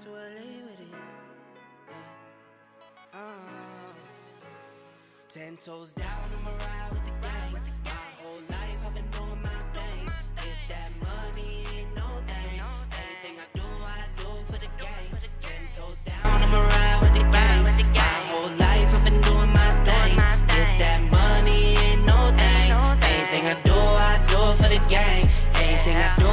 to LA with it. Yeah. 10 toes down, I'ma ride with the gang. My whole life I've been doing my thing. Get that money, ain't no thing. Anything I do for the gang. 10 toes down, I'ma ride with the gang. My whole life I've been doing my thing. Get that money, ain't no thing. Anything I do for the gang. Anything I do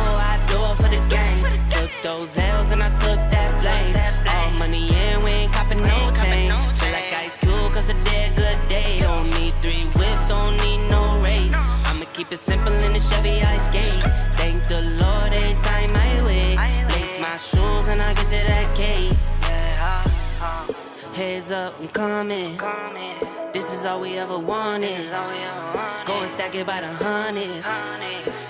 for the gang. Took those L's and I took that blame. All money in, we ain't copping no change. Feel like Ice Cube, cause I did good day. Don't need 3 whips, don't need no race. I'ma keep it simple in the Chevy I skate. Thank the Lord every time I wait. Lace my shoes and I get to that cake. Heads up, I'm coming. This is all we ever wanted. Go and stack it by the hundreds.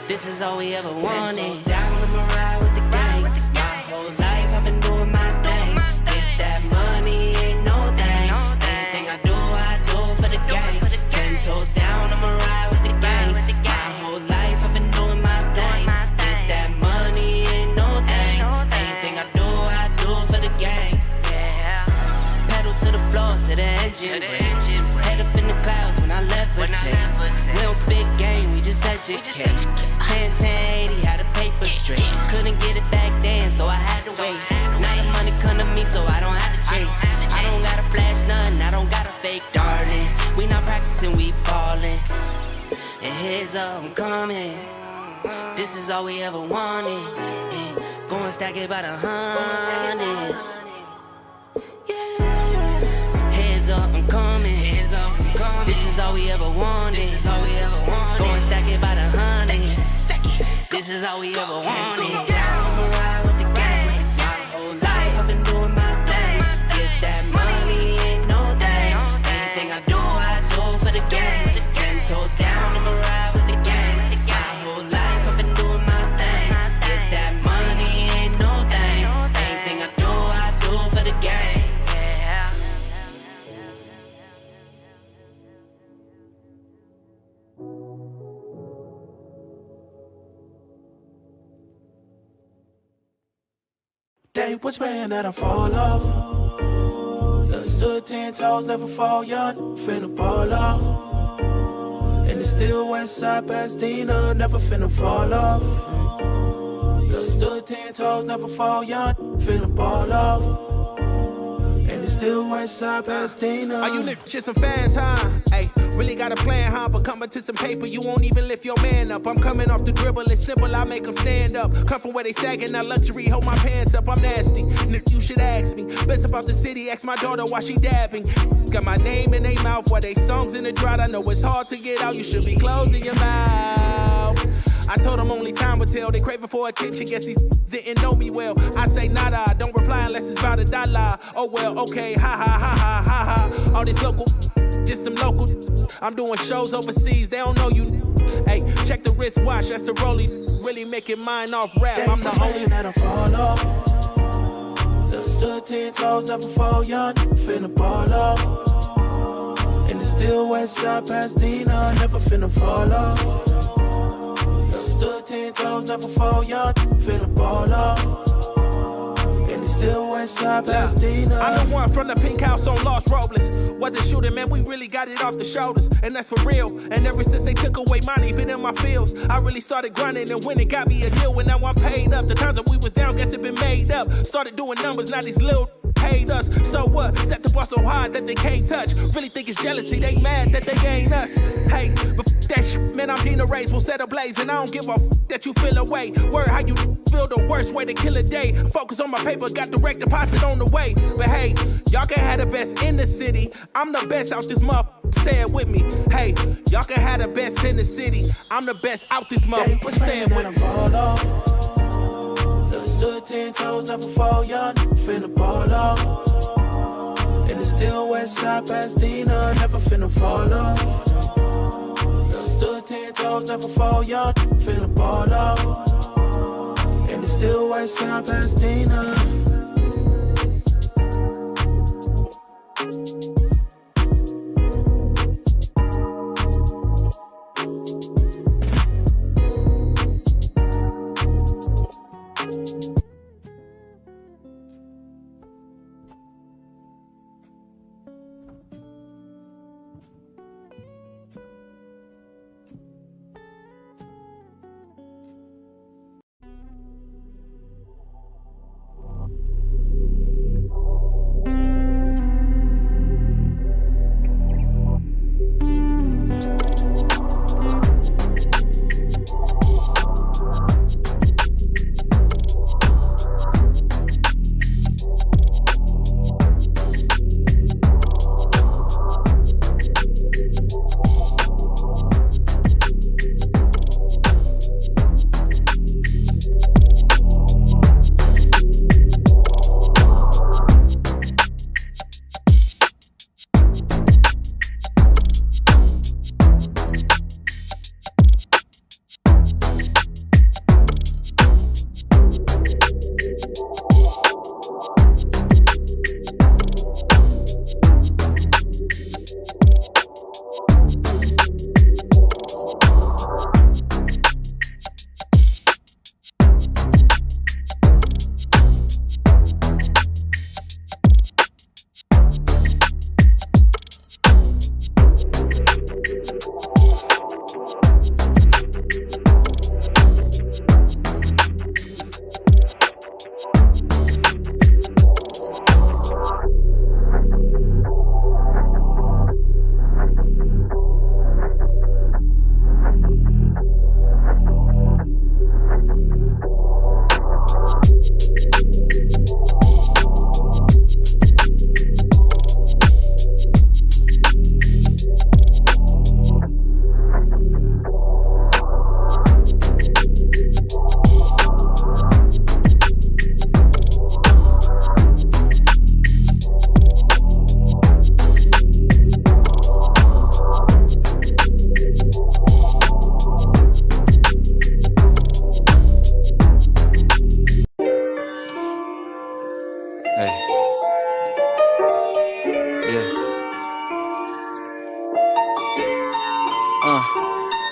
This is all we ever wanted. 10 toes down, I'ma ride with the gang. My whole life I've been doing my thing. Get that money, ain't no thing. Anything I do for the gang. 10 toes down, I'ma ride with the gang. My whole life I've been doing my thing. Get that money, ain't no thing. Anything I do for the gang. Pedal to the floor, to the engine. Head up in the clouds when I levitate. We don't spit game, we just educate. 10-10-80, had a paper straight. Couldn't get it back then, so I had to wait. Now the money come to me, so I don't have to chase. I don't gotta flash nothing, I don't gotta fake, darling. We not practicing, we ballin'. And heads up, I'm coming. This is all we ever wanted. Go and stack it by the hundreds. Heads up, I'm coming. This is all we ever wanted. Go and stack it by the hundreds. This is all we ever wanted. Down, I'ma ride with the gang. My whole life I've been doing my thing. Get that money, ain't no thing. Anything I do for the gang. 10 toes down, I'ma ride with the gang. My whole life I've been doing my thing. Get that money, ain't no thing. Anything I do for the gang. They was praying that I fall off. Stood 10 toes, never fall young, finna fall off. And it's still west side Pasadena, never finna fall off. Stood 10 toes, never fall young, finna fall off. And it's still west side Pasadena. Are you lift shit some fast, huh? Hey, really got a plan, huh? But coming to some paper, you won't even lift your man up. I'm coming off the dribble, it's simple, I make them stand up. Come from where they sagging, now luxury, hold my pants up. I'm nasty, Nick, you should ask me. Best about the city, ask my daughter why she dabbing. Got my name in their mouth while they songs in the drought. I know it's hard to get out, you should be closing your mouth. I told them only time would tell. They craving for attention, guess these didn't know me well. I say nada, don't reply unless it's about $1. Oh well, okay, ha ha ha ha ha ha. All this local, just some local. I'm doing shows overseas, they don't know you. Hey, check the wristwatch, that's a rollie. Really making mine off rap, I'm the only that'll fall off. Stood 10 toes, never fall young, finna fall off. And it's still west side Pasadena, never finna fall off. Stood 10 toes, never fall young, finna fall off. And it's still west side Pasadena. I'm the one from the pink house on Los Robles. Wasn't shooting, man, we really got it off the shoulders. And that's for real. And ever since they took away money, been in my fields, I really started grinding and winning, got me a deal. And now I'm paid up. The times that we was down, guess it been made up. Started doing numbers, now these little paid us. So what? Set the bar so high that they can't touch. Really think it's jealousy, they mad that they ain't us. Hey, but that shit, man, I'm Gina Rays, will set ablaze. And I don't give a that you feel away. Word how you feel the worst way to kill a day. Focus on my paper, got direct deposit on the way. But hey, y'all can have the best in the city. I'm the best out this motherfucker, say it with me. Hey, y'all can have the best in the city. I'm the best out this motherfucker, say it with me. Fall off. Stood 10 toes, never fall young, finna fall off. And it's still west side Pasadena, never finna fall off. Stood 10 toes, never fall young, finna fall off. And it's still west side Pasadena. Hey. Yeah.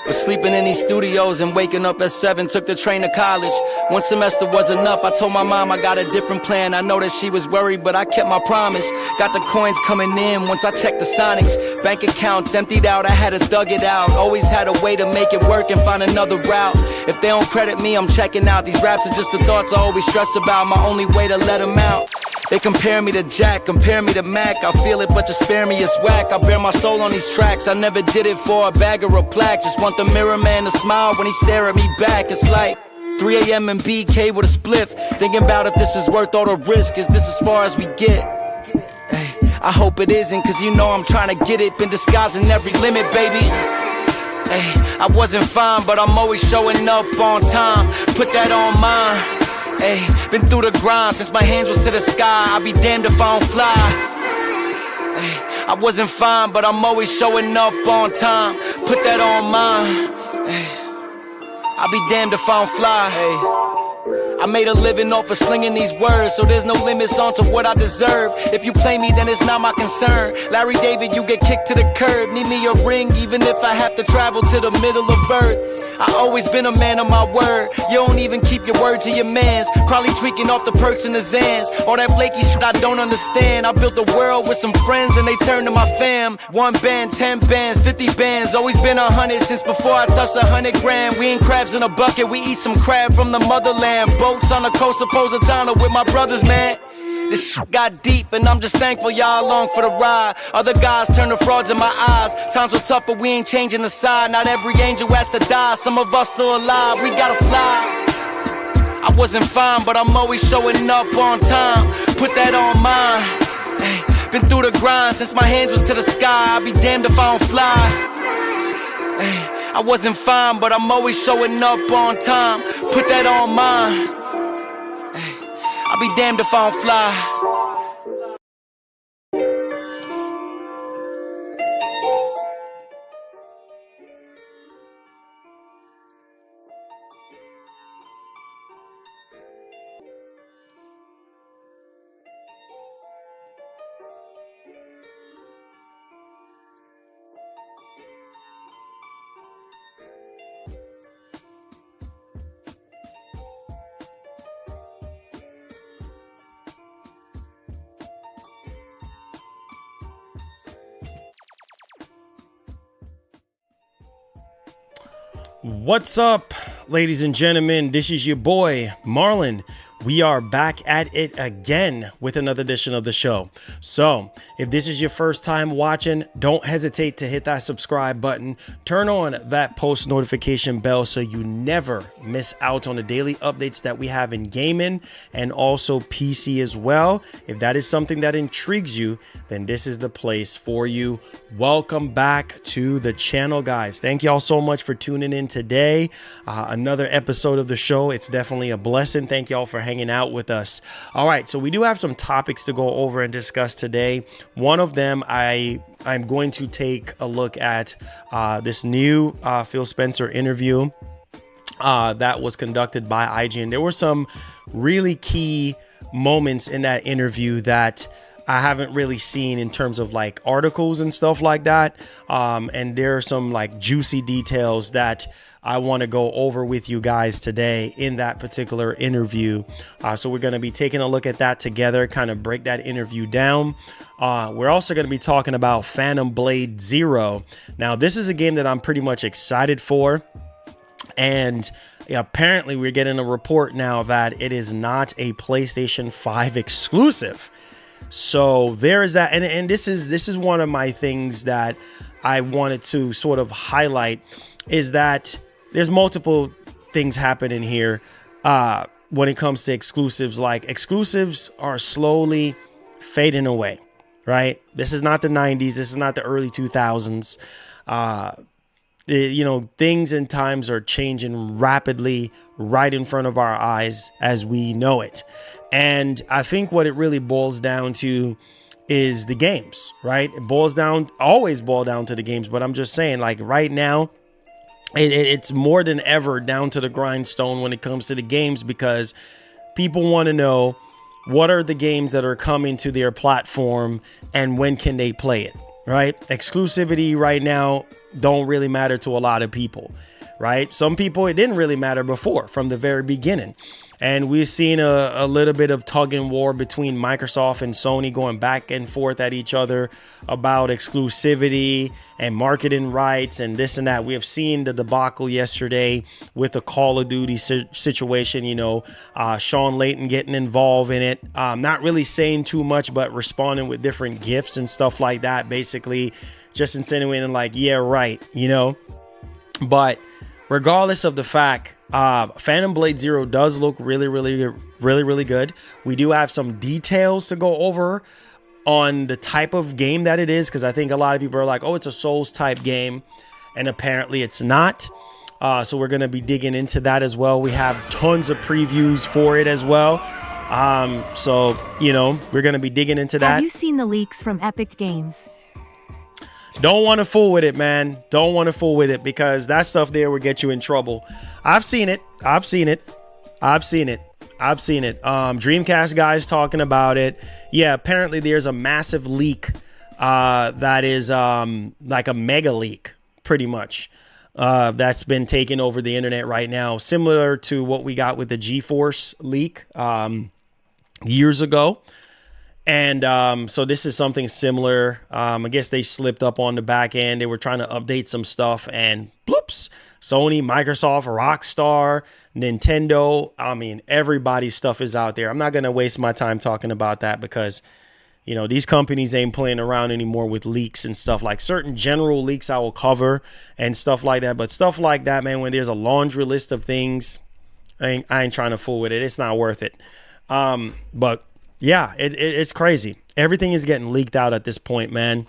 Was sleeping in these studios and waking up at 7, took the train to college. One semester was enough, I told my mom I got a different plan. I know that she was worried, but I kept my promise. Got the coins coming in once I checked the Sonics. Bank accounts emptied out, I had to thug it out. Always had a way to make it work and find another route. If they don't credit me, I'm checking out. These raps are just the thoughts I always stress about. My only way to let them out. They compare me to Jack, compare me to Mac. I feel it, but just spare me, it's whack. I bear my soul on these tracks. I never did it for a bag or a plaque. Just want the mirror man to smile when he stare at me back. It's like 3 a.m. and BK with a spliff. Thinking about if this is worth all the risk. Is this as far as we get? Hey, I hope it isn't, cause you know I'm trying to get it. Been disguising every limit, baby. Hey, I wasn't fine, but I'm always showing up on time. Put that on mine. Ay, been through the grind since my hands was to the sky. I'll be damned if I don't fly. Ay, I wasn't fine, but I'm always showing up on time. Put that on mine. Ay, I'll be damned if I don't fly. Ay, I made a living off of slinging these words, so there's no limits onto what I deserve. If you play me, then it's not my concern. Larry David, you get kicked to the curb. Need me a ring, even if I have to travel to the middle of earth. I always been a man of my word. You don't even keep your word to your mans. Probably tweaking off the perks and the Zans. All that flaky shit I don't understand. I built a world with some friends and they turned to my fam. 1 band, 10 bands, 50 bands. Always been 100 since before I touched 100 grand. We ain't crabs in a bucket, we eat some crab from the motherland. Boats on the coast of Positano with my brothers, man. This shit got deep and I'm just thankful y'all along for the ride. Other guys turn to frauds in my eyes. Times were tough but we ain't changing the side. Not every angel has to die, some of us still alive, we gotta fly. I wasn't fine but I'm always showing up on time. Put that on mine. Ay, been through the grind since my hands was to the sky. I'll be damned if I don't fly. Ay, I wasn't fine but I'm always showing up on time. Put that on mine. I'll be damned if I don't fly. What's up, ladies and gentlemen? This is your boy Marlon. We are back at it again with another edition of the show. So if this is your first time watching, don't hesitate to hit that subscribe button. Turn on that post notification bell so you never miss out on the daily updates that we have in gaming and also PC as well. If that is something that intrigues you, then this is the place for you. Welcome back to the channel, guys. Thank y'all so much for tuning in today. Another episode of the show. It's definitely a blessing. Thank y'all for hanging out with us. All right, so we do have some topics to go over and discuss today. One of them, I'm going to take a look at this new Phil Spencer interview that was conducted by IGN. There were some really key moments in that interview that I haven't really seen in terms of like articles and stuff like that. And there are some like juicy details that I want to go over with you guys today in that particular interview. So we're going to be taking a look at that together, kind of break that interview down. We're also going to be talking about Phantom Blade Zero. Now, this is a game that I'm pretty much excited for. And apparently we're getting a report now that it is not a PlayStation 5 exclusive. So there is that. And this is one of my things that I wanted to sort of highlight is that there's multiple things happening here when it comes to exclusives. Like exclusives are slowly fading away, right? This is not the 90s. This is not the early 2000s. Things and times are changing rapidly right in front of our eyes as we know it. And I think what it really boils down to is the games, right? It always boils down to the games. But I'm just saying, like right now, it's more than ever down to the grindstone when it comes to the games, because people want to know what are the games that are coming to their platform and when can they play it, right? Exclusivity right now don't really matter to a lot of people, right? Some people, it didn't really matter before from the very beginning. And we've seen a little bit of tug and war between Microsoft and Sony going back and forth at each other about exclusivity and marketing rights and this and that. We have seen the debacle yesterday with the Call of Duty situation, you know, Sean Layton getting involved in it, not really saying too much, but responding with different gifts and stuff like that, basically just insinuating like, yeah, right, you know. But regardless of the fact, Phantom Blade Zero does look really good. We do have some details to go over on the type of game that it is, because I think a lot of people are like, oh, it's a Souls type game, and apparently it's not. So we're going to be digging into that as well. We have tons of previews for it as well. So, you know, we're going to be digging into that. Have you seen the leaks from Epic Games? Don't want to fool with it, man. Don't want to fool with it, because that stuff there will get you in trouble. I've seen it. Dreamcast guys talking about it. Yeah, apparently there's a massive leak that is like a mega leak, pretty much, that's been taking over the internet right now, similar to what we got with the GeForce leak years ago. And so this is something similar. I guess they slipped up on the back end. They were trying to update some stuff, and bloops, Sony, Microsoft, Rockstar, Nintendo. I mean, everybody's stuff is out there. I'm not going to waste my time talking about that, because, you know, these companies ain't playing around anymore with leaks and stuff. Like certain general leaks I will cover and stuff like that. But stuff like that, man, when there's a laundry list of things, I ain't trying to fool with it. It's not worth it. But yeah, it's crazy. Everything is getting leaked out at this point, man.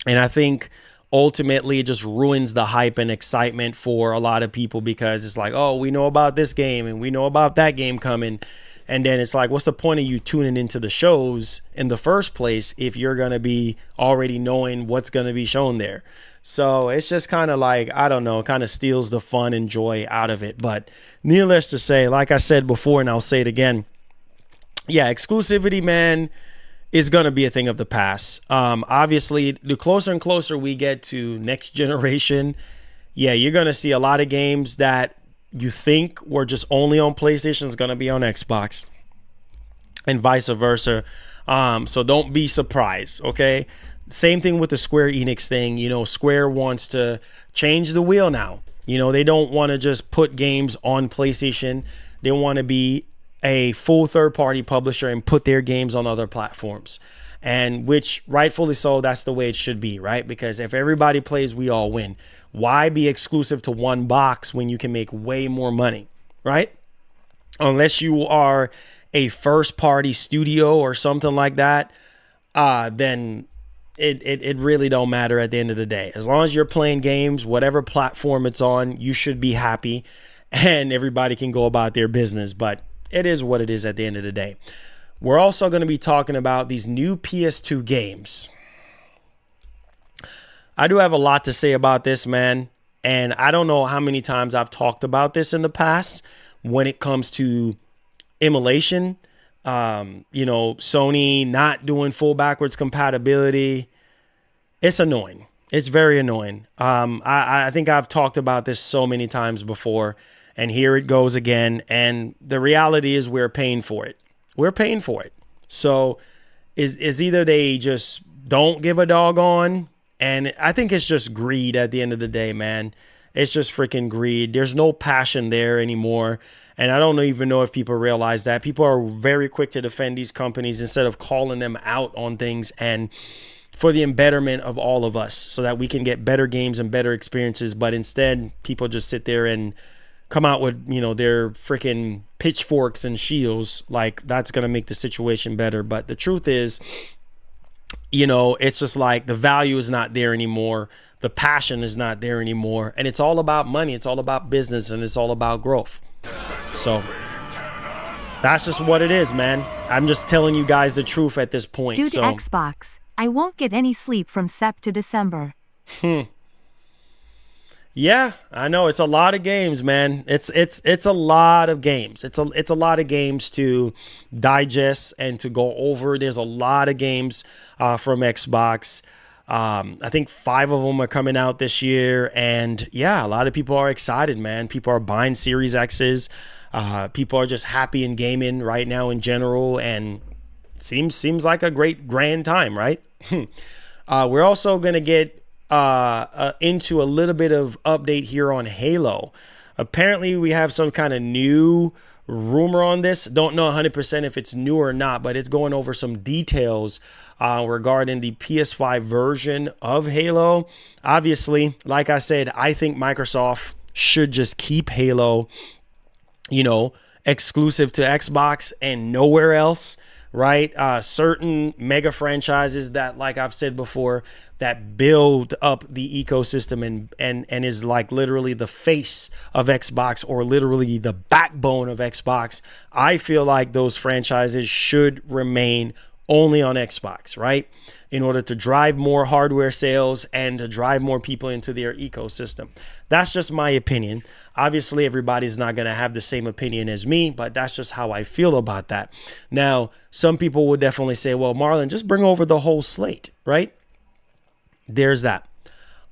And I think ultimately it just ruins the hype and excitement for a lot of people, because it's like, oh, we know about this game and we know about that game coming. And then it's like, what's the point of you tuning into the shows in the first place if you're going to be already knowing what's going to be shown there? So it's just kind of like, I don't know, kind of steals the fun and joy out of it. But needless to say, like I said before, and I'll say it again, yeah, exclusivity, man, is going to be a thing of the past. Obviously, the closer and closer we get to next generation, yeah, you're going to see a lot of games that you think were just only on PlayStation is going to be on Xbox, and vice versa. So don't be surprised, okay? Same thing with the Square Enix thing. You know, Square wants to change the wheel now. You know, they don't want to just put games on PlayStation. They want to be a full third-party publisher and put their games on other platforms, and which rightfully so, that's the way it should be, right? Because if everybody plays, we all win. Why be exclusive to one box when you can make way more money, right? Unless you are a first-party studio or something like that, then it really don't matter at the end of the day. As long as you're playing games, whatever platform it's on, you should be happy, and everybody can go about their business. But it is what it is at the end of the day. We're also going to be talking about these new PS2 games. I do have a lot to say about this, man. And I don't know how many times I've talked about this in the past when it comes to emulation. You know, Sony not doing full backwards compatibility. It's annoying. It's very annoying. I think I've talked about this so many times before. And here it goes again. And the reality is we're paying for it. We're paying for it. So is either they just don't give a doggone. And I think it's just greed at the end of the day, man. It's just freaking greed. There's no passion there anymore. And I don't even know if people realize that. People are very quick to defend these companies instead of calling them out on things, and for the embetterment of all of us so that we can get better games and better experiences. But instead, people just sit there and come out with, you know, their freaking pitchforks and shields like that's going to make the situation better. But the truth is, you know, it's just like the value is not there anymore. The passion is not there anymore. And it's all about money. It's all about business, and it's all about growth. So that's just what it is, man. I'm just telling you guys the truth at this point. Due to Xbox, I won't get any sleep from Sep to December. Yeah, I know it's a lot of games, man. It's a lot of games. It's a lot of games to digest and to go over. There's a lot of games from Xbox. I think 5 of them are coming out this year, and yeah, a lot of people are excited, man. People are buying Series X's. People are just happy in gaming right now in general, and seems like a great grand time, right? We're also gonna get into a little bit of update here on Halo. Apparently, we have some kind of new rumor on this. Don't know 100% if it's new or not, but it's going over some details regarding the PS5 version of Halo. Obviously, like I said, I think Microsoft should just keep Halo, exclusive to Xbox and nowhere else, right? Certain mega franchises that, like I've said before, that build up the ecosystem and is like literally the face of Xbox or literally the backbone of Xbox. I feel like those franchises should remain only on Xbox, right? In order to drive more hardware sales and to drive more people into their ecosystem. That's just my opinion. Obviously, everybody's not going to have the same opinion as me, but that's just how I feel about that. Now, some people would definitely say, well, Marlon, just bring over the whole slate, right? There's that.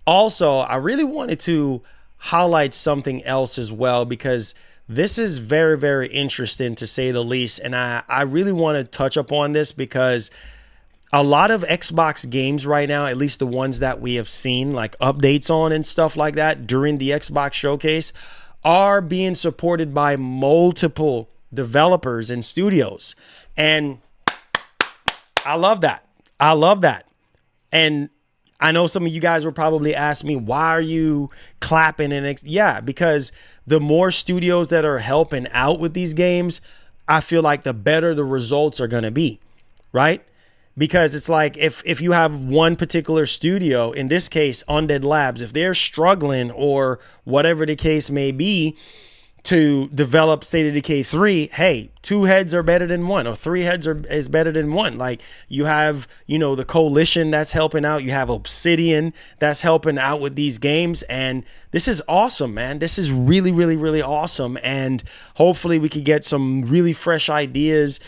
Also, I really wanted to highlight something else as well, because this is very, very interesting to say the least. And I really want to touch upon this because a lot of Xbox games right now, at least the ones that we have seen like updates on and stuff like that during the Xbox showcase, are being supported by multiple developers and studios. And I love that. I love that. And I know some of you guys will probably ask me, why are you clapping? Yeah, because the more studios that are helping out with these games, I feel like the better the results are going to be, right? Because it's like if you have one particular studio, in this case, Undead Labs, if they're struggling or whatever the case may be to develop State of Decay 3, hey, 2 heads are better than 1, or 3 heads is better than 1. Like you have, the Coalition that's helping out. You have Obsidian that's helping out with these games. And this is awesome, man. This is really, really, really awesome. And hopefully we could get some really fresh ideas,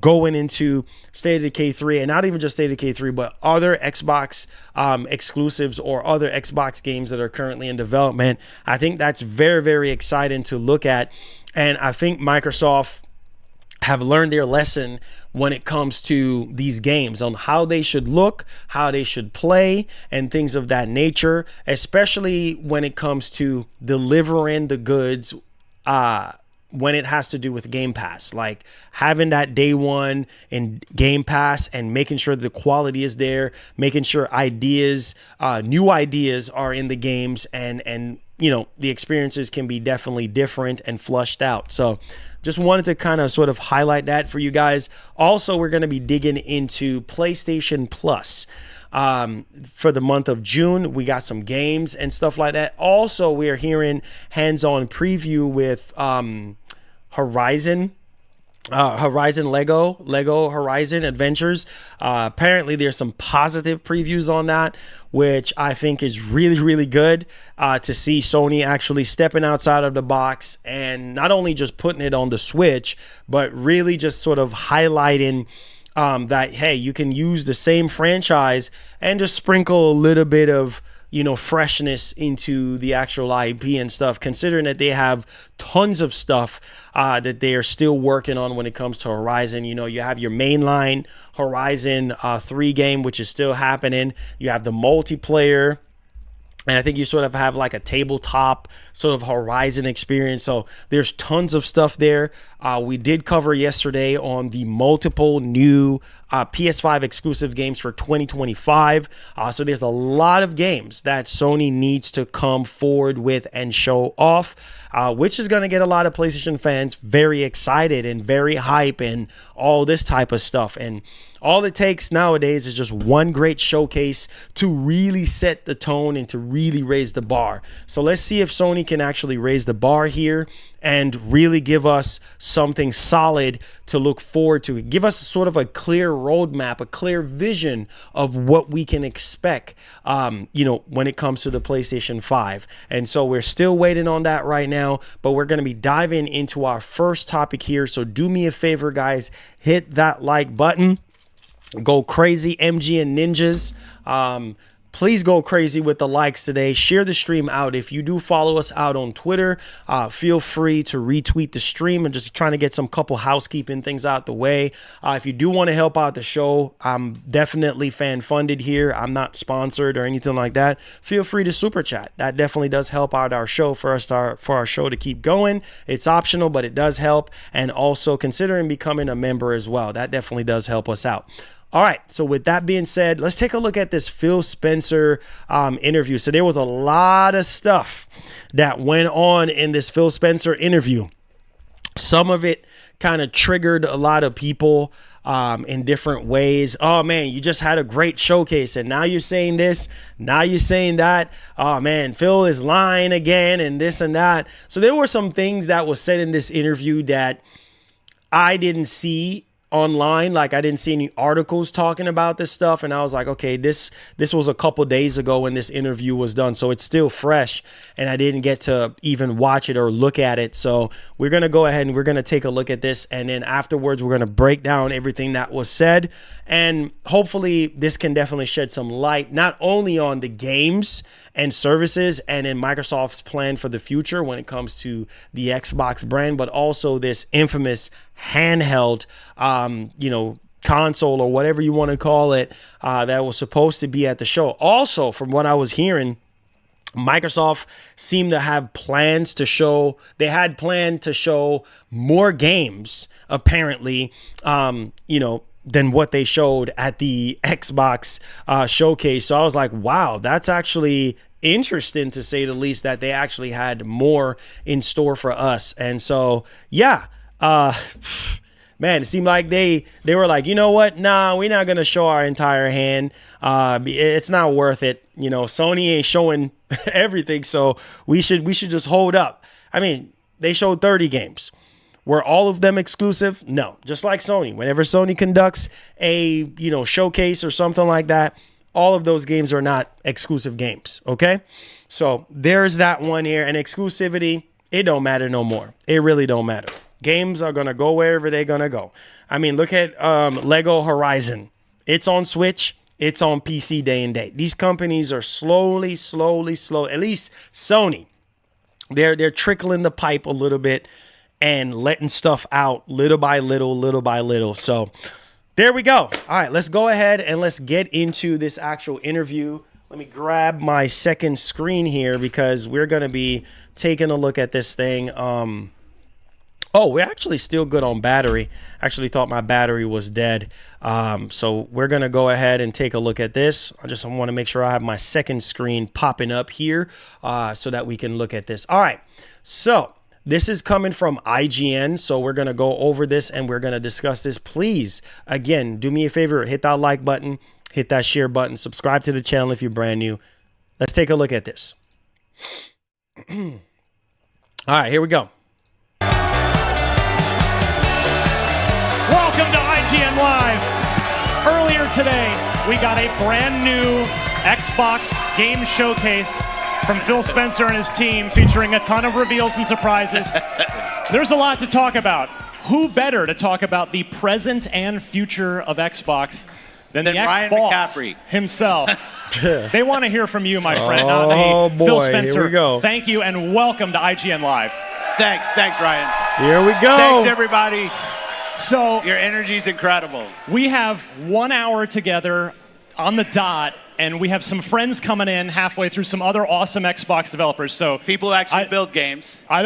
going into State of Decay 3, and not even just State of Decay 3, but other Xbox exclusives or other Xbox games that are currently in development. I think that's very, very exciting to look at. And I think Microsoft have learned their lesson when it comes to these games on how they should look, how they should play, and things of that nature, especially when it comes to delivering the goods when it has to do with Game Pass, like having that day one in Game Pass and making sure the quality is there, making sure ideas, new ideas are in the games, and the experiences can be definitely different and flushed out. So just wanted to kind of sort of highlight that for you guys. Also, we're going to be digging into PlayStation Plus. For the month of June, we got some games and stuff like that. Also, we are hearing hands-on preview with Horizon Lego Horizon Adventures. Apparently there's some positive previews on that, which I think is really, really good to see Sony actually stepping outside of the box and not only just putting it on the Switch, but really just sort of highlighting that, hey, you can use the same franchise and just sprinkle a little bit of freshness into the actual IP and stuff, considering that they have tons of stuff that they are still working on when it comes to Horizon. You have your mainline Horizon 3 game, which is still happening. You have the multiplayer. And I think you sort of have like a tabletop sort of Horizon experience. So there's tons of stuff there. We did cover yesterday on the multiple new PS5 exclusive games for 2025. So there's a lot of games that Sony needs to come forward with and show off, which is going to get a lot of PlayStation fans very excited and very hype and all this type of stuff. And all it takes nowadays is just one great showcase to really set the tone and to really raise the bar. So let's see if Sony can actually raise the bar here and really give us something solid to look forward to. Give us sort of a clear roadmap, a clear vision of what we can expect, when it comes to the PlayStation 5. And so we're still waiting on that right now, but we're going to be diving into our first topic here. So do me a favor, guys, hit that like button. Go crazy, MG and Ninjas. Please go crazy with the likes today. Share the stream out. If you do follow us out on Twitter, feel free to retweet the stream. And just trying to get some couple housekeeping things out the way. If you do want to help out the show, I'm definitely fan funded here. I'm not sponsored or anything like that. Feel free to super chat. That definitely does help out our show for our show to keep going. It's optional, but it does help. And also considering becoming a member as well. That definitely does help us out. All right, so with that being said, let's take a look at this Phil Spencer interview. So there was a lot of stuff that went on in this Phil Spencer interview. Some of it kind of triggered a lot of people in different ways. Oh, man, you just had a great showcase, and now you're saying this, now you're saying that. Oh, man, Phil is lying again and this and that. So there were some things that was said in this interview that I didn't see online. Like, I didn't see any articles talking about this stuff, and I was like, okay, this was a couple days ago when this interview was done, so it's still fresh, and I didn't get to even watch it or look at it. So we're gonna go ahead and we're gonna take a look at this, and then afterwards we're gonna break down everything that was said, and hopefully this can definitely shed some light not only on the games and services and in Microsoft's plan for the future when it comes to the Xbox brand, but also this infamous handheld console or whatever you want to call it that was supposed to be at the show. Also, from what I was hearing, Microsoft seemed to have plans to show, they had planned to show more games apparently, than what they showed at the Xbox showcase. So I was like, wow, that's actually interesting to say the least, that they actually had more in store for us. And so, yeah, man, it seemed like they were like, you know what? Nah, we're not going to show our entire hand. It's not worth it. Sony ain't showing everything, so we should just hold up. I mean, they showed 30 games. Were all of them exclusive? No. Just like Sony. Whenever Sony conducts a, showcase or something like that, all of those games are not exclusive games, okay? So there's that one here. And exclusivity, it don't matter no more. It really don't matter. Games are going to go wherever they're going to go. I mean, look at Lego Horizon. It's on Switch. It's on PC day and date. These companies are slowly, at least Sony, they're trickling the pipe a little bit and letting stuff out little by little. So there we go. All right, let's go ahead and let's get into this actual interview. Let me grab my second screen here because we're going to be taking a look at this thing. We're actually still good on battery. Actually thought my battery was dead. So we're going to go ahead and take a look at this. I want to make sure I have my second screen popping up here so that we can look at this. All right, so this is coming from IGN, so we're going to go over this and we're going to discuss this. Please, again, do me a favor, hit that like button, hit that share button, subscribe to the channel if you're brand new. Let's take a look at this. All right, here we go. Welcome to IGN Live. Earlier today, we got a brand new Xbox game showcase from Phil Spencer and his team, featuring a ton of reveals and surprises. There's a lot to talk about. Who better to talk about the present and future of Xbox than the Ryan Xbox McCaffrey himself? They want to hear from you, my friend, not me. Oh, boy, Phil Spencer, here we go. thank you and welcome to IGN Live. Thanks, Ryan. Here we go. Thanks, everybody. So Your energy's incredible. we have 1 hour together on the dot, and we have some friends coming in halfway through, some other awesome Xbox developers. So People actually build games. I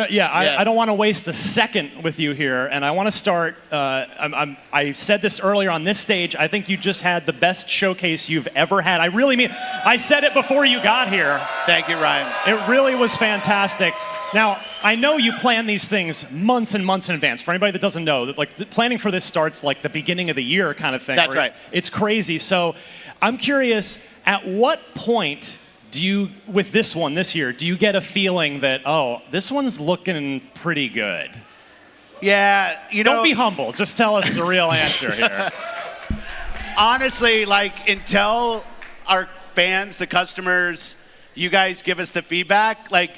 don't want to waste a second with you here, and I want to start. I said this earlier on this stage. I think you just had the best showcase you've ever had. I really mean. I said it before you got here. Thank you, Ryan. It really was fantastic. Now, I know you plan these things months and months in advance. For anybody that doesn't know, that the planning for this starts like the beginning of the year kind of thing. That's right. It's crazy. So I'm curious, at what point do you, with this one this year, do you get a feeling that, oh, this one's looking pretty good? Yeah, Don't be humble. Just tell us the real answer here. Honestly, like, until our fans, the customers, you guys give us the feedback, like,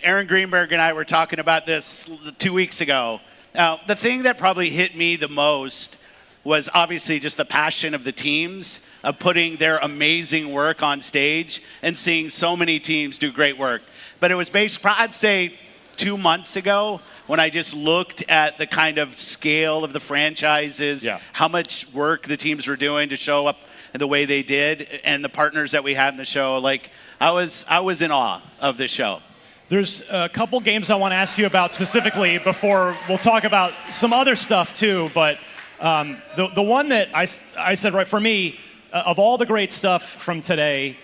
Aaron Greenberg and I were talking about this 2 weeks ago. Now, the thing that probably hit me the most was obviously just the passion of the teams of putting their amazing work on stage and seeing so many teams do great work. But it was based, I'd say, 2 months ago when I just looked at the kind of scale of the franchises, how much work the teams were doing to show up in the way they did, and the partners that we had in the show. Like, I was in awe of this show. There's a couple games I want to ask you about specifically before we'll talk about some other stuff too, but the one that I said, right, for me, of all the great stuff from today,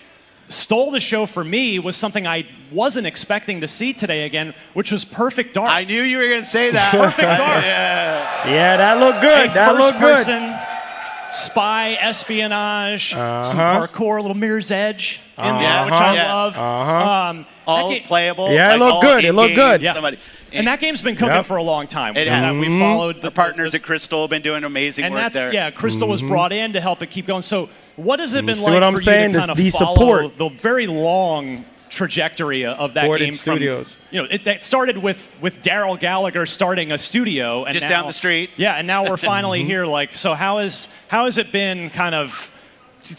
stole the show for me was something I wasn't expecting to see today again, which was Perfect Dark. I knew you were going to say that. Perfect Dark. Yeah, that looked good. That looked good. Person, spy, espionage, some parkour, a little Mirror's Edge in there, which I love. All playable. Yeah, it looked good. It looked good. Yeah. And that game's been cooking for a long time. It has. We followed the partners at Crystal have been doing amazing work there. Yeah, Crystal was brought in to help it keep going. So what has it been See like what I'm for saying? you to kind The of follow support. the very long trajectory of that Supported game studios. from, it started with Daryl Gallagher starting a studio. And Just now, down the street. Yeah, and now we're finally here. Like, so how has it been kind of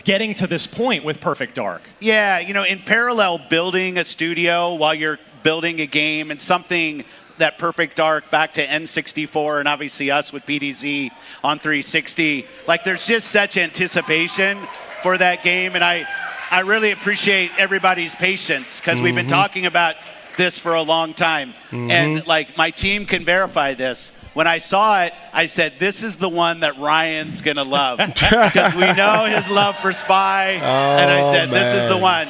getting to this point with Perfect Dark? Yeah, in parallel, building a studio while you're building a game and something that Perfect Dark back to N64 and obviously us with PDZ on 360. Like, there's just such anticipation for that game, and I really appreciate everybody's patience because we've been talking about this for a long time. And like, my team can verify this. When I saw it, I said, this is the one that Ryan's going to love because we know his love for Spy. And I said, this is the one.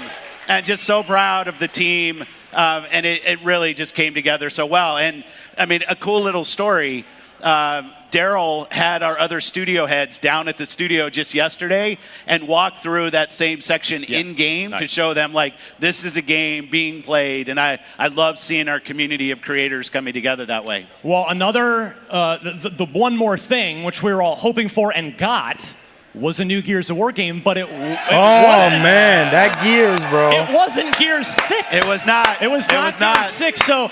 And just so proud of the team. And it really just came together so well. And I mean, a cool little story. Daryl had our other studio heads down at the studio just yesterday and walked through that same section in-game to show them, like, this is a game being played. And I love seeing our community of creators coming together that way. Well, another, the one more thing, which we were all hoping for and got, was a new Gears of War game, but it wasn't. Man, that Gears, bro. It wasn't Gears 6. It was not. It was not Gears 6, so...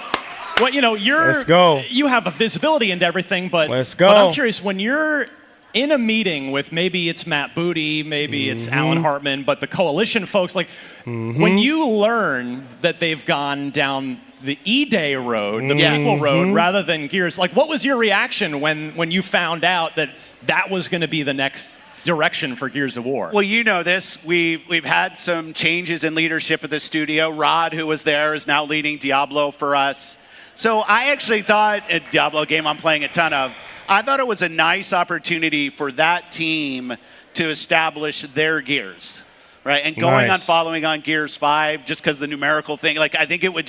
Well, Let's go. You have a visibility into everything, but let's go. But I'm curious, when you're in a meeting with, maybe it's Matt Booty, maybe it's Alan Hartman, but the Coalition folks, like, when you learn that they've gone down the E-Day road, the people road, rather than Gears, like, what was your reaction when you found out that was going to be the next direction for Gears of War? Well, you know this. We've had some changes in leadership at the studio. Rod, who was there, is now leading Diablo for us. So I actually thought, a Diablo game I'm playing a ton of, I thought it was a nice opportunity for that team to establish their Gears, right? And going on following on Gears 5, just because the numerical thing, like, I think it would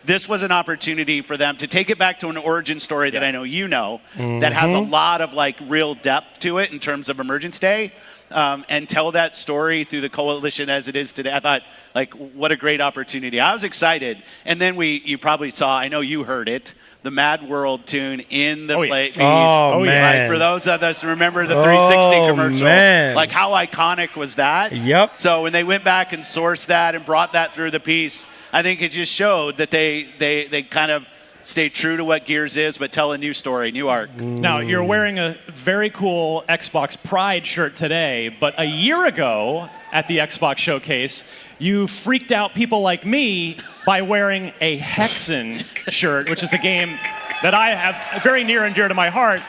this was an opportunity for them to take it back to an origin story that I know that has a lot of, like, real depth to it in terms of Emergence Day. And tell that story through the Coalition as it is today. I thought, like, what a great opportunity. I was excited. And then you probably saw, I know you heard it, the Mad World tune in the play piece. Oh, man. Like, for those of us who remember the 360 commercial, like, how iconic was that? Yep. So when they went back and sourced that and brought that through the piece, I think it just showed that they kind of stay true to what Gears is, but tell a new story, new arc. Now, you're wearing a very cool Xbox Pride shirt today, but a year ago at the Xbox Showcase, you freaked out people like me by wearing a Hexen shirt, which is a game that I have very near and dear to my heart.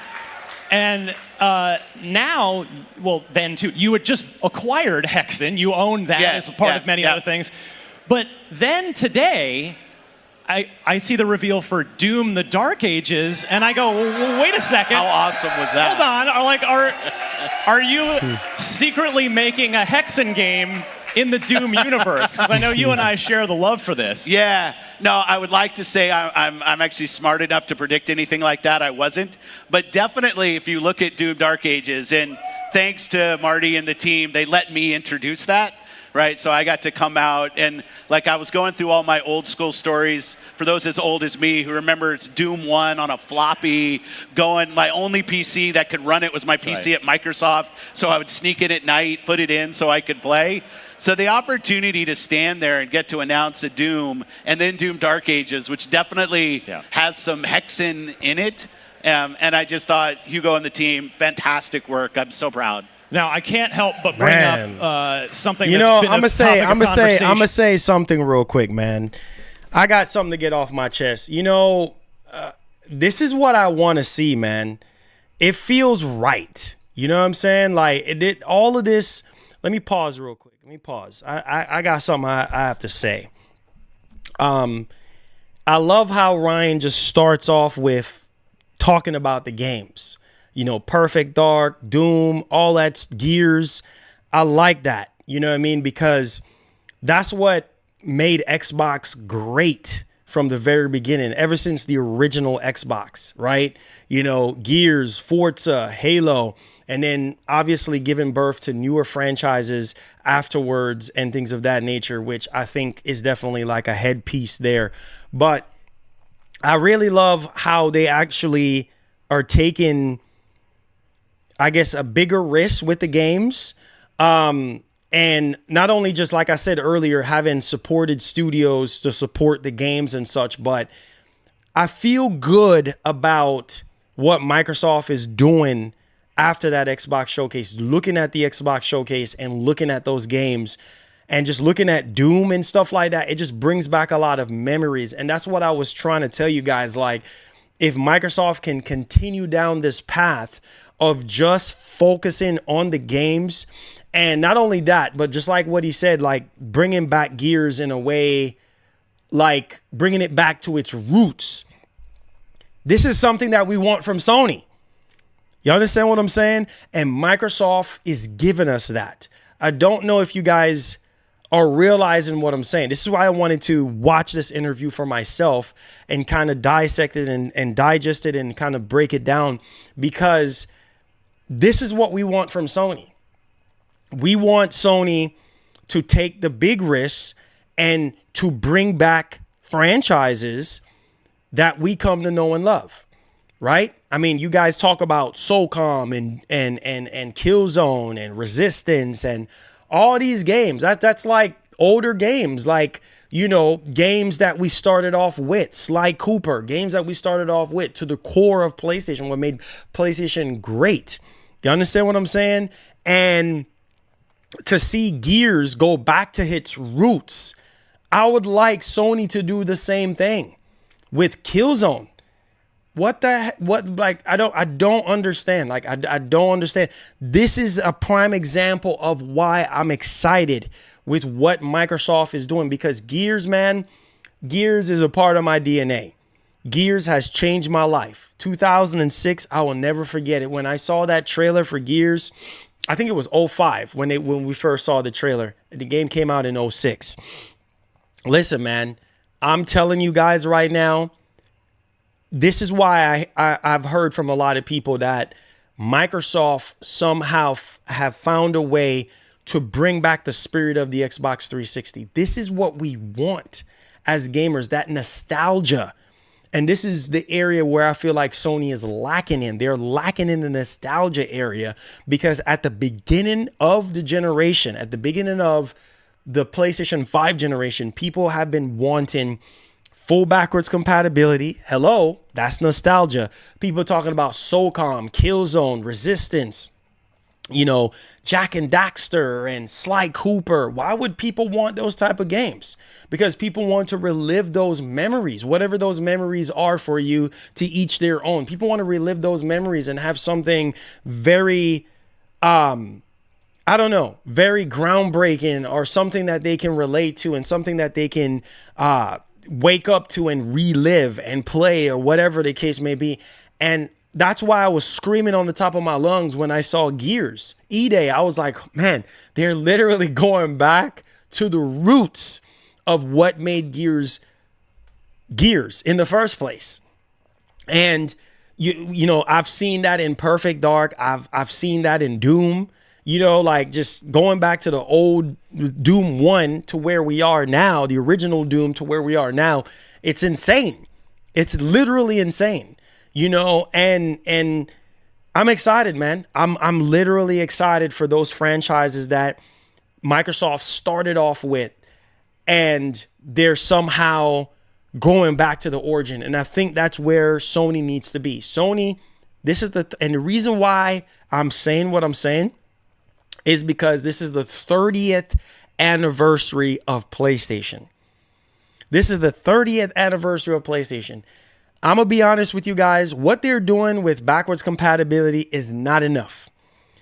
And now, well, then too, you had just acquired Hexen. You own that as a part of many other things. But then today, I see the reveal for Doom: The Dark Ages, and I go, well, wait a second. How awesome was that? Hold on. Are you secretly making a Hexen game in the Doom universe? Because I know you and I share the love for this. Yeah. No, I would like to say I'm actually smart enough to predict anything like that. I wasn't. But definitely, if you look at Doom: Dark Ages, and thanks to Marty and the team, they let me introduce that. right? So I got to come out and like I was going through all my old school stories. For those as old as me who remember it's Doom 1 on a floppy going, my only PC that could run it was my PC at Microsoft. So I would sneak it at night, put it in so I could play. So the opportunity to stand there and get to announce a Doom and then Doom Dark Ages, which definitely has some Hexen in it. And I just thought, Hugo and the team, fantastic work. I'm so proud. Now I can't help but bring up something. You that's know, been I'm gonna a say something real quick, man. I got something to get off my chest. You know, this is what I want to see, man. It feels right. You know what I'm saying? Like all of this. Let me pause real quick. Let me pause. I got something I have to say. I love how Ryan just starts off with talking about the games. You know, Perfect Dark, Doom, all that, Gears. I like that. You know what I mean? Because that's what made Xbox great from the very beginning, ever since the original Xbox, right? You know, Gears, Forza, Halo, and then obviously giving birth to newer franchises afterwards and things of that nature, which I think is definitely like a headpiece there. But I really love how they actually are taking, I guess, a bigger risk with the games. And not only just, like I said earlier, having supported studios to support the games and such, but I feel good about what Microsoft is doing after that Xbox showcase, looking at the Xbox showcase and looking at those games and just looking at Doom and stuff like that. It just brings back a lot of memories. And that's what I was trying to tell you guys. Like, if Microsoft can continue down this path of just focusing on the games, and not only that, but just like what he said, like bringing back Gears in a way, like bringing it back to its roots. This is something that we want from Sony. You understand what I'm saying? And Microsoft is giving us that. I don't know if you guys are realizing what I'm saying. This is why I wanted to watch this interview for myself and kind of dissect it and digest it and kind of break it down, because this is what we want from Sony. We want Sony to take the big risks and to bring back franchises that we come to know and love, right? I mean, you guys talk about SOCOM and Killzone and Resistance and all these games. That's like older games, like, you know, games that we started off with, Sly Cooper, games that we started off with to the core of PlayStation, what made PlayStation great. You understand what I'm saying? And to see Gears go back to its roots, I would like Sony to do the same thing with Killzone. What like, I don't understand. Like, I don't understand. This is a prime example of why I'm excited with what Microsoft is doing, because Gears, man, Gears is a part of my DNA. Gears has changed my life. 2006, I will never forget it. When I saw that trailer for Gears, I think it was 05 when we first saw the trailer. The game came out in 06. Listen, man, I'm telling you guys right now, this is why I've heard from a lot of people that Microsoft somehow have found a way to bring back the spirit of the Xbox 360. This is what we want as gamers, that nostalgia. And this is the area where I feel like Sony is lacking in. They're lacking in the nostalgia area, because at the beginning of the generation, at the beginning of the PlayStation 5 generation, people have been wanting full backwards compatibility. Hello, that's nostalgia. People talking about SOCOM, Killzone, Resistance, you know, Jack and Daxter and Sly Cooper. Why would people want those type of games? Because people want to relive those memories, whatever those memories are for you, to each their own. People want to relive those memories and have something very, very groundbreaking, or something that they can relate to and something that they can wake up to and relive and play, or whatever the case may be. And that's why I was screaming on the top of my lungs when I saw Gears E-Day. I was like, man, they're literally going back to the roots of what made Gears in the first place. And you know, I've seen that in Perfect Dark. I've seen that in Doom. You know, like just going back to the old Doom 1 to where we are now, the original Doom to where we are now, it's insane. It's literally insane, you know, and I'm excited, man. I'm literally excited for those franchises that Microsoft started off with, and they're somehow going back to the origin. And I think that's where Sony needs to be. Sony, and the reason why I'm saying what I'm saying is because this is the 30th anniversary of PlayStation. This is the 30th anniversary of PlayStation. I'm going to be honest with you guys. What they're doing with backwards compatibility is not enough.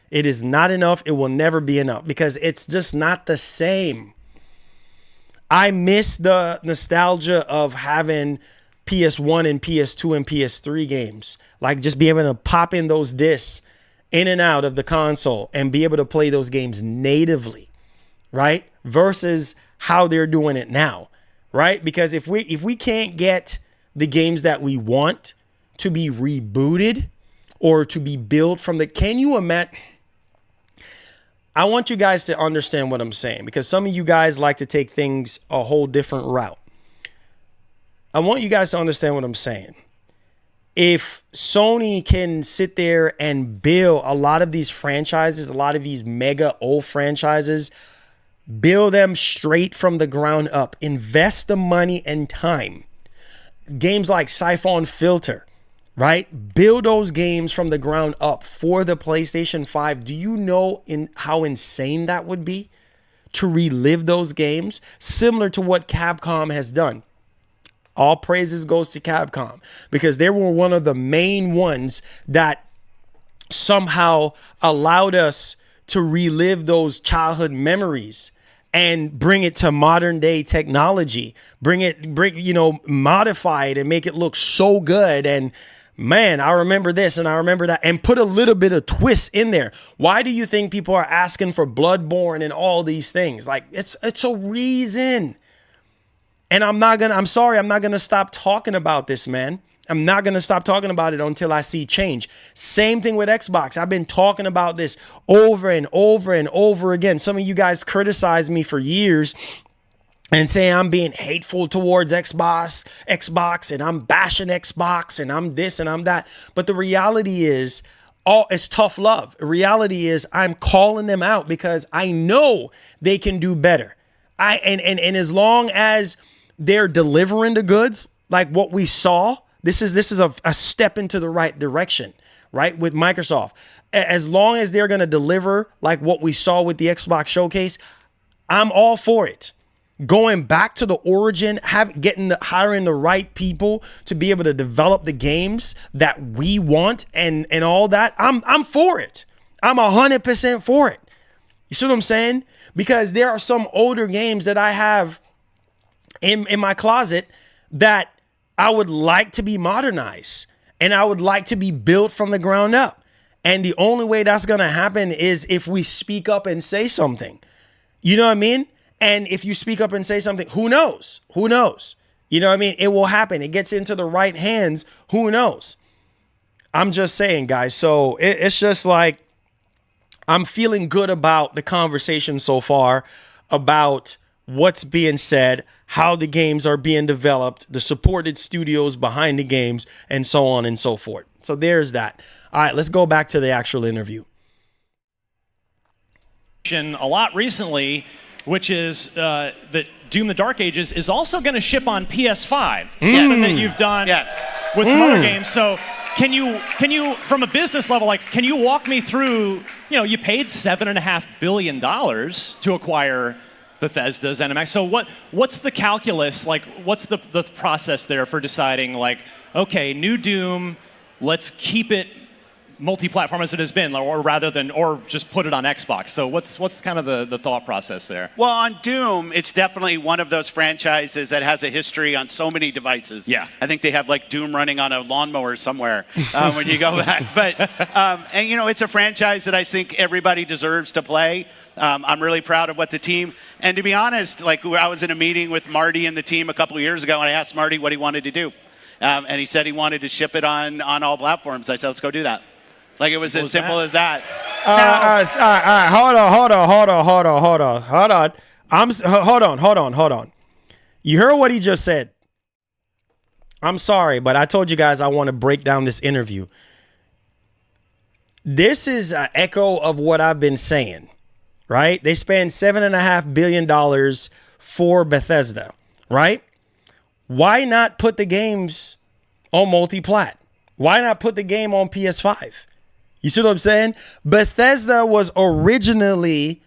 It is not enough. It will never be enough because it's just not the same. I miss the nostalgia of having PS1 and PS2 and PS3 games. Like just being able to pop in those discs in and out of the console and be able to play those games natively, right? Versus how they're doing it now, right? Because if we can't get the games that we want to be rebooted or to be built from can you imagine? I want you guys to understand what I'm saying because some of you guys like to take things a whole different route. I want you guys to understand what I'm saying. If Sony can sit there and build a lot of these franchises, a lot of these mega old franchises, build them straight from the ground up, invest the money and time. Games like Siphon Filter, right? Build those games from the ground up for the PlayStation 5. Do you know how insane that would be to relive those games? Similar to what Capcom has done. All praises goes to Capcom because they were one of the main ones that somehow allowed us to relive those childhood memories and bring it to modern day technology, modify it and make it look so good. And man, I remember this and I remember that, and put a little bit of twist in there. Why do you think people are asking for Bloodborne and all these things? Like it's a reason. And I'm sorry, I'm not going to stop talking about this, man. I'm not going to stop talking about it until I see change. Same thing with Xbox. I've been talking about this over and over and over again. Some of you guys criticize me for years and say I'm being hateful towards Xbox, and I'm bashing Xbox, and I'm this and I'm that. But the reality is, it's tough love. The reality is I'm calling them out because I know they can do better. And as long as they're delivering the goods, like what we saw, this is a step into the right direction, right? With Microsoft, as long as they're going to deliver like what we saw with the Xbox showcase, I'm all for it. Going back to the origin, hiring the right people to be able to develop the games that we want and all that. I'm for it. I'm 100% for it. You see what I'm saying? Because there are some older games that I have in my closet that I would like to be modernized and I would like to be built from the ground up. And the only way that's going to happen is if we speak up and say something. You know what I mean? And if you speak up and say something, who knows? Who knows? You know what I mean? It will happen. It gets into the right hands. Who knows? I'm just saying, guys. So it's just like, I'm feeling good about the conversation so far about what's being said, how the games are being developed, the supported studios behind the games, and so on and so forth. So there's that. All right, let's go back to the actual interview. A lot recently, which is that Doom the Dark Ages is also going to ship on PS5, something that you've done with some other games. So can you, from a business level, like, can you walk me through, you paid $7.5 billion to acquire Bethesda's ZeniMax. So what's the calculus, like, what's the process there for deciding, like, okay, new Doom, let's keep it multi-platform as it has been, or just put it on Xbox. So what's kind of the thought process there? Well, on Doom, it's definitely one of those franchises that has a history on so many devices. Yeah. I think they have like Doom running on a lawnmower somewhere when you go back. But, it's a franchise that I think everybody deserves to play. I'm really proud of what the team, and to be honest, like I was in a meeting with Marty and the team a couple of years ago, and I asked Marty what he wanted to do. And he said he wanted to ship it on all platforms. I said, let's go do that. Like, it was as simple as that. All right. Hold on. Hold on. You heard what he just said. I'm sorry, but I told you guys I want to break down this interview. This is an echo of what I've been saying, right? They spend $7.5 billion for Bethesda, right? Why not put the games on multi-plat? Why not put the game on PS5? You see what I'm saying? Bethesda was originally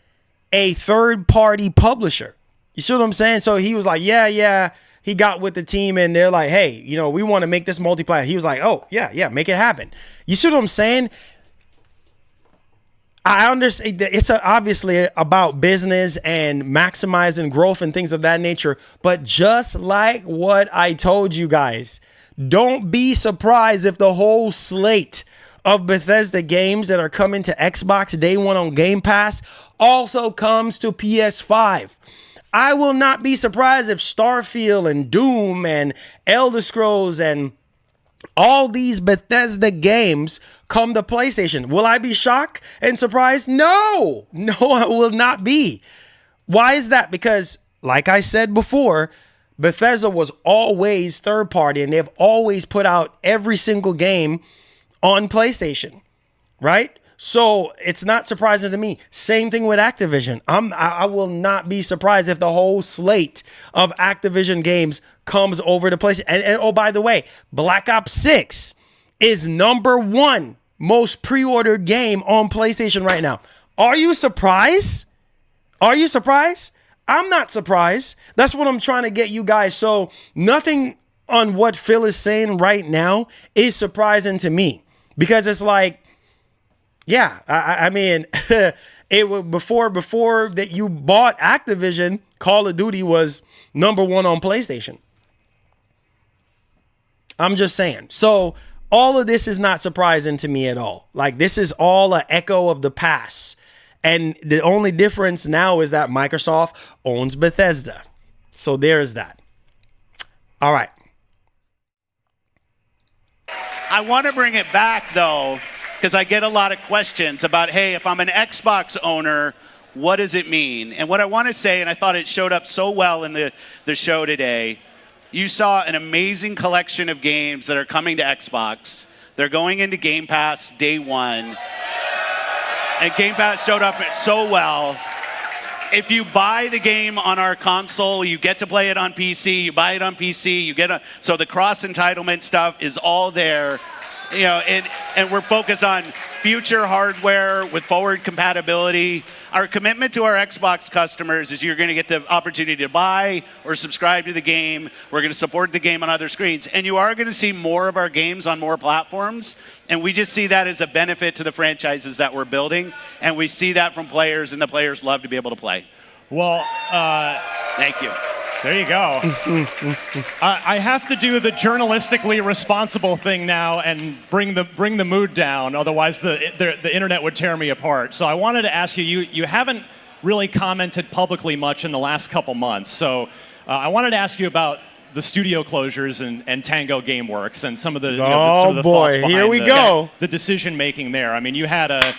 a third-party publisher. You see what I'm saying? So he was like, yeah. He got with the team and they're like, hey, we want to make this multiplayer. He was like, oh, yeah, make it happen. You see what I'm saying? I understand it's obviously about business and maximizing growth and things of that nature. But just like what I told you guys, don't be surprised if the whole slate of Bethesda games that are coming to Xbox day one on Game Pass also comes to PS5. I will not be surprised if Starfield and Doom and Elder Scrolls and all these Bethesda games come to PlayStation. Will I be shocked and surprised? No, I will not be. Why is that? Because, like I said before, Bethesda was always third party and they've always put out every single game on PlayStation, right? So it's not surprising to me. Same thing with Activision. I will not be surprised if the whole slate of Activision games comes over to PlayStation. And oh, by the way, Black Ops 6 is #1 most pre-ordered game on PlayStation right now. Are you surprised? Are you surprised? I'm not surprised. That's what I'm trying to get you guys. So nothing on what Phil is saying right now is surprising to me, because it's like, yeah, I mean, it was before that you bought Activision, Call of Duty was #1 on PlayStation. I'm just saying. So all of this is not surprising to me at all. Like, this is all an echo of the past. And the only difference now is that Microsoft owns Bethesda. So there is that. All right. I want to bring it back, though, because I get a lot of questions about, hey, if I'm an Xbox owner, what does it mean? And what I want to say, and I thought it showed up so well in the show today, you saw an amazing collection of games that are coming to Xbox. They're going into Game Pass day one. And Game Pass showed up so well. If you buy the game on our console, you get to play it on PC. You buy it on PC, you get so the cross entitlement stuff is all there. And we're focused on future hardware with forward compatibility. Our commitment to our Xbox customers is you're going to get the opportunity to buy or subscribe to the game. We're going to support the game on other screens. And you are going to see more of our games on more platforms. And we just see that as a benefit to the franchises that we're building. And we see that from players, and the players love to be able to play. Well, thank you. There you go. I have to do the journalistically responsible thing now and bring the mood down. Otherwise, the internet would tear me apart. So I wanted to ask you. You haven't really commented publicly much in the last couple months. So I wanted to ask you about the studio closures and Tango Gameworks and some of the sort of the thoughts behind the decision making there. I mean, you had a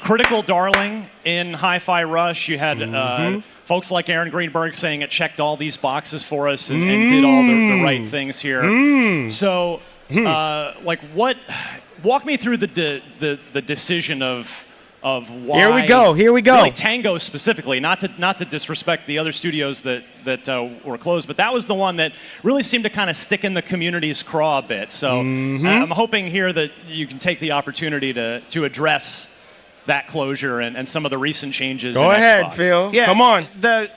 critical darling in Hi-Fi Rush. You had folks like Aaron Greenberg saying it checked all these boxes for us and did all the right things here. So, walk me through the decision of why. Here we go. Really, Tango specifically, not to disrespect the other studios that were closed, but that was the one that really seemed to kind of stick in the community's craw a bit. So I'm hoping here that you can take the opportunity to address that closure and some of the recent changes. Go ahead, Xbox. Phil. Yeah, come on. The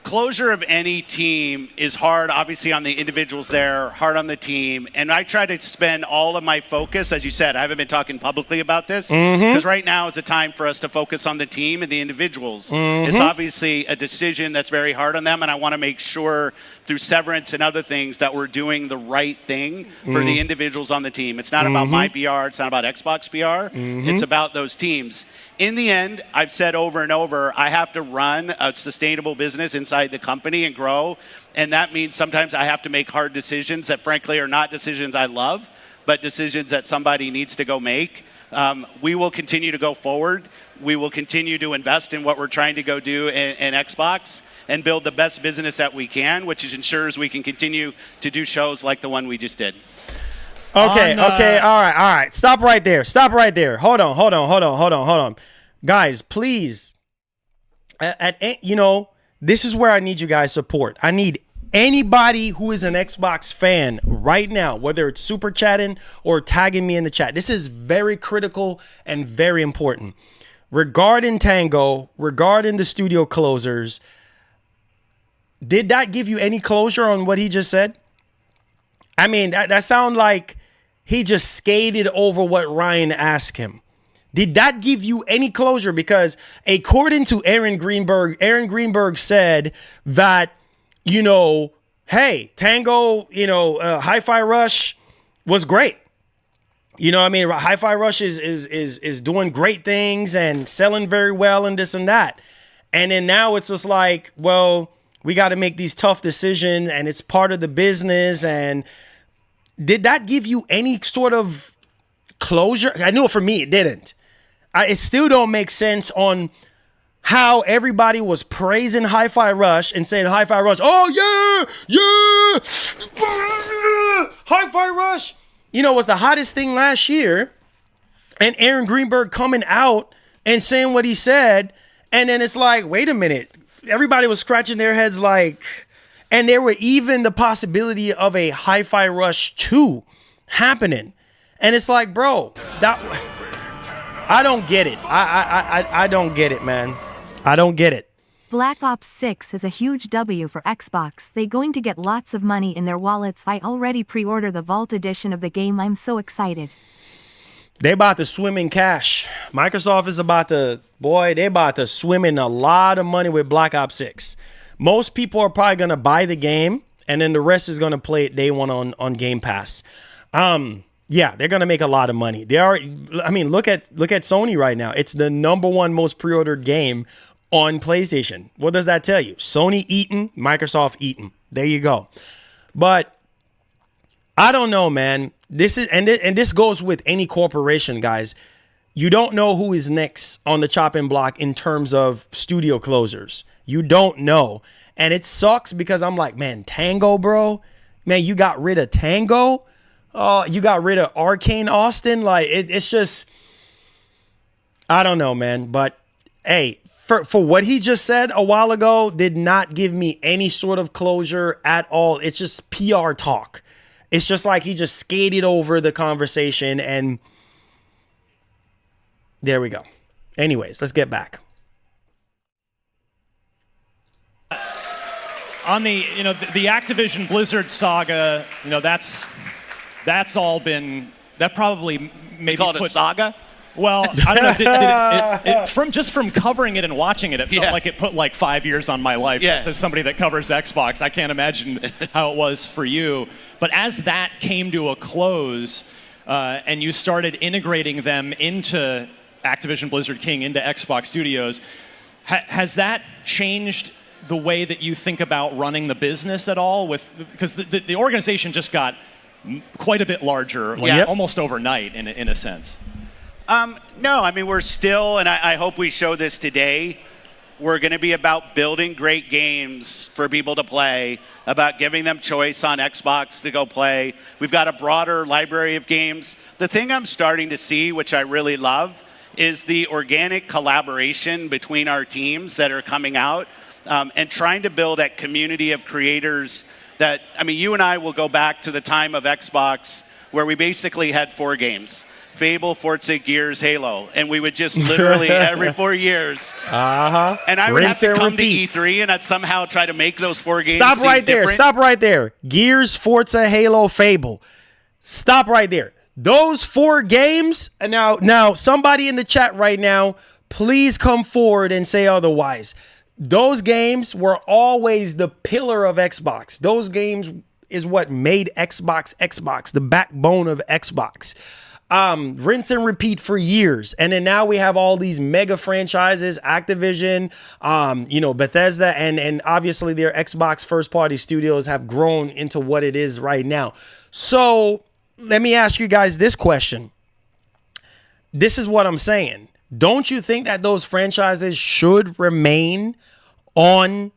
closure of any team is hard, obviously, on the individuals there, hard on the team. And I try to spend all of my focus, as you said, I haven't been talking publicly about this, because right now is a time for us to focus on the team and the individuals. It's obviously a decision that's very hard on them, and I want to make sure through severance and other things that we're doing the right thing for the individuals on the team. It's not about my PR, it's not about Xbox PR, it's about those teams. In the end, I've said over and over, I have to run a sustainable business inside the company and grow. And that means sometimes I have to make hard decisions that frankly are not decisions I love, but decisions that somebody needs to go make. We will continue to go forward. We will continue to invest in what we're trying to go do in Xbox and build the best business that we can, which ensures we can continue to do shows like the one we just did. Okay, all right. Stop right there. Hold on. Guys, please. This is where I need you guys' support. I need anybody who is an Xbox fan right now, whether it's super chatting or tagging me in the chat. This is very critical and very important. Regarding Tango, regarding the studio closers, did that give you any closure on what he just said? I mean, that sound like he just skated over what Ryan asked him. Did that give you any closure? Because according to Aaron Greenberg said that, hey, Tango, Hi-Fi Rush was great. I mean, Hi-Fi Rush is doing great things and selling very well and this and that. And then now it's just like, well, we got to make these tough decisions and it's part of the business. And did that give you any sort of closure? I know for me, it didn't. It still don't make sense on how everybody was praising Hi-Fi Rush and saying Hi-Fi Rush, oh yeah, Hi-Fi Rush, was the hottest thing last year. And Aaron Greenberg coming out and saying what he said. And then it's like, wait a minute. Everybody was scratching their heads and there were even the possibility of a Hi-Fi Rush 2 happening. And it's like, bro, I don't get it. I don't get it, man. I don't get it. Black Ops 6 is a huge W for Xbox. They going to get lots of money in their wallets. I already pre-ordered the Vault edition of the game. I'm so excited. They about to swim in cash. Microsoft is about to swim in a lot of money with Black Ops 6. Most people are probably going to buy the game, and then the rest is going to play it day one on Game Pass. Yeah, they're going to make a lot of money. Look at Sony right now. It's the number one most pre-ordered game on PlayStation. What does that tell you? Sony eating, Microsoft eating. There you go. But I don't know, man. This goes with any corporation, guys. You don't know who is next on the chopping block in terms of studio closers. You don't know. And it sucks because I'm like, man, Tango, bro. Man, you got rid of Tango. You got rid of Arcane Austin. Like, it's just, I don't know, man. But, hey, for what he just said a while ago did not give me any sort of closure at all. It's just PR talk. It's just like he just skated over the conversation and there we go. Anyways, let's get back. On the Activision Blizzard saga, that's all been, that probably maybe called it saga. Well, I don't know. From covering it and watching it, it felt like it put like 5 years on my life. Yeah. As somebody that covers Xbox, I can't imagine how it was for you. But as that came to a close, and you started integrating them into Activision Blizzard King, into Xbox Studios, has that changed the way that you think about running the business at all? Because the organization just got quite a bit larger, almost overnight in a sense. No, I mean, we're still, and I hope we show this today, we're going to be about building great games for people to play, about giving them choice on Xbox to go play. We've got a broader library of games. The thing I'm starting to see, which I really love, is the organic collaboration between our teams that are coming out and trying to build that community of creators that, I mean, you and I will go back to the time of Xbox where we basically had 4 games. Fable, Forza, Gears, Halo. And we would just literally every 4 years. Uh-huh. And I would have to come to E3 and I'd somehow try to make those 4 games Stop right there. different. Stop right there. Gears, Forza, Halo, Fable. Stop right there. Those 4 games, and now somebody in the chat right now, please come forward and say otherwise. Those games were always the pillar of Xbox. Those games is what made Xbox, the backbone of Xbox. Rinse and repeat for years. And then now we have all these mega franchises, Activision, Bethesda, and obviously their Xbox first party studios have grown into what it is right now. So let me ask you guys this question. this is what I'm saying. Don't you think that those franchises should remain on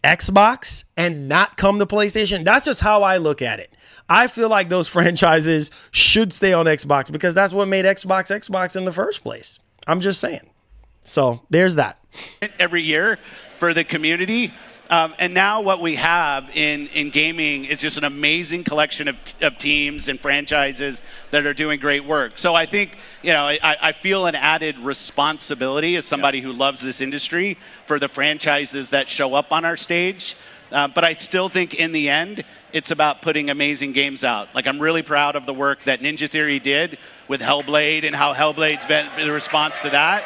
Xbox and not come to PlayStation? That's just how I look at it. I feel like those franchises should stay on Xbox because that's what made Xbox in the first place. I'm just saying. So there's that. Every year for the community. And now what we have in gaming is just an amazing collection of teams and franchises that are doing great work. So I think, I feel an added responsibility as somebody who loves this industry for the franchises that show up on our stage. But I still think in the end, it's about putting amazing games out. Like, I'm really proud of the work that Ninja Theory did with Hellblade and how Hellblade's been the response to that.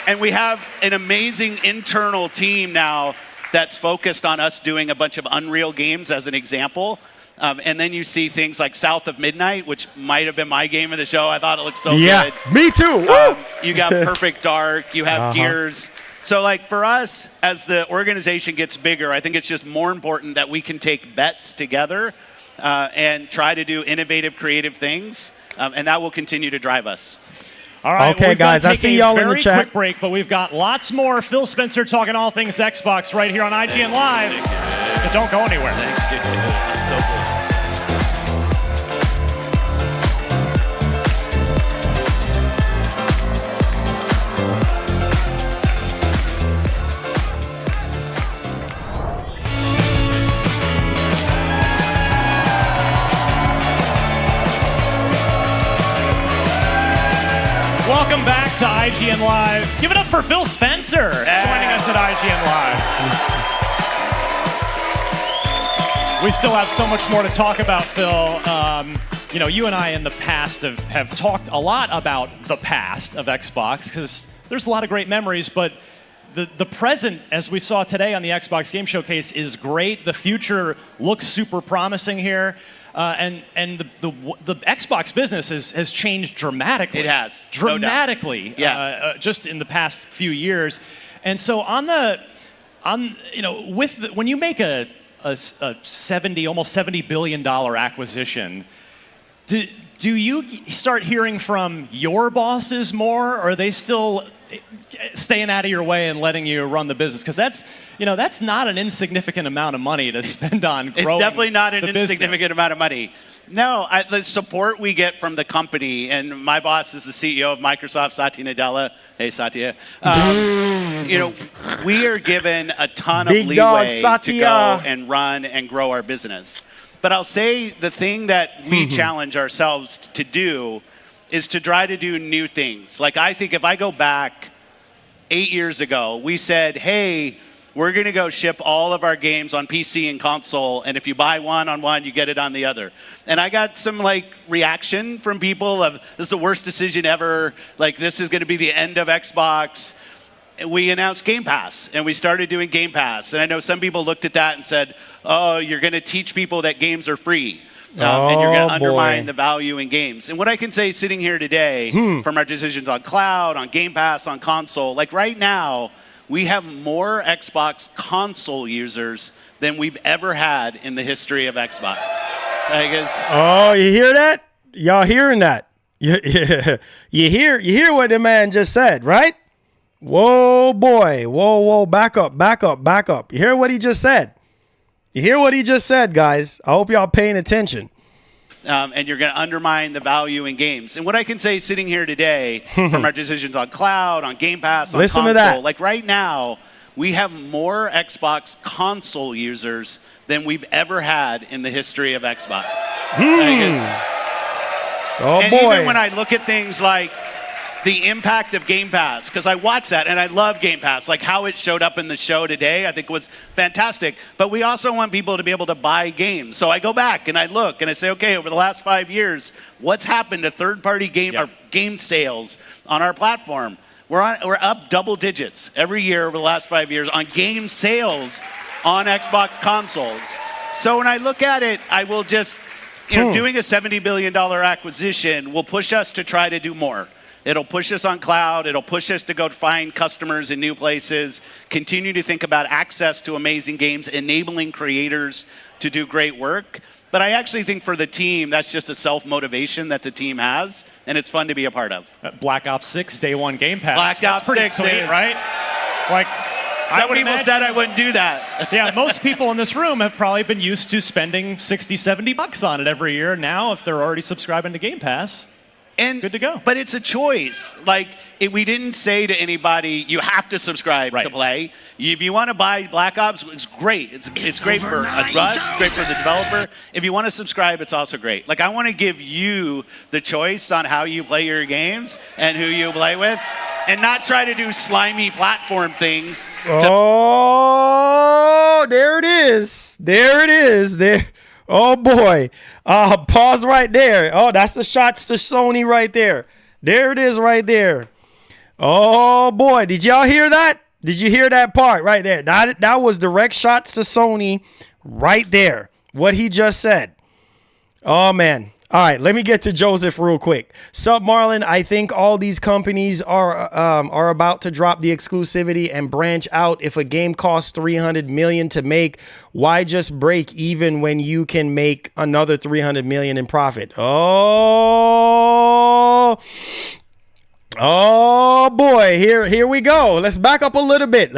And we have an amazing internal team now that's focused on us doing a bunch of Unreal games as an example. And then you see things like South of Midnight, which might have been my game of the show. I thought it looked so good. Yeah, me too. You got Perfect Dark, you have Gears. So like for us, as the organization gets bigger, I think it's just more important that we can take bets together and try to do innovative, creative things. And that will continue to drive us. All right, okay, guys, I see y'all in the chat. Very quick break, but we've got lots more. Phil Spencer talking all things Xbox right here on IGN Live. So don't go anywhere. Thank you. That's so cool. Welcome back to IGN Live. Give it up for Phil Spencer joining us at IGN Live. We still have so much more to talk about, Phil. You and I in the past have talked a lot about the past of Xbox because there's a lot of great memories, but the present, as we saw today on the Xbox Game Showcase, is great. The future looks super promising here. And the Xbox business has changed dramatically. It has. Dramatically. No doubt. Just in the past few years. And so when you make a almost $70 billion acquisition, do you start hearing from your bosses more, or are they still staying out of your way and letting you run the business? Because that's not an insignificant amount of money to spend on growing. It's definitely not an business. insignificant amount of money. No, the support we get from the company, and my boss is the CEO of Microsoft, Satya Nadella. Hey, Satya. We are given a ton of leeway to go and run and grow our business. But I'll say the thing that we challenge ourselves to do is to try to do new things. Like, I think if I go back 8 years ago, we said, hey, we're going to go ship all of our games on PC and console, and if you buy one on one, you get it on the other. And I got some reaction from people of, this is the worst decision ever, this is going to be the end of Xbox. And we announced Game Pass, and we started doing Game Pass. And I know some people looked at that and said, oh, you're going to teach people that games are free. And you're going to undermine the value in games. And what I can say sitting here today from our decisions on cloud, on Game Pass, on console, right now, we have more Xbox console users than we've ever had in the history of Xbox. Oh, you hear that? Y'all hearing that? You hear what the man just said, right? Whoa, boy. Whoa, back up. You hear what he just said? You hear what he just said, guys? I hope y'all paying attention. And you're going to undermine the value in games. And what I can say sitting here today from our decisions on cloud, on Game Pass, on Listen console, to that. Right now, we have more Xbox console users than we've ever had in the history of Xbox. Even when I look at things like the impact of Game Pass, because I watch that and I love Game Pass, how it showed up in the show today, I think was fantastic. But we also want people to be able to buy games. So I go back and I look and I say, okay, over the last 5 years, what's happened to third-party game sales on our platform? We're up double digits every year over the last 5 years on game sales on Xbox consoles. So when I look at it, I will just, doing a $70 billion acquisition will push us to try to do more. It'll push us on cloud. It'll push us to go find customers in new places, continue to think about access to amazing games, enabling creators to do great work. But I actually think for the team, that's just a self-motivation that the team has, and it's fun to be a part of. Black Ops 6 Day 1 Game Pass. Black That's Ops pretty 6, sweet, dude. right? Like, Some people said I wouldn't do that. Yeah, most people in this room have probably been used to spending $60, $70 on it every year. Now, if they're already subscribing to Game Pass, And good to go. But it's a choice. Like, we didn't say to anybody, you have to subscribe to play. If you want to buy Black Ops, it's great. It's great for us, it's great for the developer. If you want to subscribe, it's also great. Like, I want to give you the choice on how you play your games and who you play with, and not try to do slimy platform things. Oh, there it is. There it is. There. Oh boy. Pause right there. Oh, that's the shots to Sony right there. There it is right there. Oh boy. Did y'all hear that? Did you hear that part right there? That was direct shots to Sony right there. What he just said. Oh man. All right, let me get to Joseph real quick. Sup, Marlon? I think all these companies are about to drop the exclusivity and branch out. If a game costs $300 million to make, why just break even when you can make another $300 million in profit? Oh boy, here we go. Let's back up a little bit.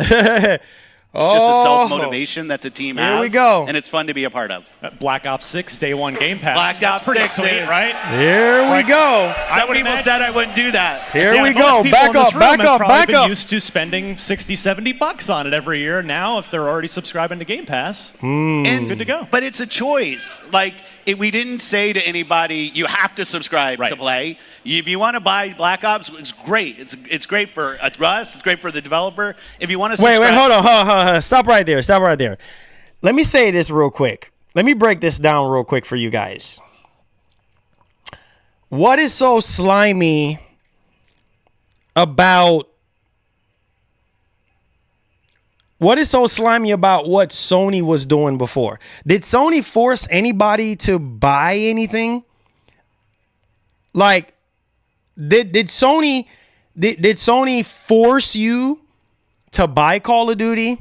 It's just a self-motivation that the team has. Here we go. And it's fun to be a part of. Black Ops 6 Day 1 Game Pass. Black Ops That's pretty 6, sweet, dude. right? Here we go. Some people said I wouldn't do that. Here we most go. people Back in this up, room back have up, probably back been up. used to spending $60, $70 on it every year. Now, if they're already subscribing to Game Pass, And good to go. But it's a choice. Like, we didn't say to anybody, you have to subscribe to play. If you want to buy Black Ops, it's great. It's great for us. It's great for the developer. If you want to subscribe. Wait, hold on. Stop right there. Let me say this real quick. Let me break this down real quick for you guys. What is so slimy about what Sony was doing before? Did Sony force anybody to buy anything? Like, did Sony force you to buy Call of Duty?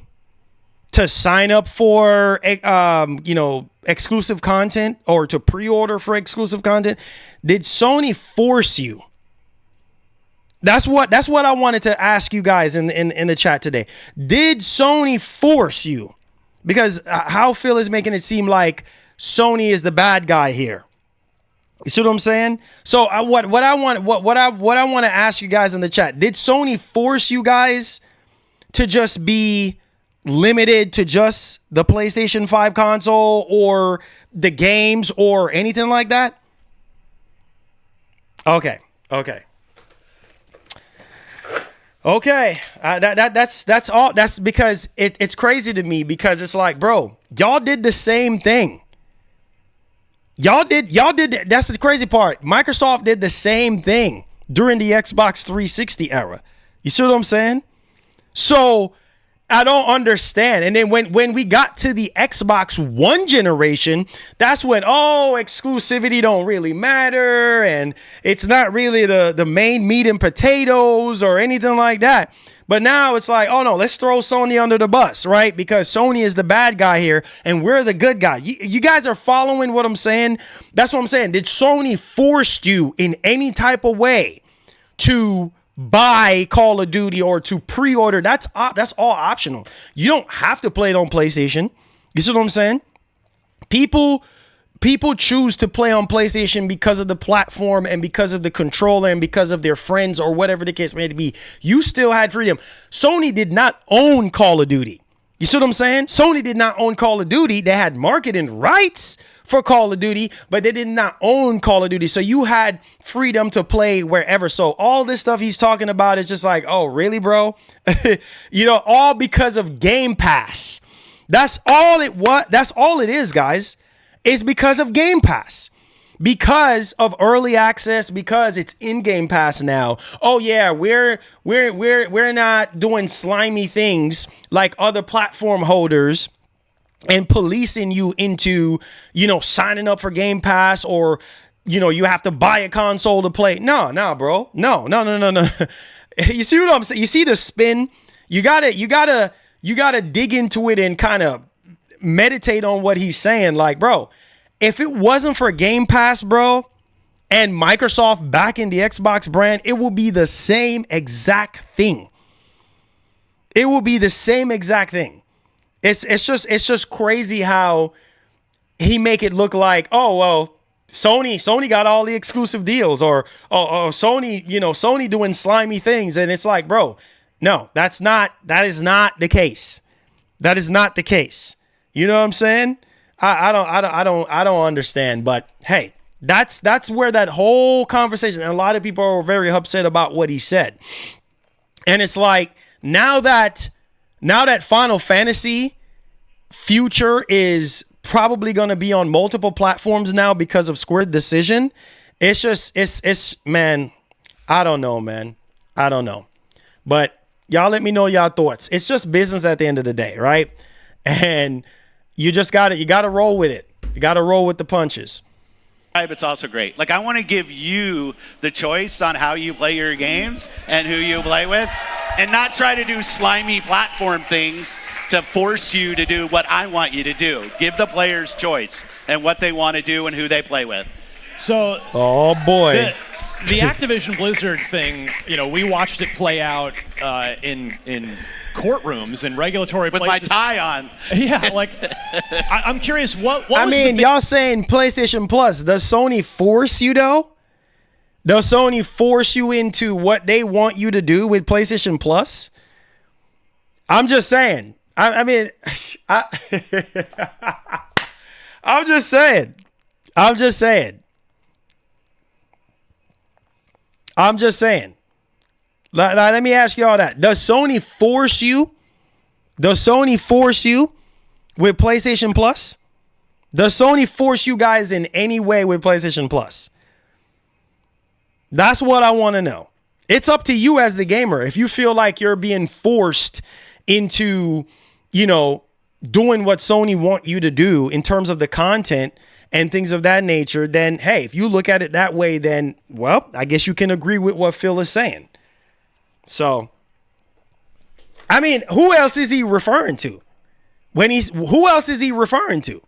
To sign up for, exclusive content or to pre-order for exclusive content? Did Sony force you? That's what I wanted to ask you guys in the chat today. Did Sony force you? Because how Phil is making it seem like Sony is the bad guy here. You see what I'm saying? So what I want to ask you guys in the chat. Did Sony force you guys to just be limited to just the PlayStation 5 console or the games or anything like that? Okay. That's all. That's because it's crazy to me, because it's like, bro, y'all did the same thing. Y'all did. That's the crazy part. Microsoft did the same thing during the Xbox 360 era. You see what I'm saying? So I don't understand. And then when we got to the Xbox One generation, that's when, exclusivity don't really matter, and it's not really the main meat and potatoes or anything like that. But now it's like, oh no, let's throw Sony under the bus, right? Because Sony is the bad guy here and we're the good guy. You guys are following what I'm saying? That's what I'm saying. Did Sony force you in any type of way to buy Call of Duty or to pre-order? That's all optional. You don't have to play it on PlayStation. You see what I'm saying? People choose to play on PlayStation because of the platform and because of the controller and because of their friends or whatever the case may be. You still had freedom. Sony did not own Call of Duty. You see what I'm saying? Sony did not own Call of Duty. They had marketing rights for Call of Duty, but they did not own Call of Duty. So you had freedom to play wherever. So all this stuff he's talking about is just like, oh, really, bro? All because of Game Pass. That's all it was. That's all it is, guys. It's because of Game Pass. Because of early access, because it's in Game Pass now. Oh yeah, we're not doing slimy things like other platform holders and policing you into, signing up for Game Pass, or you have to buy a console to play. No, bro. No. You see what I'm saying? You see the spin? You gotta dig into it and kind of meditate on what he's saying. Like, bro, if it wasn't for Game Pass, bro, and Microsoft backing the Xbox brand, it will be the same exact thing. It will be the same exact thing. It's just crazy how he make it look like, oh well, Sony got all the exclusive deals, or Sony, Sony doing slimy things, and it's like, bro, no, that is not the case. That is not the case. You know what I'm saying? I don't understand, but hey, that's where that whole conversation, and a lot of people are very upset about what he said. And it's like, now that Final Fantasy future is probably going to be on multiple platforms now because of Square's decision, it's man, I don't know, man. I don't know. But y'all let me know y'all thoughts. It's just business at the end of the day, right? And you got to roll with it. You got to roll with the punches. It's also great. Like, I want to give you the choice on how you play your games and who you play with, and not try to do slimy platform things to force you to do what I want you to do. Give the players choice and what they want to do and who they play with. So, oh boy, the Activision Blizzard thing, we watched it play out in courtrooms and regulatory with places. my tie on. Yeah, like I'm curious what I mean, y'all saying PlayStation Plus, does Sony force you though? Does Sony force you into what they want you to do with PlayStation Plus? I'm just saying. I'm just saying. Let me ask you all that. Does Sony force you? Does Sony force you with PlayStation Plus? Does Sony force you guys in any way with PlayStation Plus? That's what I want to know. It's up to you as the gamer. If you feel like you're being forced into, doing what Sony want you to do in terms of the content and things of that nature, then hey, if you look at it that way, then, well, I guess you can agree with what Phil is saying. So, I mean, who else is he referring to? Who else is he referring to?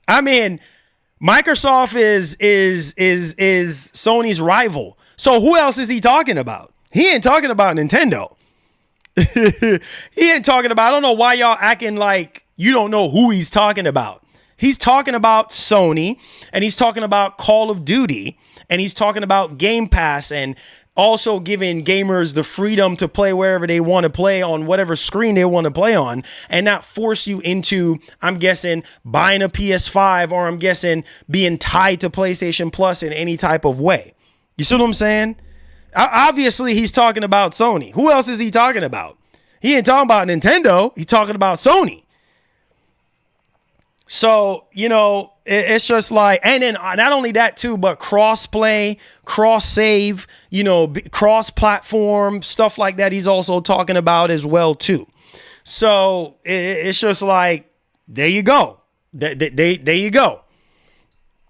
I mean, Microsoft is Sony's rival. So who else is he talking about? He ain't talking about Nintendo. He ain't talking about, I don't know why y'all acting like you don't know who he's talking about. He's talking about Sony, and he's talking about Call of Duty, and he's talking about Game Pass, and also giving gamers the freedom to play wherever they want to play on whatever screen they want to play on, and not force you into, I'm guessing, buying a PS5, or I'm guessing being tied to PlayStation Plus in any type of way. You see what I'm saying? Obviously, he's talking about Sony. Who else is he talking about? He ain't talking about Nintendo. He's talking about Sony. So, it's just like, and then not only that too, but cross-play, cross-save, cross-platform, stuff like that he's also talking about as well too. So it's just like, there you go. There you go.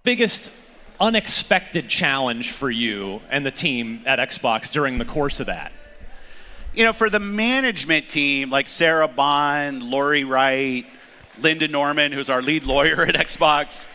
Biggest unexpected challenge for you and the team at Xbox during the course of that? For the management team, like Sarah Bond, Lori Wright, Linda Norman, who's our lead lawyer at Xbox,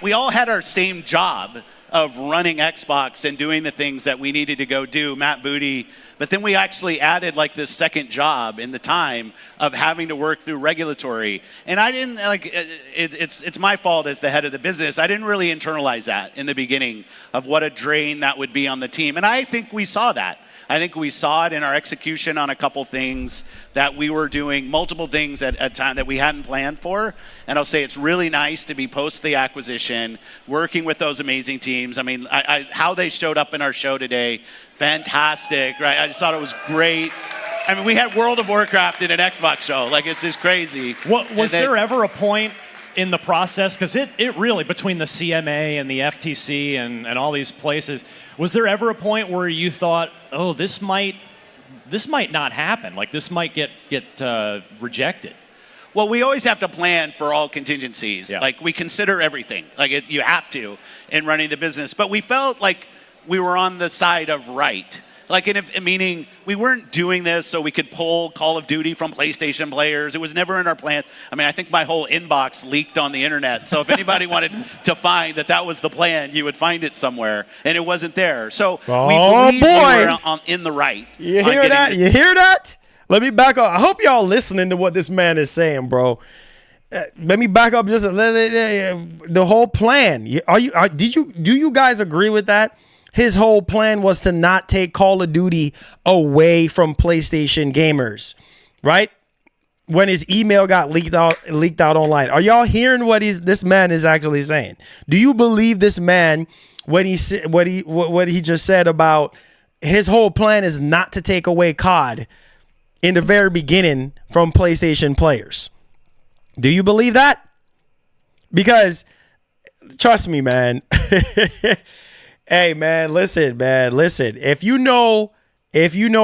we all had our same job of running Xbox and doing the things that we needed to go do, Matt Booty. But then we actually added this second job in the time of having to work through regulatory. And I didn't it's my fault as the head of the business. I didn't really internalize that in the beginning of what a drain that would be on the team. And I think we saw that. I think we saw it in our execution on a couple things, that we were doing multiple things at a time that we hadn't planned for. And I'll say it's really nice to be post the acquisition, working with those amazing teams. I mean, how they showed up in our show today, fantastic, right? I just thought it was great. I mean, we had World of Warcraft in an Xbox show. It's just crazy. Was there ever a point in the process, because it really, between the CMA and the FTC and all these places, was there ever a point where you thought, oh, this might not happen, this might get rejected? Well, we always have to plan for all contingencies. Yeah. We consider everything. You have to in running the business. But we felt like we were on the side of right. Like, meaning we weren't doing this so we could pull Call of Duty from PlayStation players. It was never in our plans. I mean, I think my whole inbox leaked on the internet. So if anybody wanted to find that was the plan, you would find it somewhere, and it wasn't there. So we believe we were in the right. You hear that? You hear that? Let me back up. I hope y'all listening to what this man is saying, bro. Let me back up just the whole plan. Do you guys agree with that? His whole plan was to not take Call of Duty away from PlayStation gamers, right? When his email got leaked out online. Are y'all hearing what this man is actually saying? Do you believe this man when he what he just said about his whole plan is not to take away COD in the very beginning from PlayStation players? Do you believe that? Because trust me, man. Hey, man, listen. If you know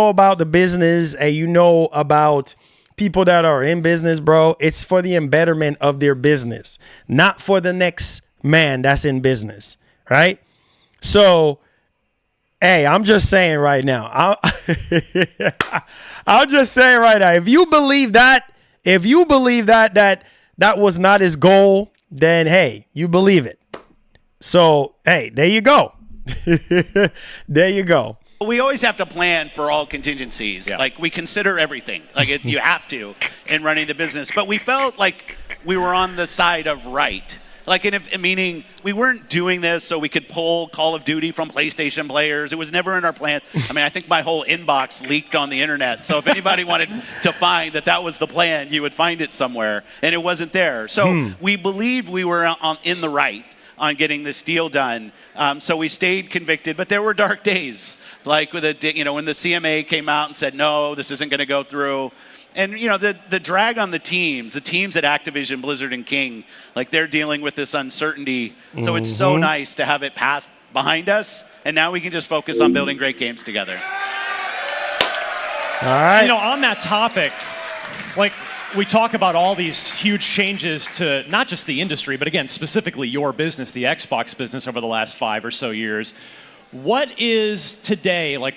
about the business and you know about people that are in business, bro, it's for the embetterment of their business, not for the next man that's in business, right? So, hey, I'm just saying right now. I'm just saying right now. If you believe that was not his goal, then hey, you believe it. So, hey, there you go. There you go. We always have to plan for all contingencies. Yeah. Like, we consider everything. Like, you have to in running the business. But we felt like we were on the side of right. Like, meaning we weren't doing this so we could pull Call of Duty from PlayStation players. It was never in our plans. I mean, I think my whole inbox leaked on the internet. So if anybody wanted to find that was the plan, you would find it somewhere, and it wasn't there. So we believed we were in the right on getting this deal done. So we stayed convicted, but there were dark days, like when the CMA came out and said, no, this isn't going to go through. And, the drag on the teams at Activision, Blizzard, and King, like, they're dealing with this uncertainty. So it's so nice to have it passed behind us, and now we can just focus on building great games together. All right. On that topic, like, we talk about all these huge changes to not just the industry, but again, specifically your business, the Xbox business over the last 5 or so years. What is today, like,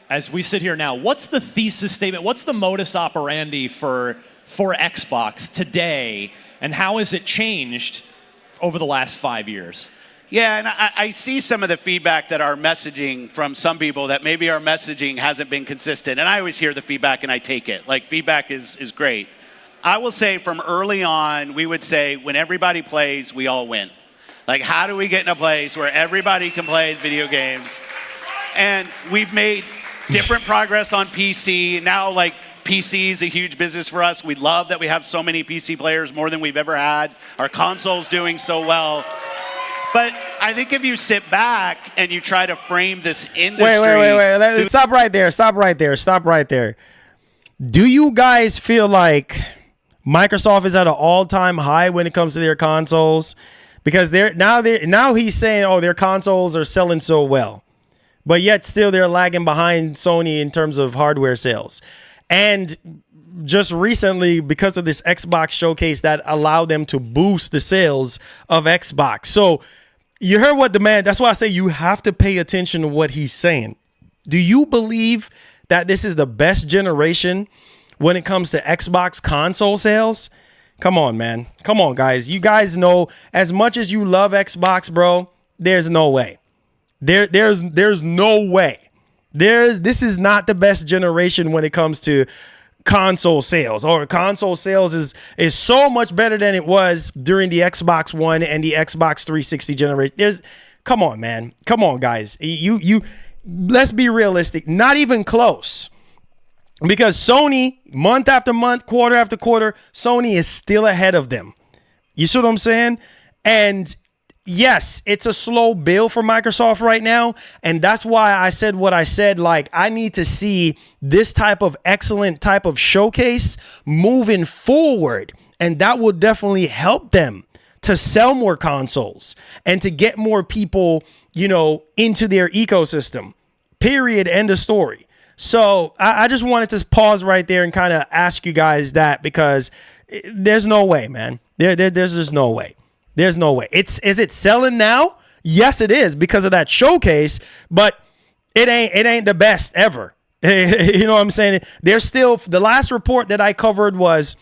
as we sit here now, what's the thesis statement? What's the modus operandi for Xbox today, and how has it changed over the last 5 years? Yeah, and I see some of the feedback that our messaging from some people that maybe our messaging hasn't been consistent. And I always hear the feedback and I take it. Like, feedback is great. I will say from early on, we would say when everybody plays, we all win. Like, how do we get in a place where everybody can play video games? And we've made different progress on PC. Now, like, PC is a huge business for us. We love that we have so many PC players, more than we've ever had. Our console's doing so well. But I think if you sit back and you try to frame this industry... Wait. Stop right there. Do you guys feel like Microsoft is at an all-time high when it comes to their consoles? Because now he's saying, oh, their consoles are selling so well. But yet still they're lagging behind Sony in terms of hardware sales. And just recently, because of this Xbox showcase that allowed them to boost the sales of Xbox. So you heard what the man, that's why I say you have to pay attention to what he's saying. Do you believe that this is the best generation when it comes to Xbox console sales? Come on, man. Come on, guys. You guys know, as much as you love Xbox, bro, there's no way. There's no way. This is not the best generation when it comes to console sales. Or console sales is so much better than it was during the Xbox One and the Xbox 360 generation. Come on, man. Come on, guys. You let's be realistic. Not even close. Because Sony, month after month, quarter after quarter, Sony is still ahead of them. You see what I'm saying? And yes, it's a slow build for Microsoft right now. And that's why I said what I said. Like, I need to see this type of excellent type of showcase moving forward. And that will definitely help them to sell more consoles and to get more people, into their ecosystem. Period. End of story. So I just wanted to pause right there and kind of ask you guys that, because there's no way, man. There's just no way. There's no way. Is it selling now? Yes, it is, because of that showcase. But it ain't the best ever. You know what I'm saying? There's still, the last report that I covered was,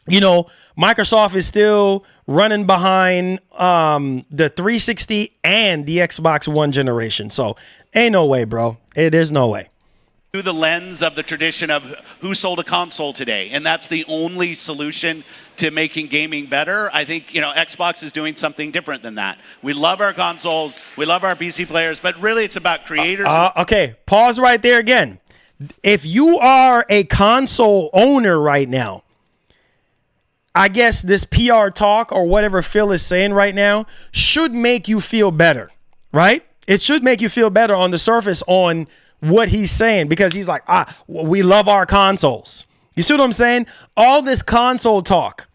Microsoft is still running behind the 360 and the Xbox One generation. So ain't no way, bro. There's no way. Through the lens of the tradition of who sold a console today, and that's the only solution to making gaming better. I think Xbox is doing something different than that. We love our consoles, we love our PC players, but really it's about creators. Okay, pause right there again. If you are a console owner right now, I guess this PR talk or whatever Phil is saying right now should make you feel better, right? It should make you feel better on the surface on what he's saying, because he's like, we love our consoles. You see what I'm saying? All this console talk,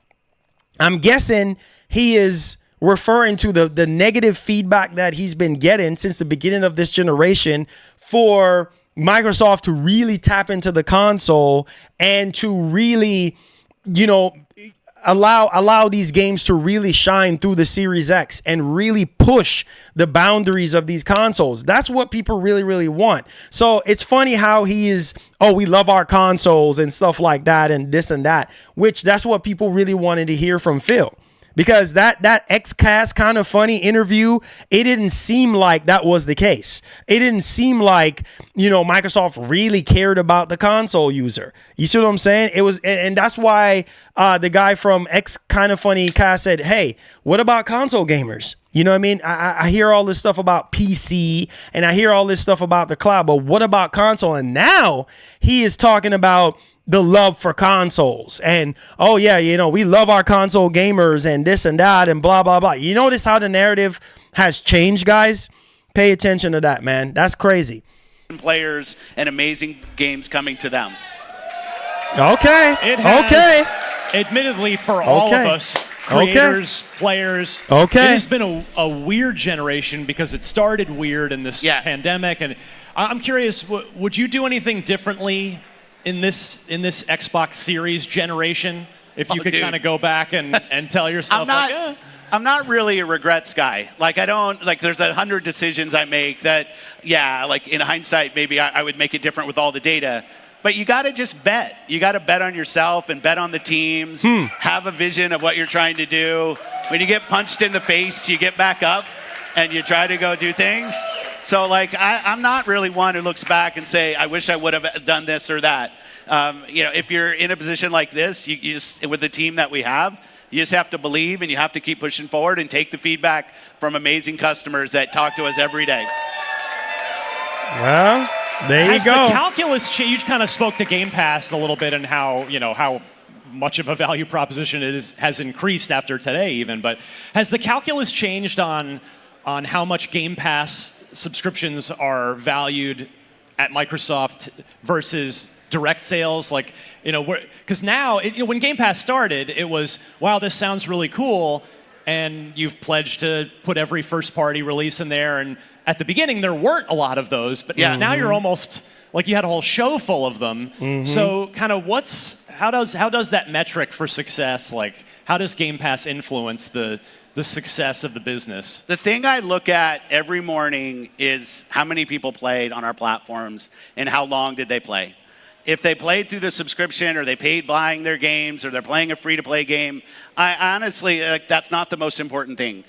I'm guessing he is referring to the negative feedback that he's been getting since the beginning of this generation for Microsoft to really tap into the console and to really, allow these games to really shine through the Series X and really push the boundaries of these consoles. That's what people really, really want. So it's funny how he is, we love our consoles and stuff like that and this and that, which that's what people really wanted to hear from Phil. Because that XCast kind of funny interview, it didn't seem like that was the case. It didn't seem like, Microsoft really cared about the console user. You see what I'm saying? It was, and that's why the guy from X kind of funny cast said, hey, what about console gamers? You know what I mean? I hear all this stuff about PC and I hear all this stuff about the cloud, but what about console? And now he is talking about the love for consoles and, we love our console gamers and this and that and blah, blah, blah. You notice how the narrative has changed, guys? Pay attention to that, man. That's crazy. Players and amazing games coming to them. Okay. It has, admittedly, for all of us, creators, players, it has been a weird generation because it started weird in this pandemic. And I'm curious, would you do anything differently in this Xbox Series generation if you could kind of go back and tell yourself? I'm not really a regrets guy. There's 100 decisions I make that, in hindsight, maybe I would make it different with all the data. But you got to just bet. You got to bet on yourself and bet on the teams. Have a vision of what you're trying to do. When you get punched in the face, you get back up and you try to go do things. So, I'm not really one who looks back and say, I wish I would have done this or that. If you're in a position like this, you just, with the team that we have, you just have to believe and you have to keep pushing forward and take the feedback from amazing customers that talk to us every day. Well, there you go. Has the calculus changed? You kind of spoke to Game Pass a little bit and how much of a value proposition it has increased after today even. But has the calculus changed on how much Game Pass subscriptions are valued at Microsoft versus direct sales? Because now, when Game Pass started, it was, wow, this sounds really cool, and you've pledged to put every first-party release in there, and at the beginning, there weren't a lot of those, but now you're almost, you had a whole show full of them. So kind of how does that metric for success, how does Game Pass influence the success of the business? The thing I look at every morning is how many people played on our platforms and how long did they play. If they played through the subscription or they paid buying their games or they're playing a free-to-play game, I honestly, that's not the most important thing.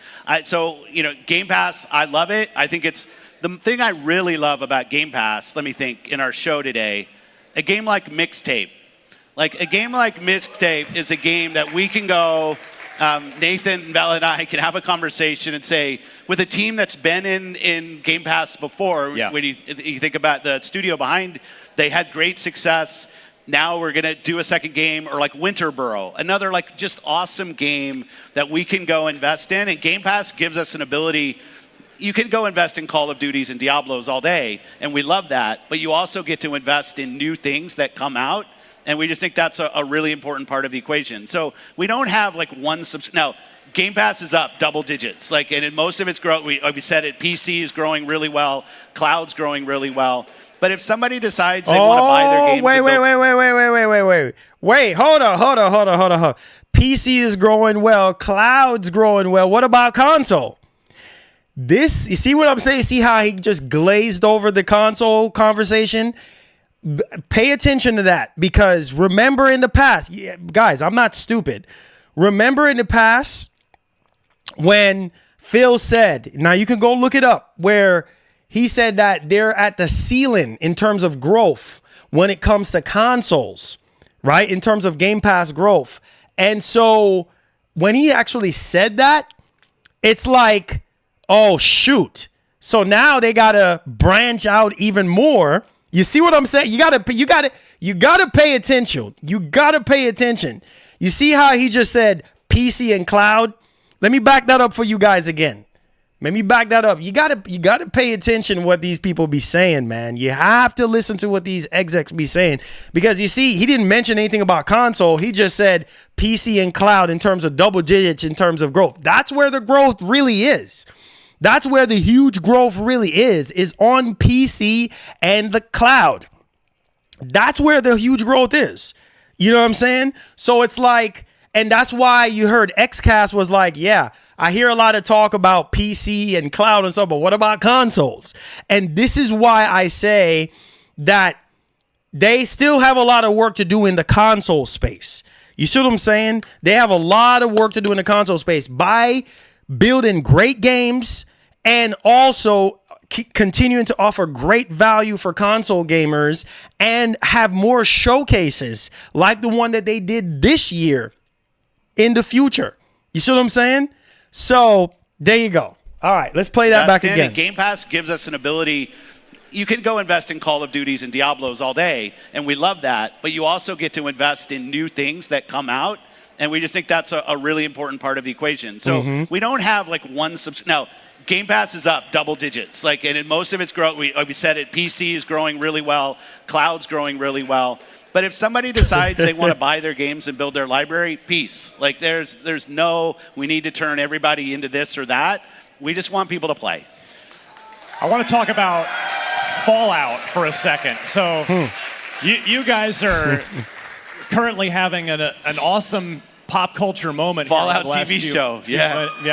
Game Pass, I love it. I think it's the thing I really love about Game Pass, let me think, in our show today, a game like Mixtape. A game like Mixtape is a game that we can go, Nathan and Val and I can have a conversation and say, with a team that's been in Game Pass before, when you think about the studio behind, they had great success. Now we're going to do a second game, or Winterboro, another just awesome game that we can go invest in. And Game Pass gives us an ability. You can go invest in Call of Duties and Diablos all day, and we love that. But you also get to invest in new things that come out. And we just think that's a really important part of the equation. So we don't have one now, Game Pass is up double digits. And in most of its growth, we said it, PC is growing really well, cloud's growing really well. But if somebody decides they want to buy their games... Wait, hold on. PC is growing well, cloud's growing well. What about console? This, you see what I'm saying? See how he just glazed over the console conversation? Pay attention to that, because remember in the past, guys, I'm not stupid. Remember in the past when Phil said, now you can go look it up, where he said that they're at the ceiling in terms of growth when it comes to consoles, right? In terms of Game Pass growth. And so when he actually said that, it's like, oh, shoot. So now they got to branch out even more. You see what I'm saying? You got to pay attention. You got to pay attention. You see how he just said PC and cloud? Let me back that up for you guys again. Let me back that up. You got to pay attention to what these people be saying, man. You have to listen to what these execs be saying, because you see, he didn't mention anything about console. He just said PC and cloud in terms of double digits in terms of growth. That's where the growth really is. That's where the huge growth really is on PC and the cloud. That's where the huge growth is. You know what I'm saying? So it's like, and that's why you heard XCast was like, yeah, I hear a lot of talk about PC and cloud and stuff, but what about consoles? And this is why I say that they still have a lot of work to do in the console space. You see what I'm saying? They have a lot of work to do in the console space by building great games and also continuing to offer great value for console gamers and have more showcases like the one that they did this year in the future. You see what I'm saying? So there you go. All right, let's play that back again. Game Pass gives us an ability. You can go invest in Call of Duties and Diablos all day, and we love that, but you also get to invest in new things that come out, and we just think that's a really important part of the equation. So we don't have like one now. Game Pass is up double digits, and in most of its growth, we said it, PC is growing really well, cloud's growing really well. But if somebody decides they want to buy their games and build their library, peace. There's no, we need to turn everybody into this or that. We just want people to play. I want to talk about Fallout for a second. So you guys are currently having an awesome pop culture moment. Fallout TV show.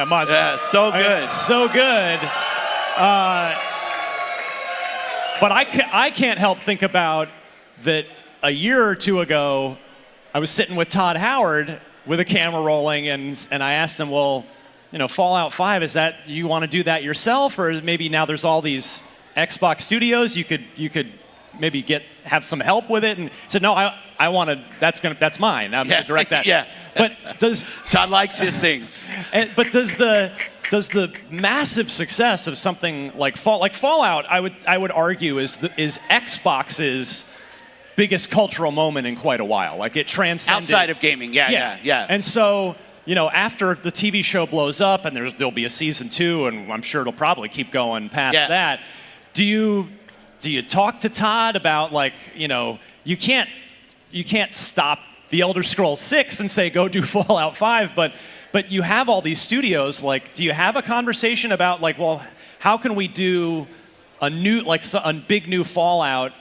Months. Yeah, so good. So good. But I can't help think about that a year or two ago, I was sitting with Todd Howard with a camera rolling, and I asked him, well, Fallout 5, is that, you want to do that yourself, or maybe now there's all these Xbox studios, you could maybe have some help with it? And he said, no, I want to, that's mine. I'm going to direct that. Yeah. But Todd likes his things. But does the massive success of something like Fallout, I would argue is Xbox's biggest cultural moment in quite a while. Like, it transcended outside of gaming. Yeah. And so, after the TV show blows up and there'll be a season 2, and I'm sure it'll probably keep going past that. Do you talk to Todd about, you can't stop the Elder Scrolls 6 and say go do Fallout 5, but you have all these studios. Do you have a conversation about well, how can we do a new a big new Fallout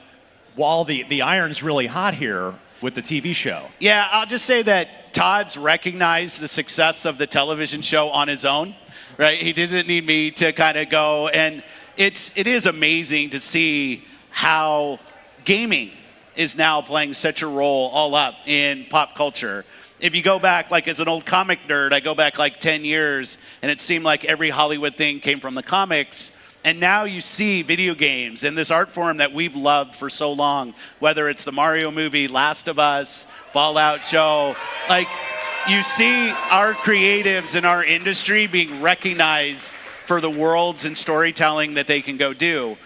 while the iron's really hot here with the TV show? Yeah, I'll just say that Todd's recognized the success of the television show on his own, right? He doesn't need me to kind of go, and it is amazing to see how gaming is now playing such a role all up in pop culture. If you go back, as an old comic nerd, I go back 10 years, and it seemed like every Hollywood thing came from the comics. And now you see video games and this art form that we've loved for so long, whether it's the Mario movie, Last of Us, Fallout show. You see our creatives in our industry being recognized for the worlds and storytelling that they can go do.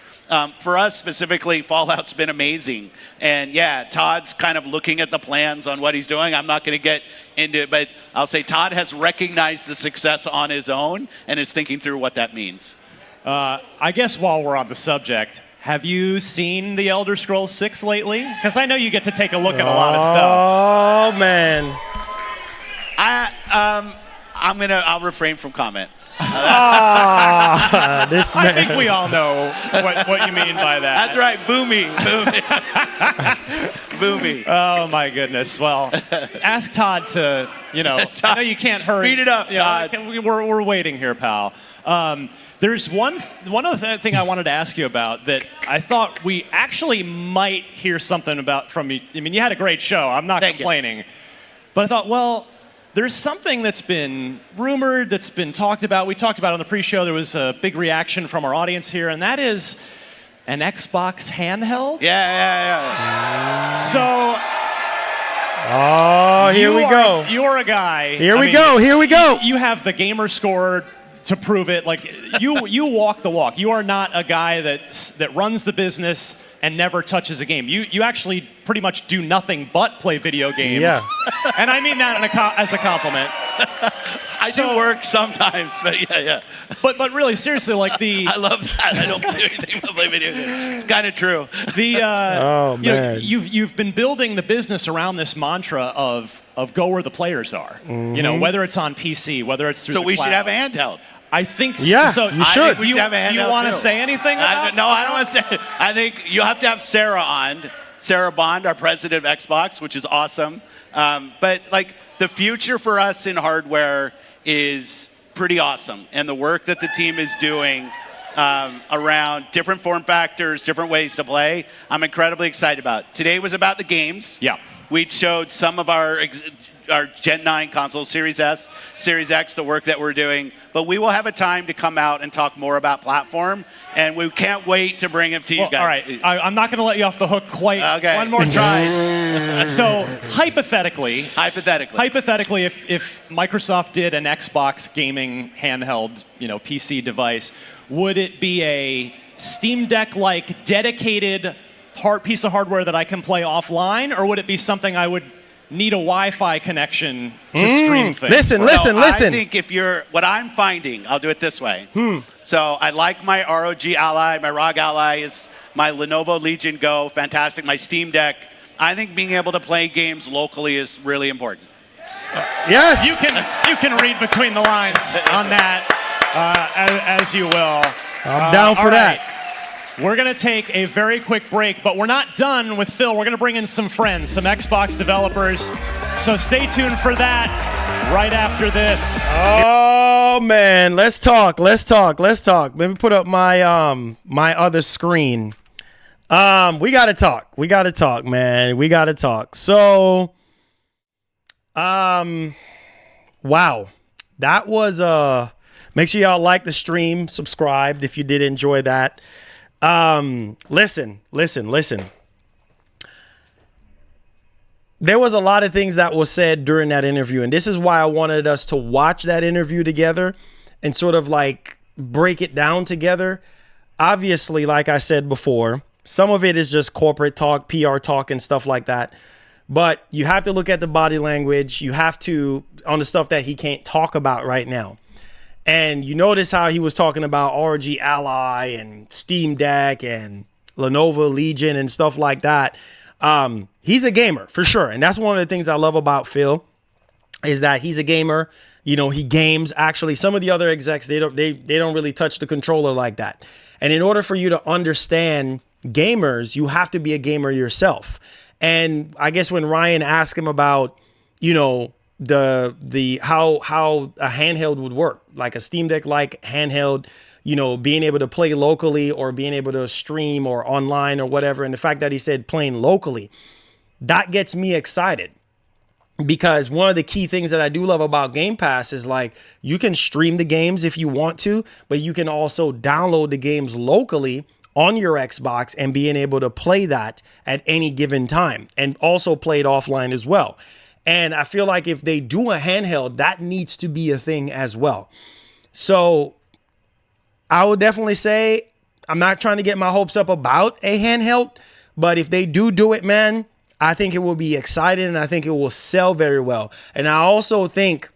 For us specifically, Fallout's been amazing. And yeah, Todd's kind of looking at the plans on what he's doing. I'm not going to get into it, but I'll say Todd has recognized the success on his own and is thinking through what that means. I guess while we're on the subject, have you seen The Elder Scrolls 6 lately? Because I know you get to take a look at a lot of stuff. Oh, man. I'll refrain from comment. This I man. think we all know what you mean by that. That's right, boomy. Boomy. Oh my goodness. Well, ask Todd to, I know you can't hurry. Speed it up, Todd. We're waiting here, pal. There's one other thing I wanted to ask you about that I thought we actually might hear something about from you. I mean, you had a great show. I'm not complaining. But I thought, well, there's something that's been rumored, that's been talked about. We talked about it on the pre-show. There was a big reaction from our audience here, and that is an Xbox handheld. Yeah. So, Here we go. You're a guy. Here we go. You have the gamer score to prove it. Like you walk the walk. You are not a guy that runs the business and never touches a game. You actually pretty much do nothing but play video games. Yeah. And I mean that as a compliment. I do work sometimes, but yeah. But really, seriously, like I love that. I don't play anything but play video games. It's kind of true. Man. You've been building the business around this mantra of go where the players are. Whether it's on PC, whether it's through So the we cloud. should have a handheld. I think Yeah, so. you should. We should have a handheld. Do you want to too. say anything about No, I don't want to say. I think you have to have Sarah on. Sarah Bond, our president of Xbox, which is awesome. But like the future for us in hardware is pretty awesome, and the work that the team is doing around different form factors, different ways to play, I'm incredibly excited about. Today was about the games. Yeah. We showed some of our Gen 9 console, Series S, Series X, the work that we're doing. But we will have a time to come out and talk more about platform, and we can't wait to bring it to you guys. All right, I'm not going to let you off the hook quite one more time. So hypothetically, if Microsoft did an Xbox gaming handheld, PC device, would it be a Steam Deck-like dedicated piece of hardware that I can play offline, or would it be something I would need a Wi-Fi connection to stream things? Listen. I think what I'm finding, I'll do it this way. So I like my ROG Ally, my ROG Ally is my Lenovo Legion Go, fantastic. My Steam Deck. I think being able to play games locally is really important. Yes. You can read between the lines on that as you will. I'm down for that. We're going to take a very quick break, but we're not done with Phil. We're going to bring in some friends, some Xbox developers. So stay tuned for that right after this. Oh man, let's talk. Let me put up my my other screen. We gotta talk, man. We gotta talk. So wow. That was make sure y'all like the stream, subscribed if you did enjoy that. Listen. There was a lot of things that was said during that interview, and this is why I wanted us to watch that interview together and sort of like break it down together. Obviously, like I said before, some of it is just corporate talk, PR talk, and stuff like that. But you have to look at the body language. You have to, on the stuff that he can't talk about right now. And you notice how he was talking about ROG Ally and Steam Deck and Lenovo Legion and stuff like that. He's a gamer for sure. And that's one of the things I love about Phil is that he's a gamer. He games. Actually, some of the other execs, they don't really touch the controller like that. And in order for you to understand gamers, you have to be a gamer yourself. And I guess when Ryan asked him about, the how a handheld would work, like a Steam Deck like handheld, being able to play locally or being able to stream or online or whatever. And the fact that he said playing locally, that gets me excited, because one of the key things that I do love about Game Pass is like you can stream the games if you want to, but you can also download the games locally on your Xbox and being able to play that at any given time and also play it offline as well. And I feel like if they do a handheld, that needs to be a thing as well. So I would definitely say I'm not trying to get my hopes up about a handheld, but if they do it, man, I think it will be exciting and I think it will sell very well. And I also think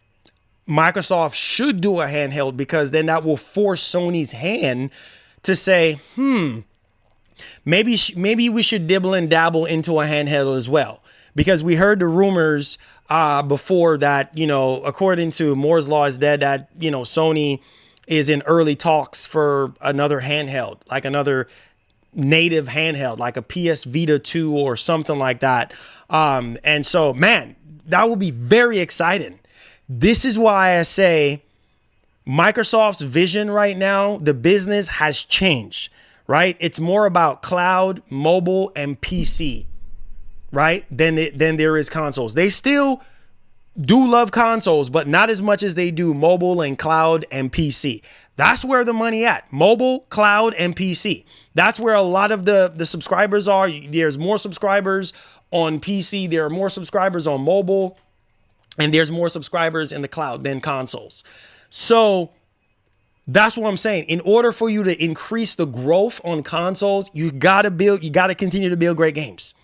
Microsoft should do a handheld, because then that will force Sony's hand to say, maybe we should dibble and dabble into a handheld as well. Because we heard the rumors before that, according to Moore's Law is dead, that, Sony is in early talks for another handheld, like another native handheld, like a PS Vita 2 or something like that. And so, man, that will be very exciting. This is why I say Microsoft's vision right now, the business has changed, right? It's more about cloud, mobile, and PC, right? Than there is consoles. They still do love consoles, but not as much as they do mobile and cloud and PC. That's where the money at. Mobile, cloud, and PC. That's where a lot of the subscribers are. There's more subscribers on PC. There are more subscribers on mobile. And there's more subscribers in the cloud than consoles. So that's what I'm saying. In order for you to increase the growth on consoles, you got to continue to build great games.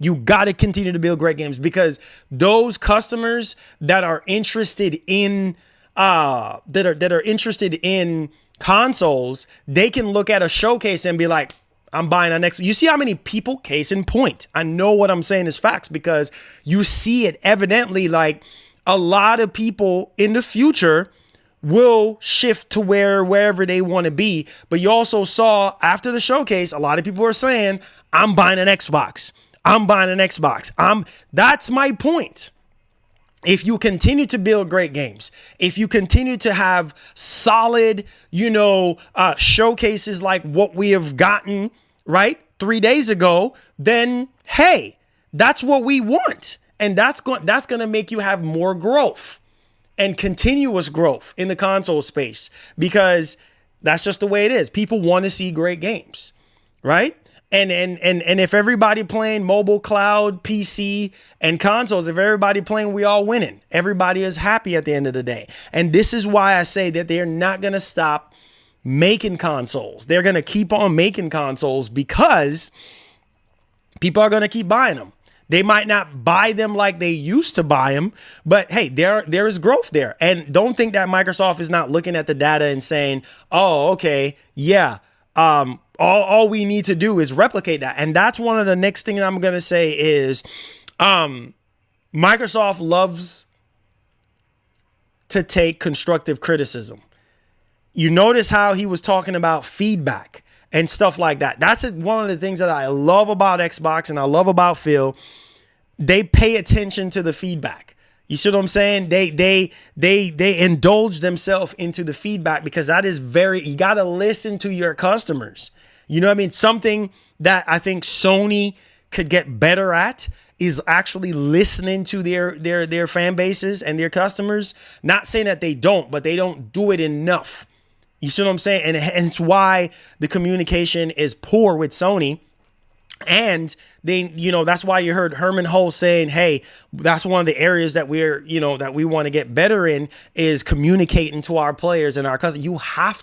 You got to continue to build great games, because those customers that are interested in that are interested in consoles, they can look at a showcase and be like, I'm buying a next. You see how many people, case in point, I know what I'm saying is facts, because you see it evidently. Like, a lot of people in the future will shift to wherever they want to be. But you also saw after the showcase, a lot of people are saying, I'm buying an Xbox. I'm buying an Xbox. That's my point. If you continue to build great games, if you continue to have solid, showcases like what we have gotten, right, 3 days ago, then hey, that's what we want. And that's going to make you have more growth and continuous growth in the console space, because that's just the way it is. People want to see great games, right? And if everybody playing mobile, cloud, PC, and consoles, if everybody playing, we all winning. Everybody is happy at the end of the day. And this is why I say that they're not going to stop making consoles. They're going to keep on making consoles, because people are going to keep buying them. They might not buy them like they used to buy them, but hey, there is growth there. And don't think that Microsoft is not looking at the data and saying, oh, okay, yeah, all we need to do is replicate that. And that's one of the next thing I'm going to say is Microsoft loves to take constructive criticism. You notice how he was talking about feedback and stuff like that. That's one of the things that I love about Xbox and I love about Phil. They pay attention to the feedback. You see what I'm saying? They indulge themselves into the feedback, because that is you got to listen to your customers. You know what I mean? Something that I think Sony could get better at is actually listening to their fan bases and their customers. Not saying that they don't, but they don't do it enough. You see what I'm saying? And it's why the communication is poor with Sony. And that's why you heard Herman Hulse saying, hey, that's one of the areas that that we want to get better in, is communicating to our players and our customers. You have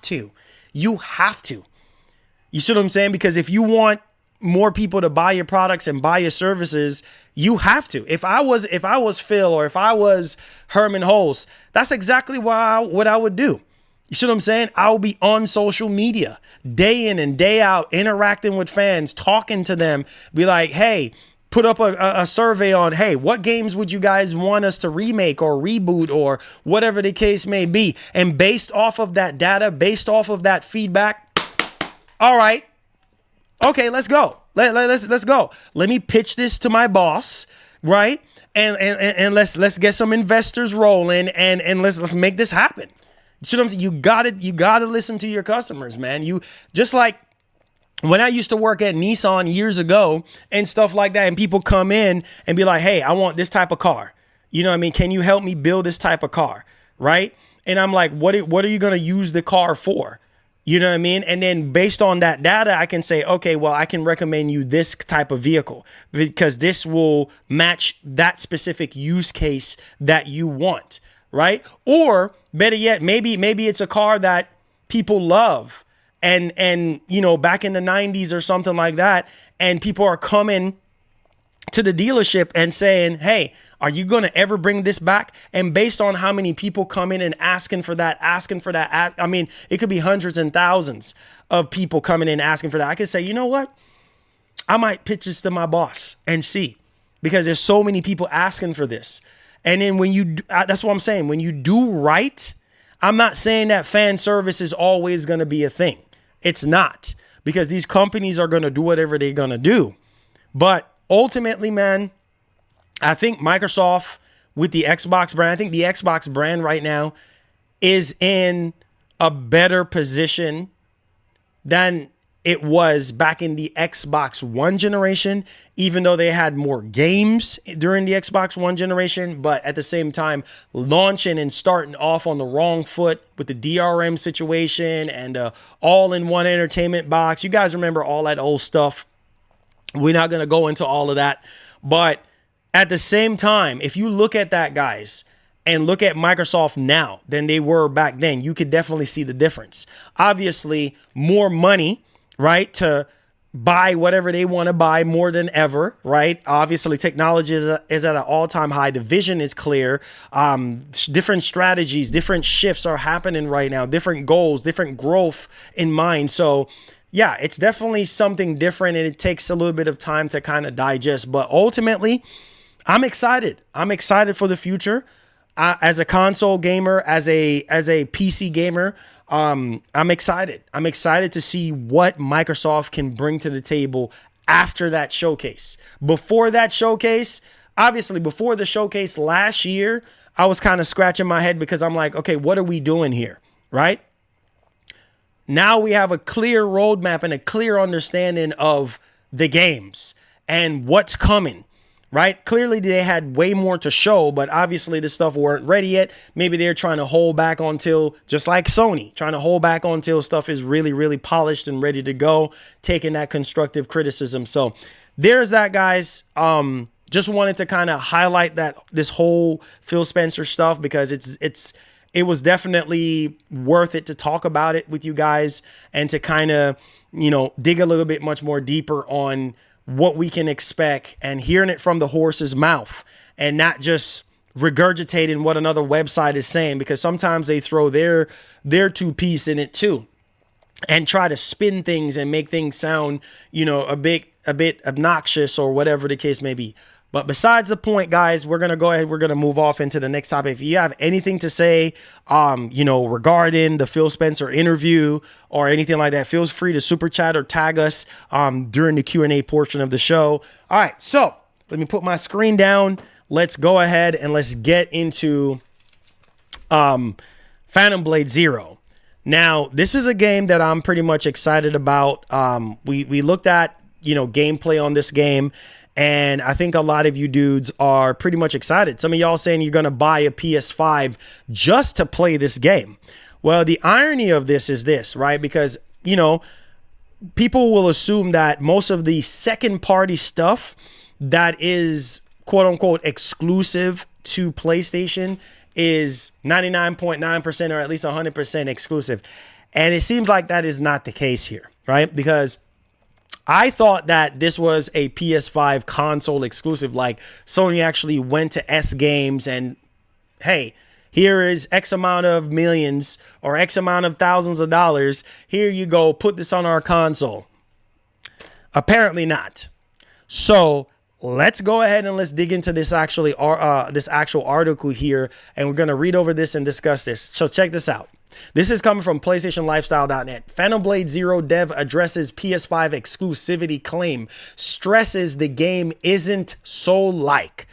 to. You see what I'm saying? Because if you want more people to buy your products and buy your services, you have to. If I was Phil, or if I was Herman Hulse, that's exactly what I would do. You see what I'm saying? I'll be on social media day in and day out, interacting with fans, talking to them, be like, hey, put up a survey on, hey, what games would you guys want us to remake or reboot or whatever the case may be? And based off of that data, based off of that feedback, all right, okay, let's go. Let's go. Let me pitch this to my boss, right? And let's get some investors rolling and let's make this happen. You see what I'm saying? You gotta listen to your customers, man. You just like when I used to work at Nissan years ago and stuff like that, and people come in and be like, hey, I want this type of car. You know what I mean? Can you help me build this type of car? Right? And I'm like, what are you gonna use the car for? You know what I mean? And then based on that data, I can say, okay, well, I can recommend you this type of vehicle because this will match that specific use case that you want, right? Or better yet, maybe it's a car that people love and back in the 90s or something like that, and people are coming to the dealership and saying, hey, are you going to ever bring this back? And based on how many people come in and asking for that, I mean, it could be hundreds and thousands of people coming in asking for that. I could say, you know what? I might pitch this to my boss and see, because there's so many people asking for this. And then that's what I'm saying. When you do right, I'm not saying that fan service is always going to be a thing. It's not, because these companies are going to do whatever they're going to do. But ultimately, man, I think Microsoft with the Xbox brand, I think the Xbox brand right now is in a better position than it was back in the Xbox One generation, even though they had more games during the Xbox One generation. But at the same time, launching and starting off on the wrong foot with the DRM situation and all-in-one entertainment box. You guys remember all that old stuff. We're not going to go into all of that. But at the same time, if you look at that, guys, and look at Microsoft now than they were back then, you could definitely see the difference. Obviously, more money, right, to buy whatever they want to buy more than ever, right? Obviously, technology is at an all-time high. The vision is clear. Different strategies, different shifts are happening right now, different goals, different growth in mind. So, yeah, it's definitely something different, and it takes a little bit of time to kind of digest. But ultimately, I'm excited. I'm excited for the future. As a console gamer, as a PC gamer, I'm excited. I'm excited to see what Microsoft can bring to the table after that showcase. Before that showcase, obviously before the showcase last year, I was kind of scratching my head because I'm like, okay, what are we doing here, right? Now we have a clear roadmap and a clear understanding of the games and what's coming. Right? Clearly, they had way more to show, but obviously this stuff weren't ready yet. Maybe they're trying to hold back until, just like Sony, trying to hold back until stuff is really, really polished and ready to go, taking that constructive criticism. So there's that, guys. Just wanted to kind of highlight that this whole Phil Spencer stuff, because it was definitely worth it to talk about it with you guys and to kind of, dig a little bit much more deeper on what we can expect and hearing it from the horse's mouth and not just regurgitating what another website is saying, because sometimes they throw their two-piece in it too and try to spin things and make things sound, a bit obnoxious or whatever the case may be. But besides the point, guys, we're going to go ahead. We're going to move off into the next topic. If you have anything to say, regarding the Phil Spencer interview or anything like that, feel free to super chat or tag us during the Q&A portion of the show. All right, so let me put my screen down. Let's go ahead and let's get into Phantom Blade Zero. Now, this is a game that I'm pretty much excited about. We looked at, gameplay on this game, and I think a lot of you dudes are pretty much excited. Some of y'all saying you're going to buy a PS5 just to play this game. Well, the irony of this is this, right? Because, people will assume that most of the second party stuff that is quote unquote exclusive to PlayStation is 99.9% or at least 100% exclusive. And it seems like that is not the case here, right? Because I thought that this was a PS5 console exclusive. Like Sony actually went to S Games and, hey, here is X amount of millions or X amount of thousands of dollars. Here you go. Put this on our console. Apparently not. So let's go ahead and let's dig into this actual article here. And we're going to read over this and discuss this. So check this out. This is coming from PlayStationLifestyle.net. Phantom Blade Zero dev addresses PS5 exclusivity claim, stresses the game isn't Soul-like.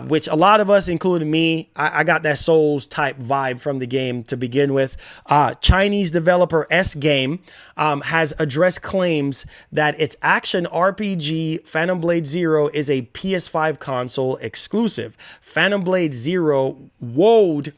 Which a lot of us, including me, I got that Souls type vibe from the game to begin with. Chinese developer S Game has addressed claims that its action RPG Phantom Blade Zero is a PS5 console exclusive. Phantom Blade Zero wowed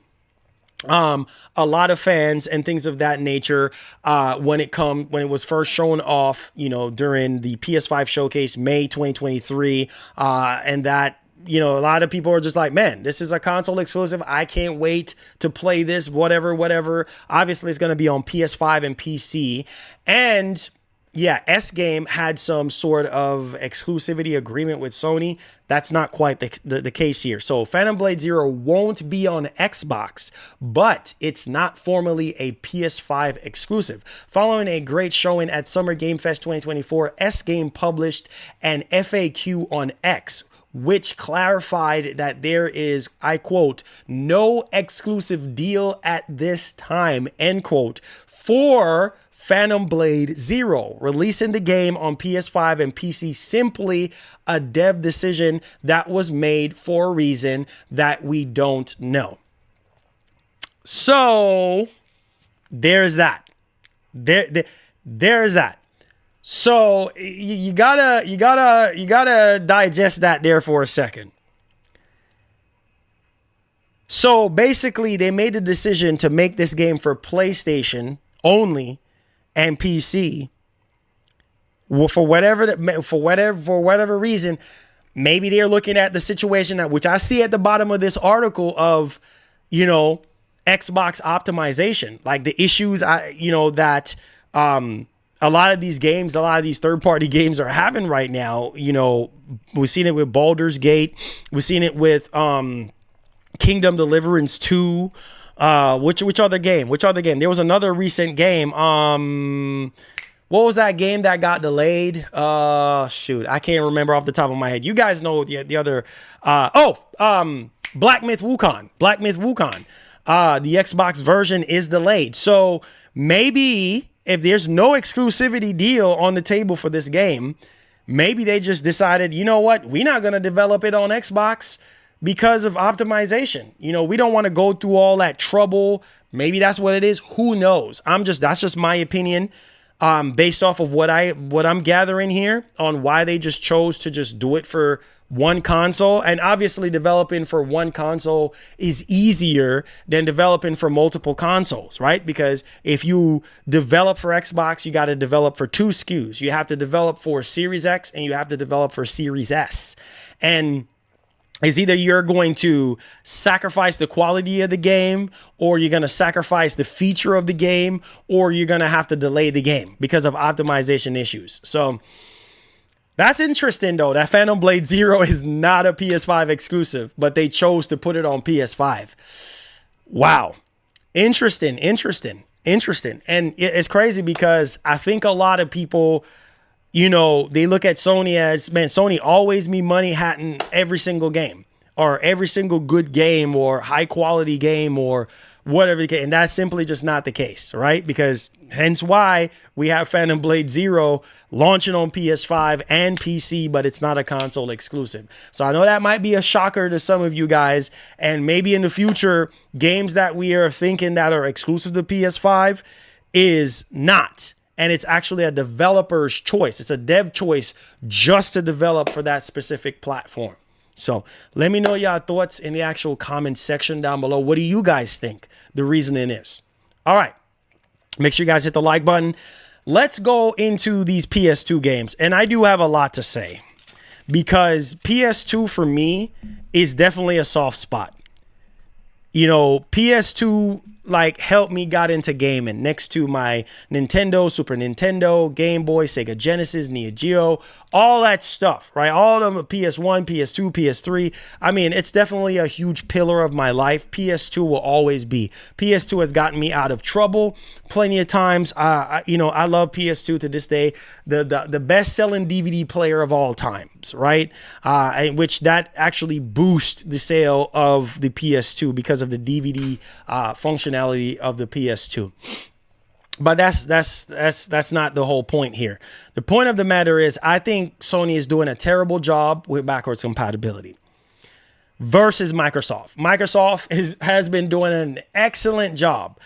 a lot of fans and things of that nature when it was first shown off, during the PS5 showcase May 2023, and that, a lot of people are just like, man, this is a console exclusive. I can't wait to play this, whatever. Obviously, it's going to be on PS5 and PC. And yeah, S Game had some sort of exclusivity agreement with Sony. That's not quite the case here. So Phantom Blade Zero won't be on Xbox, but it's not formally a PS5 exclusive. Following a great showing at Summer Game Fest 2024, S Game published an FAQ on X, which clarified that there is, I quote, no exclusive deal at this time, end quote, for Phantom Blade Zero. Releasing the game on PS5 and PC simply a dev decision that was made for a reason that we don't know. So there's that. There's that. So you gotta digest that there for a second. So basically, they made a decision to make this game for PlayStation only and PC. Well, for whatever reason, maybe they're looking at the situation that, which I see at the bottom of this article of, Xbox optimization, like the issues that a lot of these games, a lot of these third-party games are having right now. We've seen it with Baldur's Gate. We've seen it with Kingdom Deliverance 2. Which other game? There was another recent game. What was that game that got delayed? Shoot, I can't remember off the top of my head. You guys know the other. Black Myth Wukong. The Xbox version is delayed. So maybe if there's no exclusivity deal on the table for this game, maybe they just decided, you know what? We're not going to develop it on Xbox because of optimization. We don't want to go through all that trouble. Maybe that's what it is. Who knows? That's just my opinion, based off of what I'm gathering here on why they just chose to just do it for one console. And obviously developing for one console is easier than developing for multiple consoles, right? Because if you develop for Xbox, you got to develop for two SKUs. You have to develop for Series X and you have to develop for Series S. And is either you're going to sacrifice the quality of the game, or you're going to sacrifice the feature of the game, or you're going to have to delay the game because of optimization issues. So that's interesting, though, that Phantom Blade Zero is not a PS5 exclusive, but they chose to put it on PS5. Wow. Interesting. And it's crazy because I think a lot of people, they look at Sony as, man, Sony always me money hatting every single game or every single good game or high quality game or whatever. And that's simply just not the case, right? Because hence why we have Phantom Blade Zero launching on PS5 and PC, but it's not a console exclusive. So I know that might be a shocker to some of you guys. And maybe in the future, games that we are thinking that are exclusive to PS5 is not. And it's actually a developer's choice. It's a dev choice just to develop for that specific platform. So let me know your thoughts in the actual comment section down below. What do you guys think the reasoning is? All right. Make sure you guys hit the like button. Let's go into these PS2 games. And I do have a lot to say because PS2 for me is definitely a soft spot. PS2 helped me got into gaming next to my Nintendo, Super Nintendo, Game Boy, Sega Genesis, Neo Geo, all that stuff, right? All of them, PS1, PS2, PS3. I mean, it's definitely a huge pillar of my life. PS2 will always be. PS2 has gotten me out of trouble plenty of times. I love PS2 to this day. The best-selling DVD player of all times, right? Which that actually boosts the sale of the PS2 because of the DVD functionality of the PS2. But that's not the whole point here. The point of the matter is I think Sony is doing a terrible job with backwards compatibility versus Microsoft. Microsoft has been doing an excellent job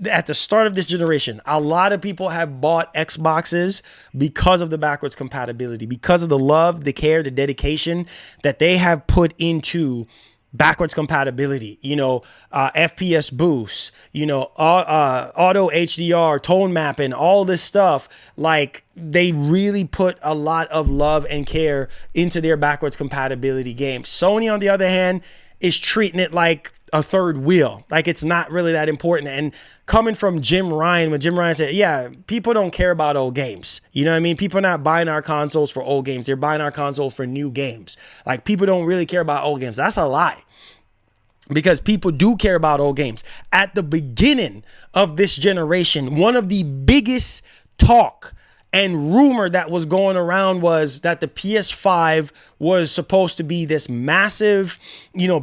at the start of this generation. A lot of people have bought Xboxes because of the backwards compatibility, because of the love, the care, the dedication that they have put into backwards compatibility, FPS boosts, auto HDR, tone mapping, all this stuff. Like they really put a lot of love and care into their backwards compatibility games. Sony, on the other hand, is treating it like a third wheel. Like it's not really that important. And coming from Jim Ryan, when Jim Ryan said, yeah, people don't care about old games. You know what I mean? People are not buying our consoles for old games. They're buying our console for new games. Like people don't really care about old games. That's a lie. Because people do care about old games. At the beginning of this generation, one of the biggest talk And rumor that was going around was that the PS5 was supposed to be this massive,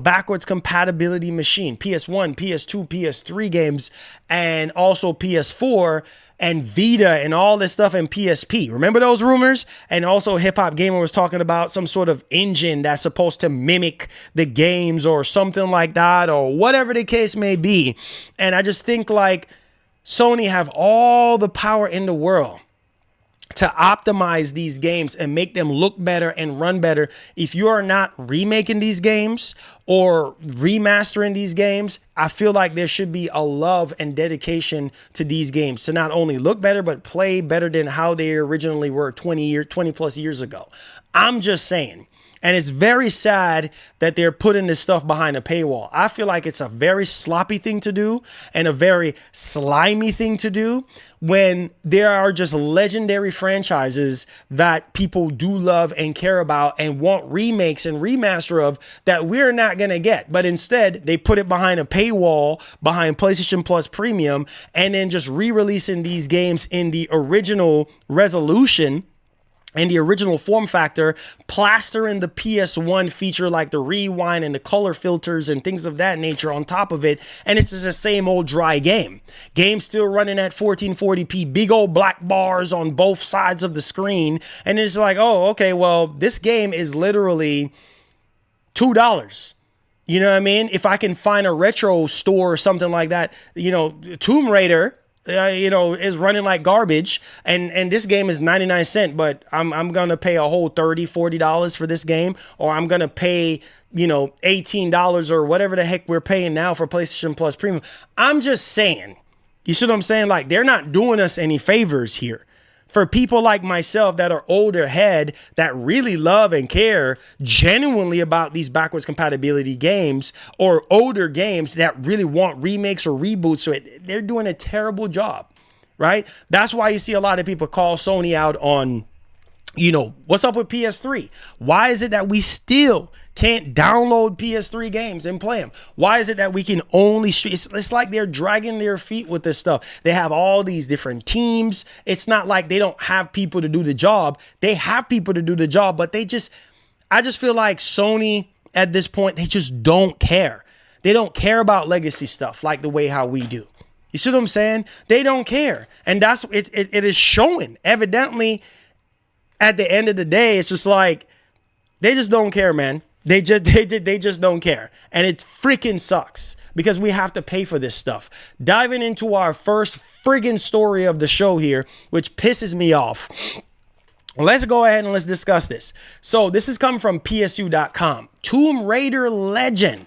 backwards compatibility machine. PS1, PS2, PS3 games, and also PS4 and Vita and all this stuff and PSP. Remember those rumors? And also Hip Hop Gamer was talking about some sort of engine that's supposed to mimic the games or something like that, or whatever the case may be. And I just think like Sony have all the power in the world to optimize these games and make them look better and run better. If you are not remaking these games or remastering these games, I feel like there should be a love and dedication to these games to not only look better, but play better than how they originally were 20 plus years ago. I'm just saying. And it's very sad that they're putting this stuff behind a paywall. I feel like it's a very sloppy thing to do and a very slimy thing to do when there are just legendary franchises that people do love and care about and want remakes and remaster of that we're not going to get. But instead, they put it behind a paywall, behind PlayStation Plus Premium, and then just re-releasing these games in the original resolution and the original form factor, plastering the PS1 feature like the rewind and the color filters and things of that nature on top of it. And it's just the same old dry game. Game still running at 1440p, big old black bars on both sides of the screen. And it's like, oh, okay, well, this game is literally $2. You know what I mean? If I can find a retro store or something like that, Tomb Raider, is running like garbage, and this game is 99 cents, but I'm gonna pay a whole $30-$40 for this game, or I'm gonna pay $18 or whatever the heck we're paying now for PlayStation Plus Premium. I'm just saying, you see what I'm saying? Like, they're not doing us any favors here. For people like myself that are older head, that really love and care genuinely about these backwards compatibility games or older games that really want remakes or reboots, so they're doing a terrible job, right? That's why you see a lot of people call Sony out on, what's up with PS3? Why is it that we still can't download PS3 games and play them? Why is it that we can only it's like they're dragging their feet with this stuff. They have all these different teams. It's not like they don't have people to do the job. They have people to do the job, but I just feel like Sony at this point, they just don't care. They don't care about legacy stuff like the way how we do. You see what I'm saying? They don't care. And that's it is showing evidently. At the end of the day, it's just like they just don't care, man. They just don't care. And it freaking sucks because we have to pay for this stuff. Diving into our first friggin' story of the show here, which pisses me off. Let's go ahead and let's discuss this. So this is coming from PSU.com. Tomb Raider Legend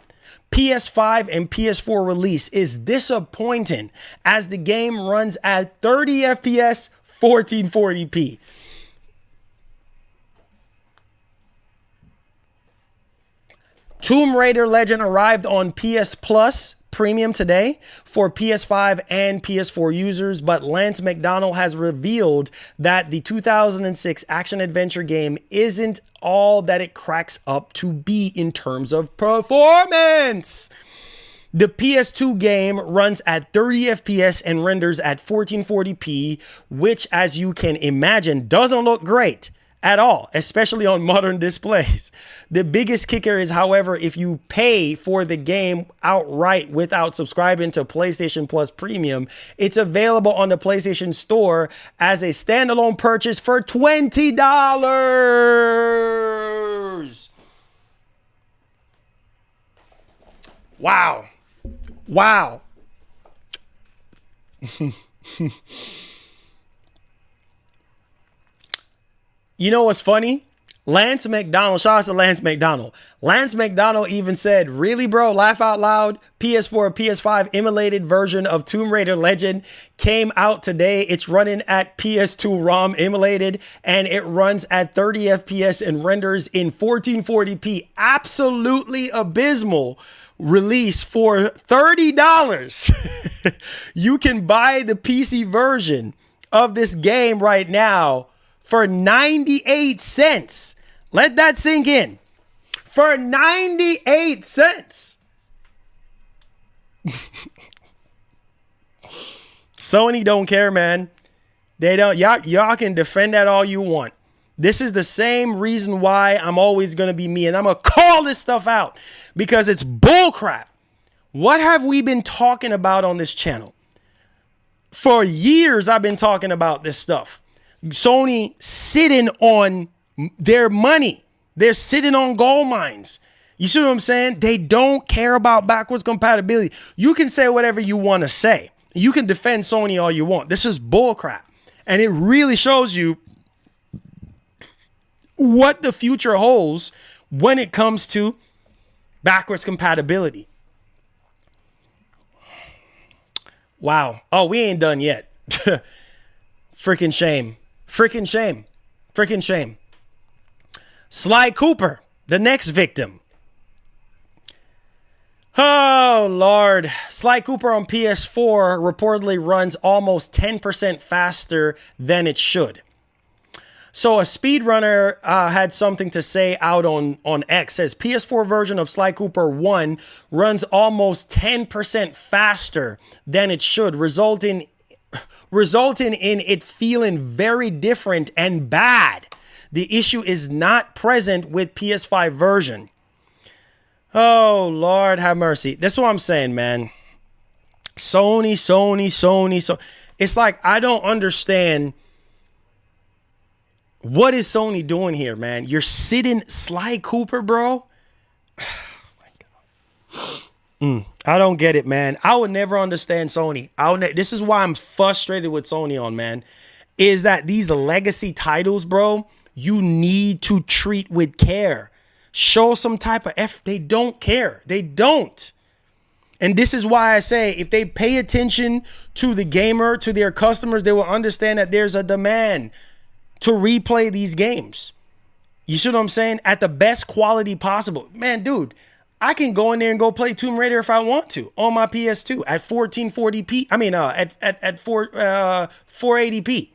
PS5 and PS4 release is disappointing as the game runs at 30 FPS, 1440p. Tomb Raider Legend arrived on PS Plus Premium today for PS5 and PS4 users, but Lance McDonnell has revealed that the 2006 action-adventure game isn't all that it cracks up to be in terms of performance. The PS2 game runs at 30 FPS and renders at 1440p, which, as you can imagine, doesn't look great at all, especially on modern displays. The biggest kicker is, however, if you pay for the game outright without subscribing to PlayStation Plus Premium, it's available on the PlayStation Store as a standalone purchase for $20. Wow. Wow. You know what's funny? Lance McDonnell, shout out to Lance McDonnell. Lance McDonnell even said, really, bro, laugh out loud. PS4, PS5 emulated version of Tomb Raider Legend came out today. It's running at PS2 ROM emulated, and it runs at 30 FPS and renders in 1440p. Absolutely abysmal release for $30. You can buy the PC version of this game right now for 98 cents. Let that sink in. For 98 cents. Sony don't care, man. They don't. Y'all can defend that all you want. This is the same reason why I'm always going to be me, and I'm going to call this stuff out because it's bullcrap. What have we been talking about on this channel? For years, I've been talking about this stuff. Sony sitting on their money. They're sitting on gold mines. You see what I'm saying? They don't care about backwards compatibility. You can say whatever you want to say. You can defend Sony all you want. This is bullcrap. And it really shows you what the future holds when it comes to backwards compatibility. Wow. Oh, we ain't done yet. Freaking shame. Freaking shame. Freaking shame. Sly Cooper, the next victim. Oh, Lord. Sly Cooper on PS4 reportedly runs almost 10% faster than it should. So a speedrunner had something to say out on X. Says PS4 version of Sly Cooper 1 runs almost 10% faster than it should, resulting in it feeling very different and bad. The issue is not present with PS5 version. Oh, Lord have mercy. That's what I'm saying, man. Sony. It's like, I don't understand. What is Sony doing here, man? You're sitting Sly Cooper, bro. Oh my God. I don't get it, man. I would never understand Sony. This is why I'm frustrated with Sony on, man. Is that these legacy titles, bro, you need to treat with care. Show some type of effort. They don't care. They don't. And this is why I say if they pay attention to the gamer, to their customers, they will understand that there's a demand to replay these games. You see what I'm saying? At the best quality possible. Man, dude, I can go in there and go play Tomb Raider if I want to on my PS2 at 1440p. I mean, at 480p.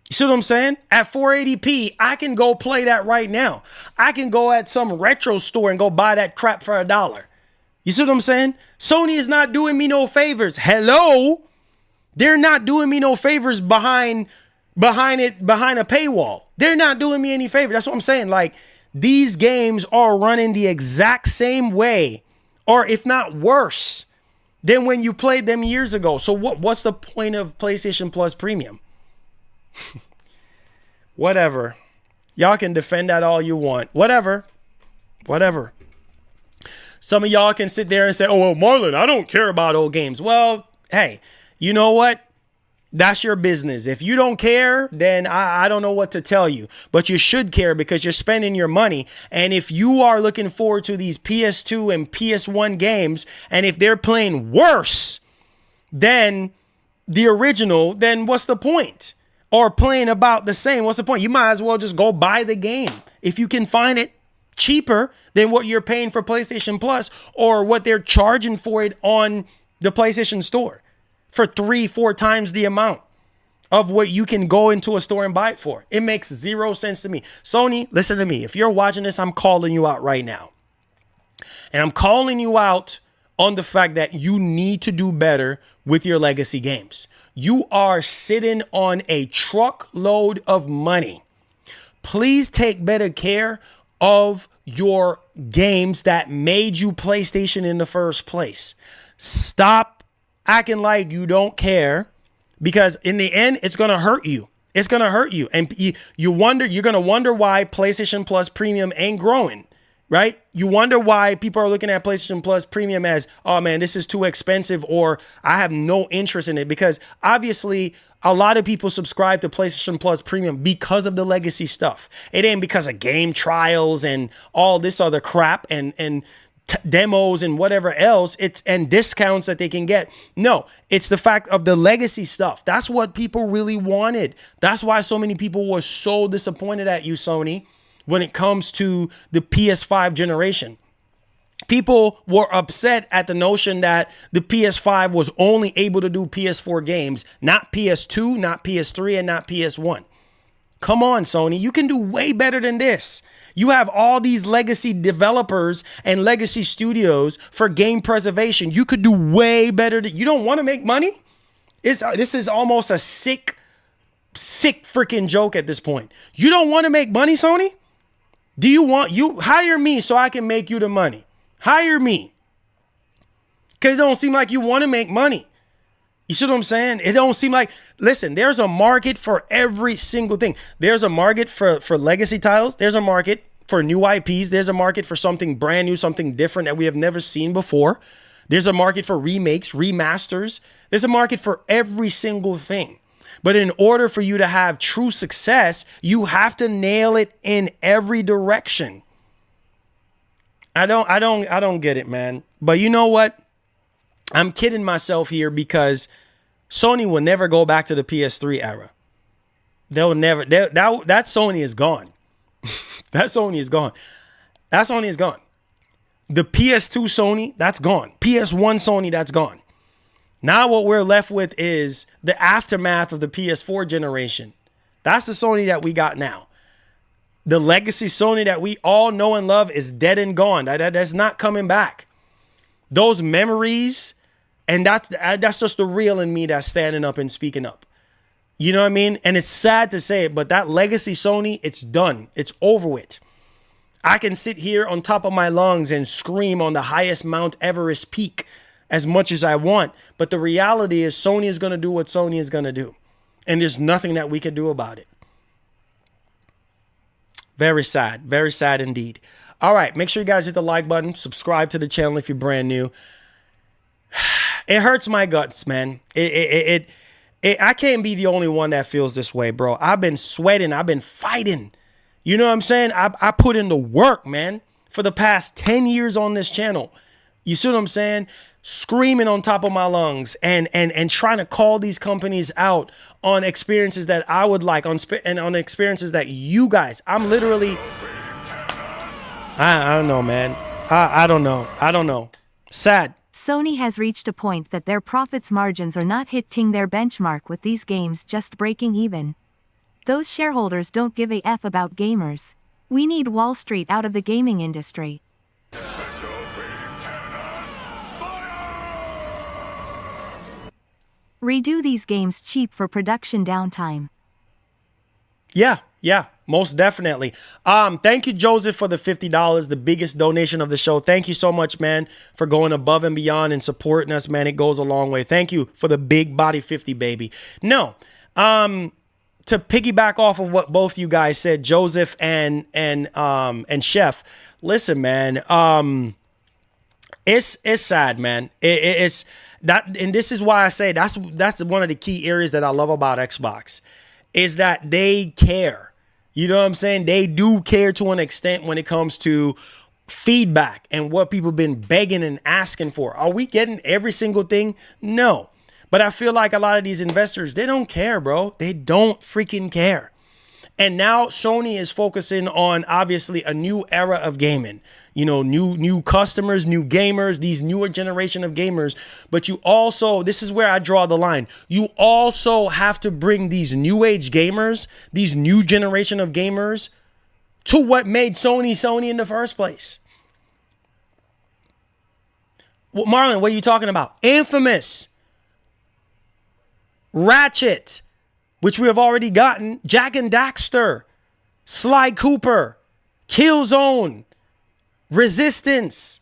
You see what I'm saying? At 480p, I can go play that right now. I can go at some retro store and go buy that crap for $1. You see what I'm saying? Sony is not doing me no favors. Hello? They're not doing me no favors behind a paywall. They're not doing me any favor. That's what I'm saying. Like, these games are running the exact same way, or if not worse, than when you played them years ago. So what's the point of PlayStation Plus Premium? Whatever. Y'all can defend that all you want. Whatever. Some of y'all can sit there and say, oh, well, Marlon, I don't care about old games. Well, hey, you know what? That's your business. If you don't care, then I don't know what to tell you. But you should care because you're spending your money. And if you are looking forward to these PS2 and PS1 games, and if they're playing worse than the original, then what's the point? Or playing about the same, what's the point? You might as well just go buy the game. If you can find it cheaper than what you're paying for PlayStation Plus or what they're charging for it on the PlayStation Store. For 3-4 times the amount of what you can go into a store and buy it for. It makes zero sense to me. Sony, listen to me. If you're watching this, I'm calling you out right now. And I'm calling you out on the fact that you need to do better with your legacy games. You are sitting on a truckload of money. Please take better care of your games that made you PlayStation in the first place. Stop acting like you don't care, because in the end, it's going to hurt you. It's going to hurt you. And you're going to wonder why PlayStation Plus Premium ain't growing, right? You wonder why people are looking at PlayStation Plus Premium as, oh man, this is too expensive, or I have no interest in it, because obviously a lot of people subscribe to PlayStation Plus Premium because of the legacy stuff. It ain't because of game trials and all this other crap and demos and whatever else, and discounts that they can get. No, it's the fact of the legacy stuff. That's what people really wanted. That's why so many people were so disappointed at you, Sony, when it comes to the PS5 generation. People were upset at the notion that the PS5 was only able to do PS4 games, not PS2, not PS3, and not PS1. Come on, Sony, you can do way better than this. You have all these legacy developers and legacy studios for game preservation. You could do way better. You don't want to make money? This is almost a sick freaking joke at this point. You don't want to make money, Sony? You hire me so I can make you the money. Hire me. Because it don't seem like you want to make money. You see what I'm saying? It don't seem like, listen, there's a market for every single thing. There's a market for legacy titles. There's a market for new IPs. There's a market for something brand new, something different that we have never seen before. There's a market for remakes, remasters. There's a market for every single thing. But in order for you to have true success, you have to nail it in every direction. I don't get it, man. But you know what? I'm kidding myself here because Sony will never go back to the PS3 era. They'll never. That Sony is gone. That Sony is gone. That Sony is gone. The PS2 Sony, that's gone. PS1 Sony, that's gone. Now what we're left with is the aftermath of the PS4 generation. That's the Sony that we got now. The legacy Sony that we all know and love is dead and gone. That's not coming back. Those memories, and that's just the real in me that's standing up and speaking up. You know what I mean? And it's sad to say it, but that legacy Sony, it's done. It's over with. I can sit here on top of my lungs and scream on the highest Mount Everest peak as much as I want. But the reality is Sony is going to do what Sony is going to do. And there's nothing that we can do about it. Very sad. Very sad indeed. All right. Make sure you guys hit the like button. Subscribe to the channel if you're brand new. It hurts my guts, man. I can't be the only one that feels this way, bro. I've been sweating. I've been fighting. You know what I'm saying? I put in the work, man, for the past 10 years on this channel. You see what I'm saying? Screaming on top of my lungs and trying to call these companies out on experiences that I would like, on experiences that you guys, I'm literally, I don't know, man. I don't know. Sad. Sony has reached a point that their profits margins are not hitting their benchmark with these games just breaking even. Those shareholders don't give a F about gamers. We need Wall Street out of the gaming industry. Redo these games cheap for production downtime. Yeah, most definitely. Thank you, Joseph, for the $50, the biggest donation of the show. Thank you so much, man, for going above and beyond and supporting us, man. It goes a long way. Thank you for the big body 50, baby. No, to piggyback off of what both you guys said, Joseph and Chef. Listen, man. It's sad, man. It's that, and this is why I say that's one of the key areas that I love about Xbox, is that they care. You know what I'm saying? They do care to an extent when it comes to feedback and what people have been begging and asking for. Are we getting every single thing? No. But I feel like a lot of these investors, they don't care, bro. They don't freaking care. And now Sony is focusing on, obviously, a new era of gaming. You know, new customers, new gamers, these newer generation of gamers. But you also, this is where I draw the line. You also have to bring these new age gamers, these new generation of gamers, to what made Sony in the first place. Well, Marlon, what are you talking about? Infamous, Ratchet, which we have already gotten, Jack and Daxter, Sly Cooper, Killzone, Resistance,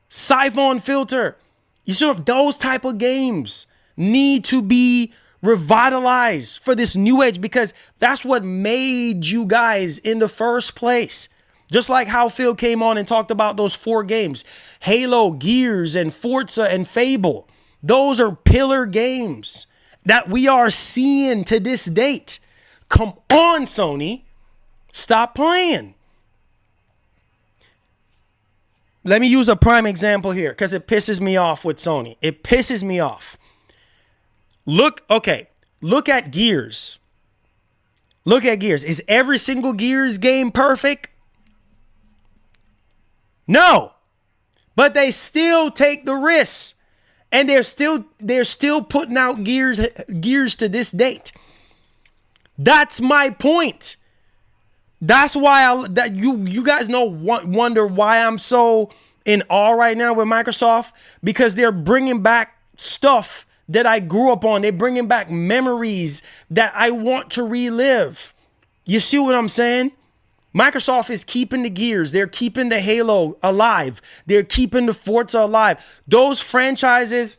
Siphon Filter. You see, those type of games need to be revitalized for this new age, because that's what made you guys in the first place. Just like how Phil came on and talked about those 4 games, Halo, Gears, and Forza, and Fable. Those are pillar games that we are seeing to this date. Come on, Sony. Stop playing. Let me use a prime example here, because it pisses me off with Sony. It pisses me off. Look at Gears. Look at Gears. Is every single Gears game perfect? No. But they still take the risks. And they're still putting out gears to this date. That's my point. That's why you guys wonder why I'm so in awe right now with Microsoft, because they're bringing back stuff that I grew up on. They're bringing back memories that I want to relive. You see what I'm saying? Microsoft is keeping the Gears. They're keeping the Halo alive. They're keeping the Forza alive. Those franchises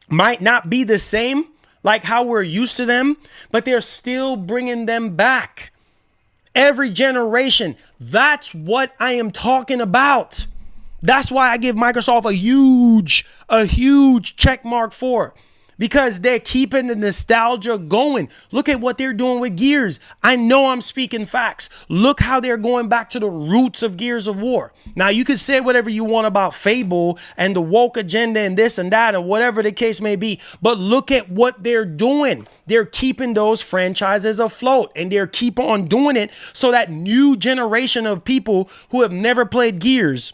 might not be the same like how we're used to them, but they're still bringing them back. Every generation. That's what I am talking about. That's why I give Microsoft a huge check mark for, because they're keeping the nostalgia going. Look at what they're doing with Gears. I know I'm speaking facts. Look how they're going back to the roots of Gears of War. Now, you could say whatever you want about Fable and the woke agenda and this and that and whatever the case may be, but look at what they're doing. They're keeping those franchises afloat, and they're keep on doing it so that new generation of people who have never played Gears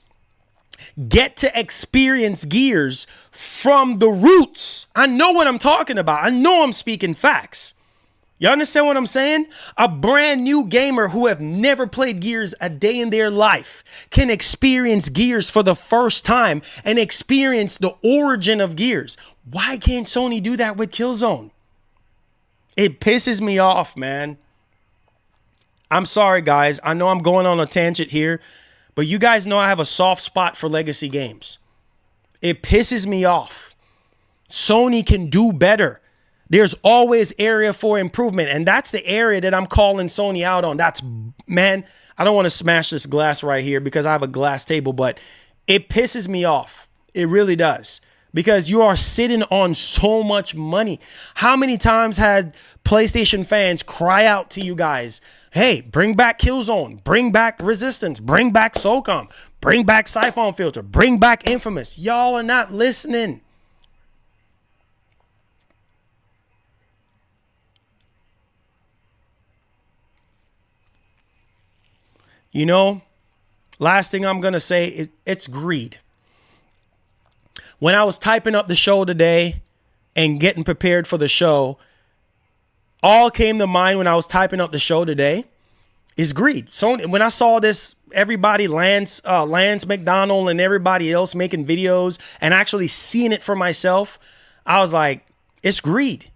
get to experience Gears from the roots. I know what I'm talking about. I know I'm speaking facts. You understand what I'm saying? A brand new gamer who have never played Gears a day in their life can experience Gears for the first time and experience the origin of Gears. Why can't Sony do that with Killzone? It pisses me off, man. I'm sorry, guys. I know I'm going on a tangent here, but you guys know I have a soft spot for legacy games. It pisses me off. Sony can do better. There's always area for improvement, and that's the area that I'm calling Sony out on. Man, I don't want to smash this glass right here because I have a glass table, but it pisses me off. It really does. Because you are sitting on so much money. How many times had PlayStation fans cry out to you guys, hey, bring back Killzone, bring back Resistance, bring back SOCOM, bring back Siphon Filter, bring back Infamous. Y'all are not listening. You know, last thing I'm going to say is it's greed. When I was typing up the show today and getting prepared for the show, all came to mind when I was typing up the show today is greed. So when I saw this, everybody, Lance McDonald and everybody else making videos and actually seeing it for myself, I was like, it's greed.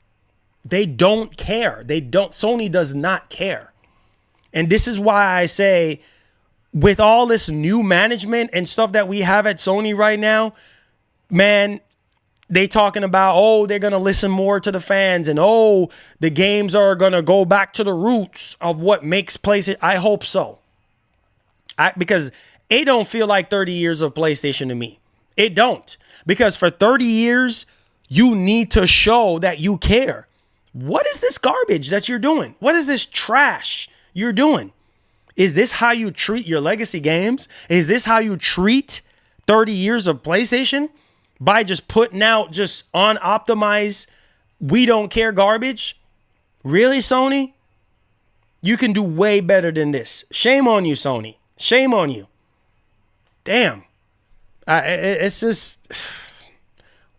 They don't care. Sony does not care. And this is why I say, with all this new management and stuff that we have at Sony right now, man, they talking about, oh, they're going to listen more to the fans, and oh, the games are going to go back to the roots of what makes PlayStation. I hope so. Because it don't feel like 30 years of PlayStation to me. It don't. Because for 30 years, you need to show that you care. What is this garbage that you're doing? What is this trash you're doing? Is this how you treat your legacy games? Is this how you treat 30 years of PlayStation? By just putting out just unoptimized, we don't care garbage? Really, Sony? You can do way better than this. Shame on you, Sony. Shame on you. Damn. It's just,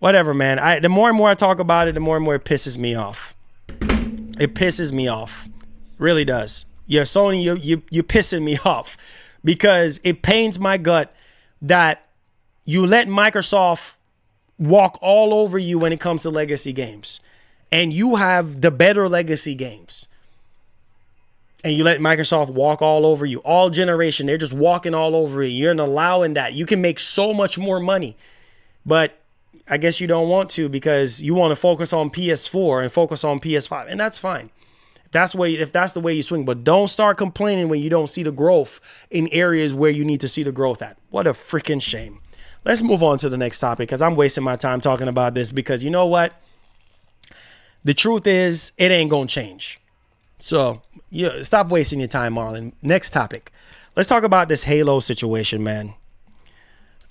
whatever, man. The more and more I talk about it, the more and more it pisses me off. It pisses me off. Really does. Yeah, Sony, you're pissing me off because it pains my gut that you let Microsoft walk all over you when it comes to legacy games. And you have the better legacy games. And you let Microsoft walk all over you. All generation, they're just walking all over you. You're not allowing that. You can make so much more money. But I guess you don't want to because you want to focus on PS4 and focus on PS5. And that's fine. If that's the way you swing. But don't start complaining when you don't see the growth in areas where you need to see the growth at. What a freaking shame. Let's move on to the next topic because I'm wasting my time talking about this because you know what? The truth is it ain't going to change. So stop wasting your time, Marlon. Next topic. Let's talk about this Halo situation, man.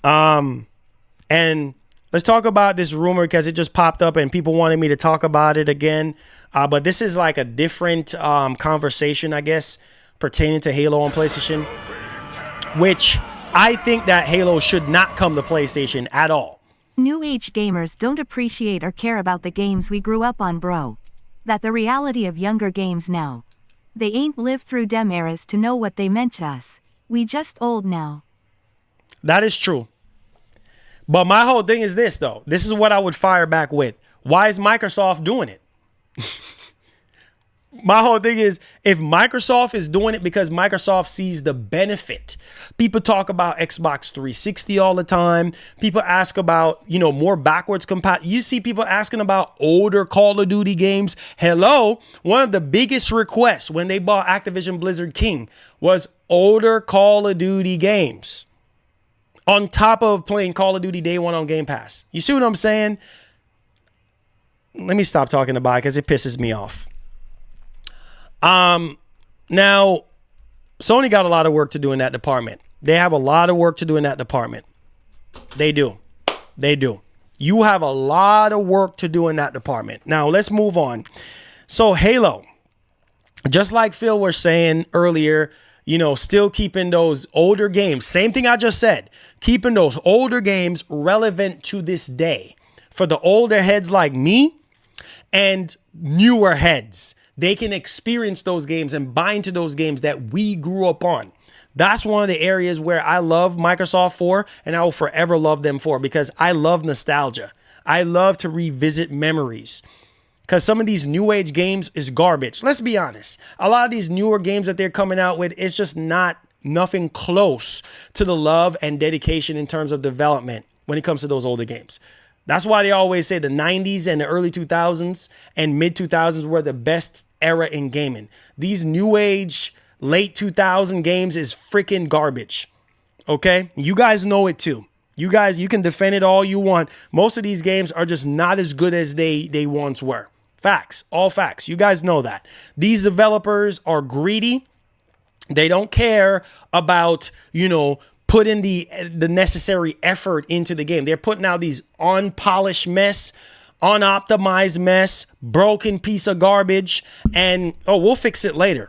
And let's talk about this rumor because it just popped up and people wanted me to talk about it again. But this is like a different conversation, I guess, pertaining to Halo on PlayStation, which I think that Halo should not come to PlayStation at all. New age gamers don't appreciate or care about the games we grew up on, bro. That the reality of younger games now. They ain't lived through dem eras to know what they meant to us. We just old now. That is true. But my whole thing is this, though. This is what I would fire back with. Why is Microsoft doing it? My whole thing is, if Microsoft is doing it because Microsoft sees the benefit. People talk about Xbox 360 all the time. People ask about, more backwards compatible. You see people asking about older Call of Duty games. Hello, one of the biggest requests when they bought Activision Blizzard King was older Call of Duty games on top of playing Call of Duty Day One on Game Pass. You see what I'm saying? Let me stop talking about it because it pisses me off. Now, Sony got a lot of work to do in that department. They have a lot of work to do in that department. They do. You have a lot of work to do in that department. Now, let's move on. So, Halo, just like Phil was saying earlier, still keeping those older games. Same thing I just said. Keeping those older games relevant to this day. For the older heads like me and newer heads. They can experience those games and buy into those games that we grew up on. That's one of the areas where I love Microsoft for, and I will forever love them for, because I love nostalgia. I love to revisit memories. Because some of these new age games is garbage. Let's be honest. A lot of these newer games that they're coming out with, it's just nothing close to the love and dedication in terms of development when it comes to those older games. That's why they always say the 90s and the early 2000s and mid 2000s were the best era in gaming. These new age late 2000 games is freaking garbage. Okay? You guys know it too. You can defend it all you want. Most of these games are just not as good as they once were. Facts. All facts. You guys know that. These developers are greedy. They don't care about, put in the necessary effort into the game. They're putting out these unpolished mess, unoptimized mess, broken piece of garbage, and we'll fix it later.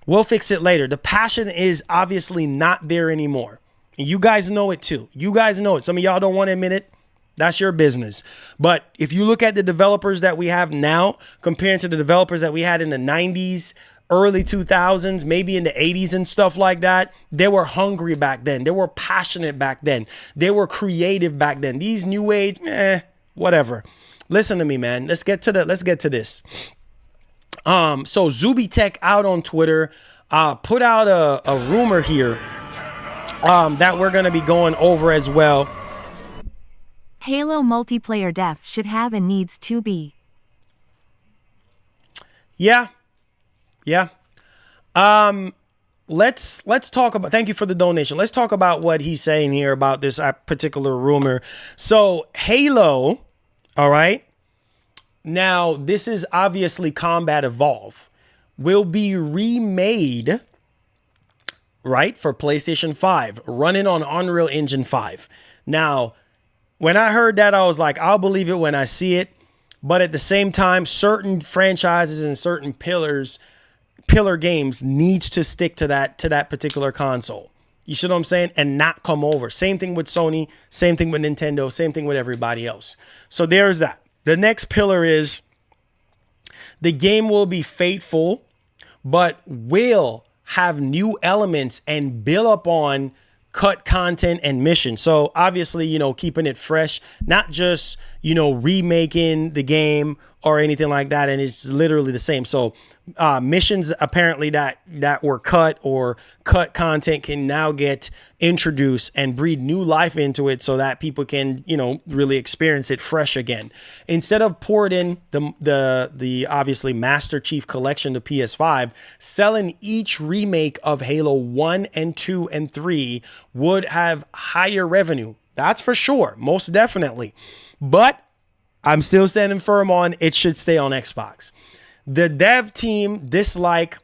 The passion is obviously not there anymore. And you guys know it too. Some of y'all don't want to admit it. That's your business. But if you look at the developers that we have now, compared to the developers that we had in the 90s, early 2000s, maybe in the 80s and stuff like that, they were hungry back then. They were passionate back then. They were creative back then. These new age, whatever. Listen to me, man. Let's get to this. So Zuby Tech out on Twitter put out a rumor here that we're going to be going over as well. Halo multiplayer def should have and needs to be. Yeah. Let's talk about, thank you for the donation. Let's talk about what he's saying here about this particular rumor. So Halo, all right. Now, this is obviously Combat Evolve, will be remade, right, for PlayStation 5, running on Unreal Engine 5. Now, when I heard that, I was like, I'll believe it when I see it. But at the same time, certain franchises and certain pillar games needs to stick to that particular console. You see what I'm saying? And not come over. Same thing with Sony, same thing with Nintendo, same thing with everybody else. So there's that. The next pillar is the game will be faithful, but will have new elements and build up on cut content and mission. So obviously, keeping it fresh, not just, remaking the game or anything like that. And it's literally the same. So missions apparently that were cut or cut content can now get introduced and breathe new life into it so that people can, really experience it fresh again. Instead of porting the obviously Master Chief Collection to PS5, selling each remake of Halo 1 and 2 and 3 would have higher revenue. That's for sure. Most definitely. But I'm still standing firm on it should stay on Xbox. The dev team dislike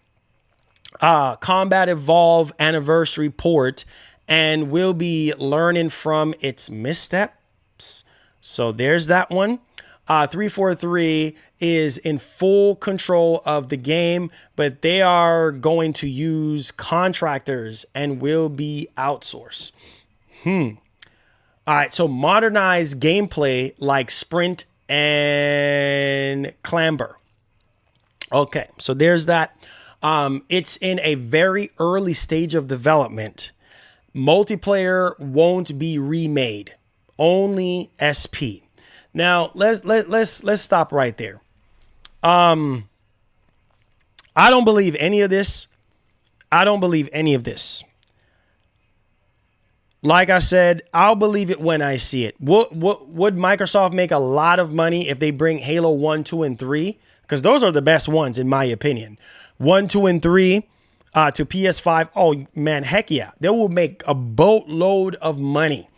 Combat Evolve Anniversary port and will be learning from its missteps. So there's that one. 343 is in full control of the game, but they are going to use contractors and will be outsourced. All right, so modernize gameplay like sprint and clamber. Okay, so there's that. It's in a very early stage of development. Multiplayer won't be remade, only SP. Now let's stop right there. I don't believe any of this. I don't believe any of this. Like I said, I'll believe it when I see it. Would Microsoft make a lot of money if they bring Halo 1, 2, and 3? Because those are the best ones, in my opinion. 1, 2, and 3 to PS5. Oh, man, heck yeah. They will make a boatload of money.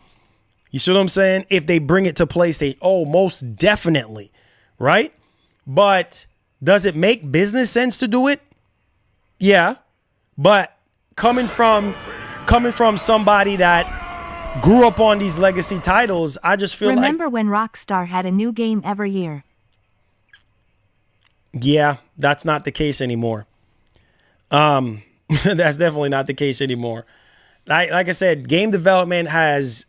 You see what I'm saying? If they bring it to PlayStation. Oh, most definitely. Right? But does it make business sense to do it? Yeah. But coming from somebody that grew up on these legacy titles, I just feel Remember when Rockstar had a new game every year? Yeah, that's not the case anymore. That's definitely not the case anymore. Like I said, game development has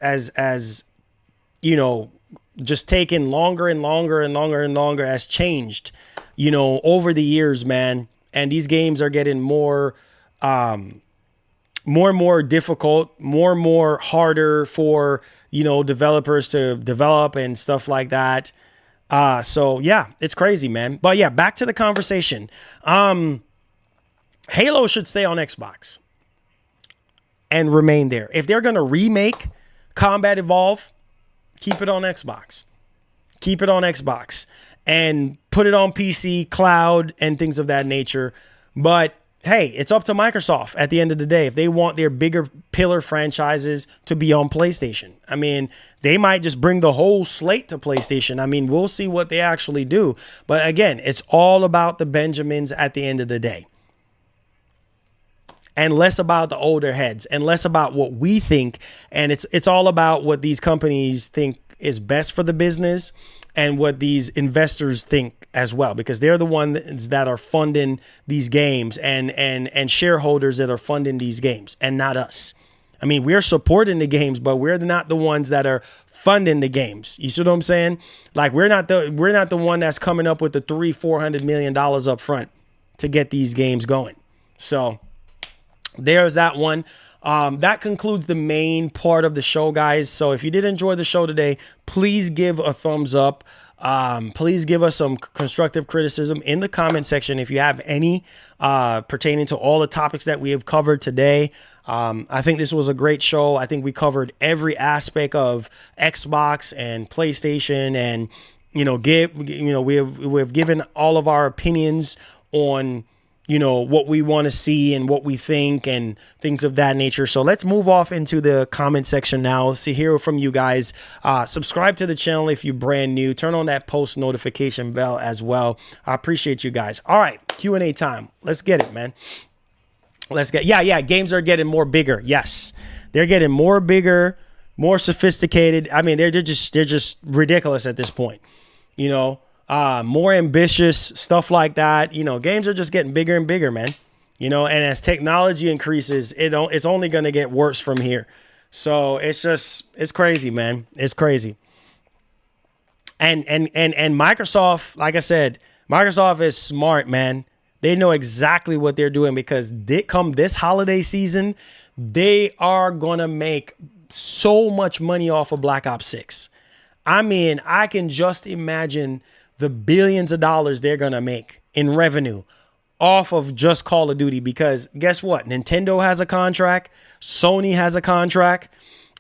you know, just taken longer and longer and longer and longer, has changed, you know, over the years, man. And these games are getting more and more difficult, more and more harder for, you know, developers to develop and stuff like that. So yeah, it's crazy, man. But yeah, back to the conversation. Halo should stay on Xbox and remain there. If they're going to remake Combat Evolve, keep it on Xbox. Keep it on Xbox and put it on PC, cloud, and things of that nature. But hey, it's up to Microsoft at the end of the day if they want their bigger pillar franchises to be on PlayStation. I mean, they might just bring the whole slate to PlayStation. I mean, we'll see what they actually do. But again, it's all about the Benjamins at the end of the day. And less about the older heads and less about what we think. And it's all about what these companies think is best for the business and what these investors think as well, because they're the ones that are funding these games and shareholders that are funding these games and not us. I mean, we're supporting the games, but we're not the ones that are funding the games. You see what I'm saying? Like we're not the one that's coming up with the $400 million up front to get these games going. So there's that one. That concludes the main part of the show, guys. So if you did enjoy the show today, please give a thumbs up. Please give us some constructive criticism in the comment section if you have any pertaining to all the topics that we have covered today. I think this was a great show. I think we covered every aspect of Xbox and PlayStation, and we have given all of our opinions on what we want to see and what we think and things of that nature. So let's move off into the comment section now. Let's hear from you guys. Subscribe to the channel if you're brand new. Turn on that post notification bell as well. I appreciate you guys. All right, Q&A time. Let's get it, man. Games are getting more bigger. Yes, they're getting more bigger, more sophisticated. I mean, they're just ridiculous at this point. More ambitious, stuff like that. Games are just getting bigger and bigger, man. And as technology increases, it's only going to get worse from here. So it's crazy, man. It's crazy. And Microsoft, like I said, Microsoft is smart, man. They know exactly what they're doing, because come this holiday season, they are going to make so much money off of Black Ops 6. I mean, I can just imagine the billions of dollars they're going to make in revenue off of just Call of Duty, because guess what? Nintendo has a contract. Sony has a contract.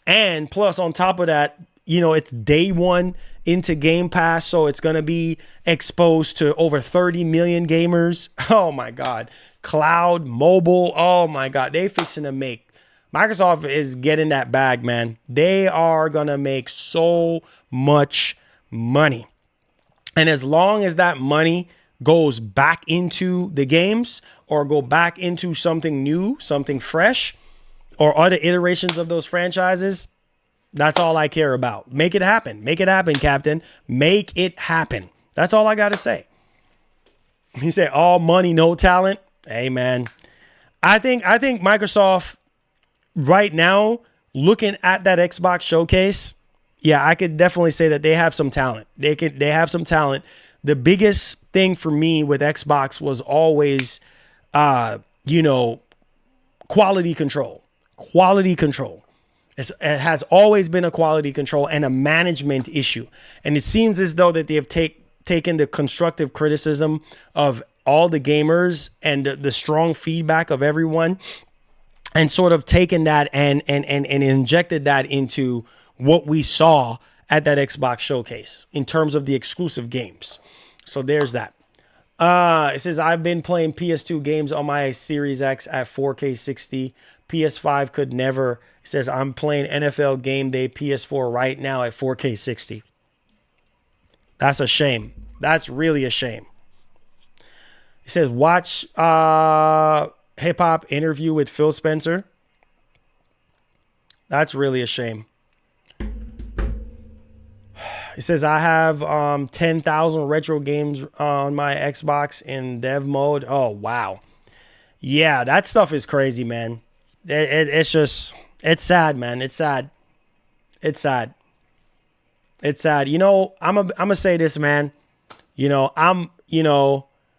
And plus on top of that, it's day one into Game Pass. So it's going to be exposed to over 30 million gamers. Oh my God. Cloud, mobile. Oh my God. They fixing to make. Microsoft is getting that bag, man. They are going to make so much money. And as long as that money goes back into the games or go back into something new, something fresh, or other iterations of those franchises, that's all I care about. Make it happen. Make it happen, Captain. Make it happen. That's all I got to say. He said, all money, no talent. Hey, man. I think Microsoft right now, looking at that Xbox showcase, yeah, I could definitely say that they have some talent. They have some talent. The biggest thing for me with Xbox was always, quality control. Quality control. It has always been a quality control and a management issue. And it seems as though that they have taken the constructive criticism of all the gamers and the strong feedback of everyone and sort of taken that and injected that into what we saw at that Xbox showcase in terms of the exclusive games. So there's that. It says, I've been playing PS2 games on my Series X at 4K 60. PS5 could never. It says, I'm playing NFL Game Day PS4 right now at 4K 60. That's a shame. That's really a shame. It says, watch hip hop interview with Phil Spencer. That's really a shame. It says, I have 10,000 retro games on my Xbox in dev mode. Oh, wow. Yeah, that stuff is crazy, man. It's just, it's sad, man. It's sad. It's sad. It's sad. You know, I'm gonna say this, man. I'm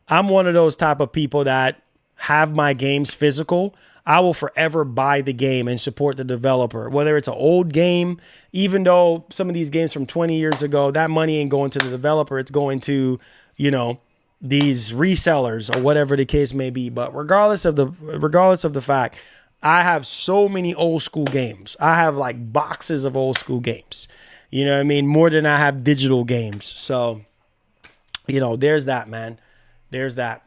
one of those type of people that have my games physical. I will forever buy the game and support the developer, whether it's an old game, even though some of these games from 20 years ago, that money ain't going to the developer. It's going to, these resellers or whatever the case may be. But regardless of the fact, I have so many old school games. I have like boxes of old school games, you know what I mean? More than I have digital games. So, there's that, man. There's that.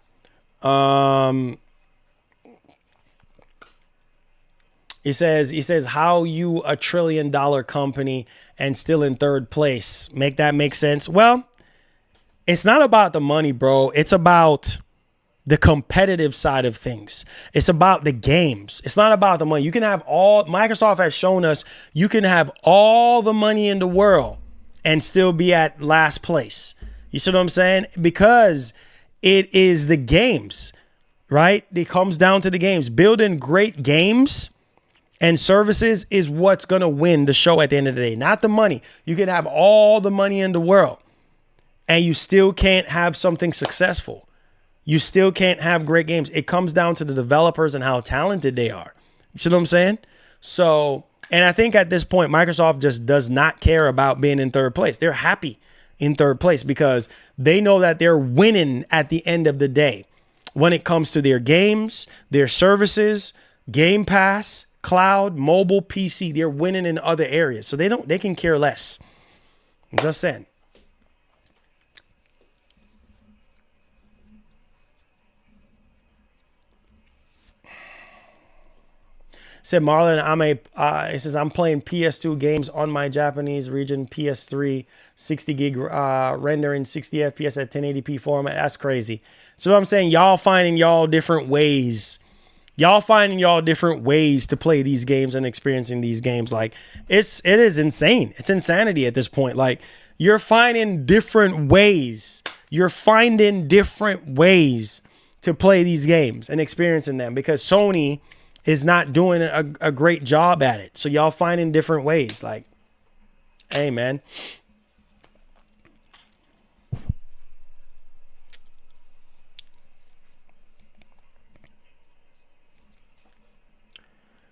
He says, how you $1 trillion company and still in third place? Make that make sense? Well, it's not about the money, bro. It's about the competitive side of things. It's about the games. It's not about the money. You can have Microsoft has shown us you can have all the money in the world and still be at last place. You see what I'm saying? Because it is the games, right? It comes down to the games. Building great games and services is what's going to win the show at the end of the day, not the money. You can have all the money in the world and you still can't have something successful. You still can't have great games. It comes down to the developers and how talented they are. You see what I'm saying? So, and I think at this point, Microsoft just does not care about being in third place. They're happy in third place because they know that they're winning at the end of the day when it comes to their games, their services, Game Pass, cloud, mobile, PC. They're winning in other areas. So they can care less. I'm just saying. Said Marlon, it says I'm playing PS2 games on my Japanese region, PS3, 60 gig rendering 60 FPS at 1080p format. That's crazy. So what I'm saying, y'all finding y'all different ways. Y'all finding y'all different ways to play these games and experiencing these games. Like it is insane. It's insanity at this point. Like you're finding different ways. You're finding different ways to play these games and experiencing them because Sony is not doing a great job at it. So y'all finding different ways. Like, hey, man.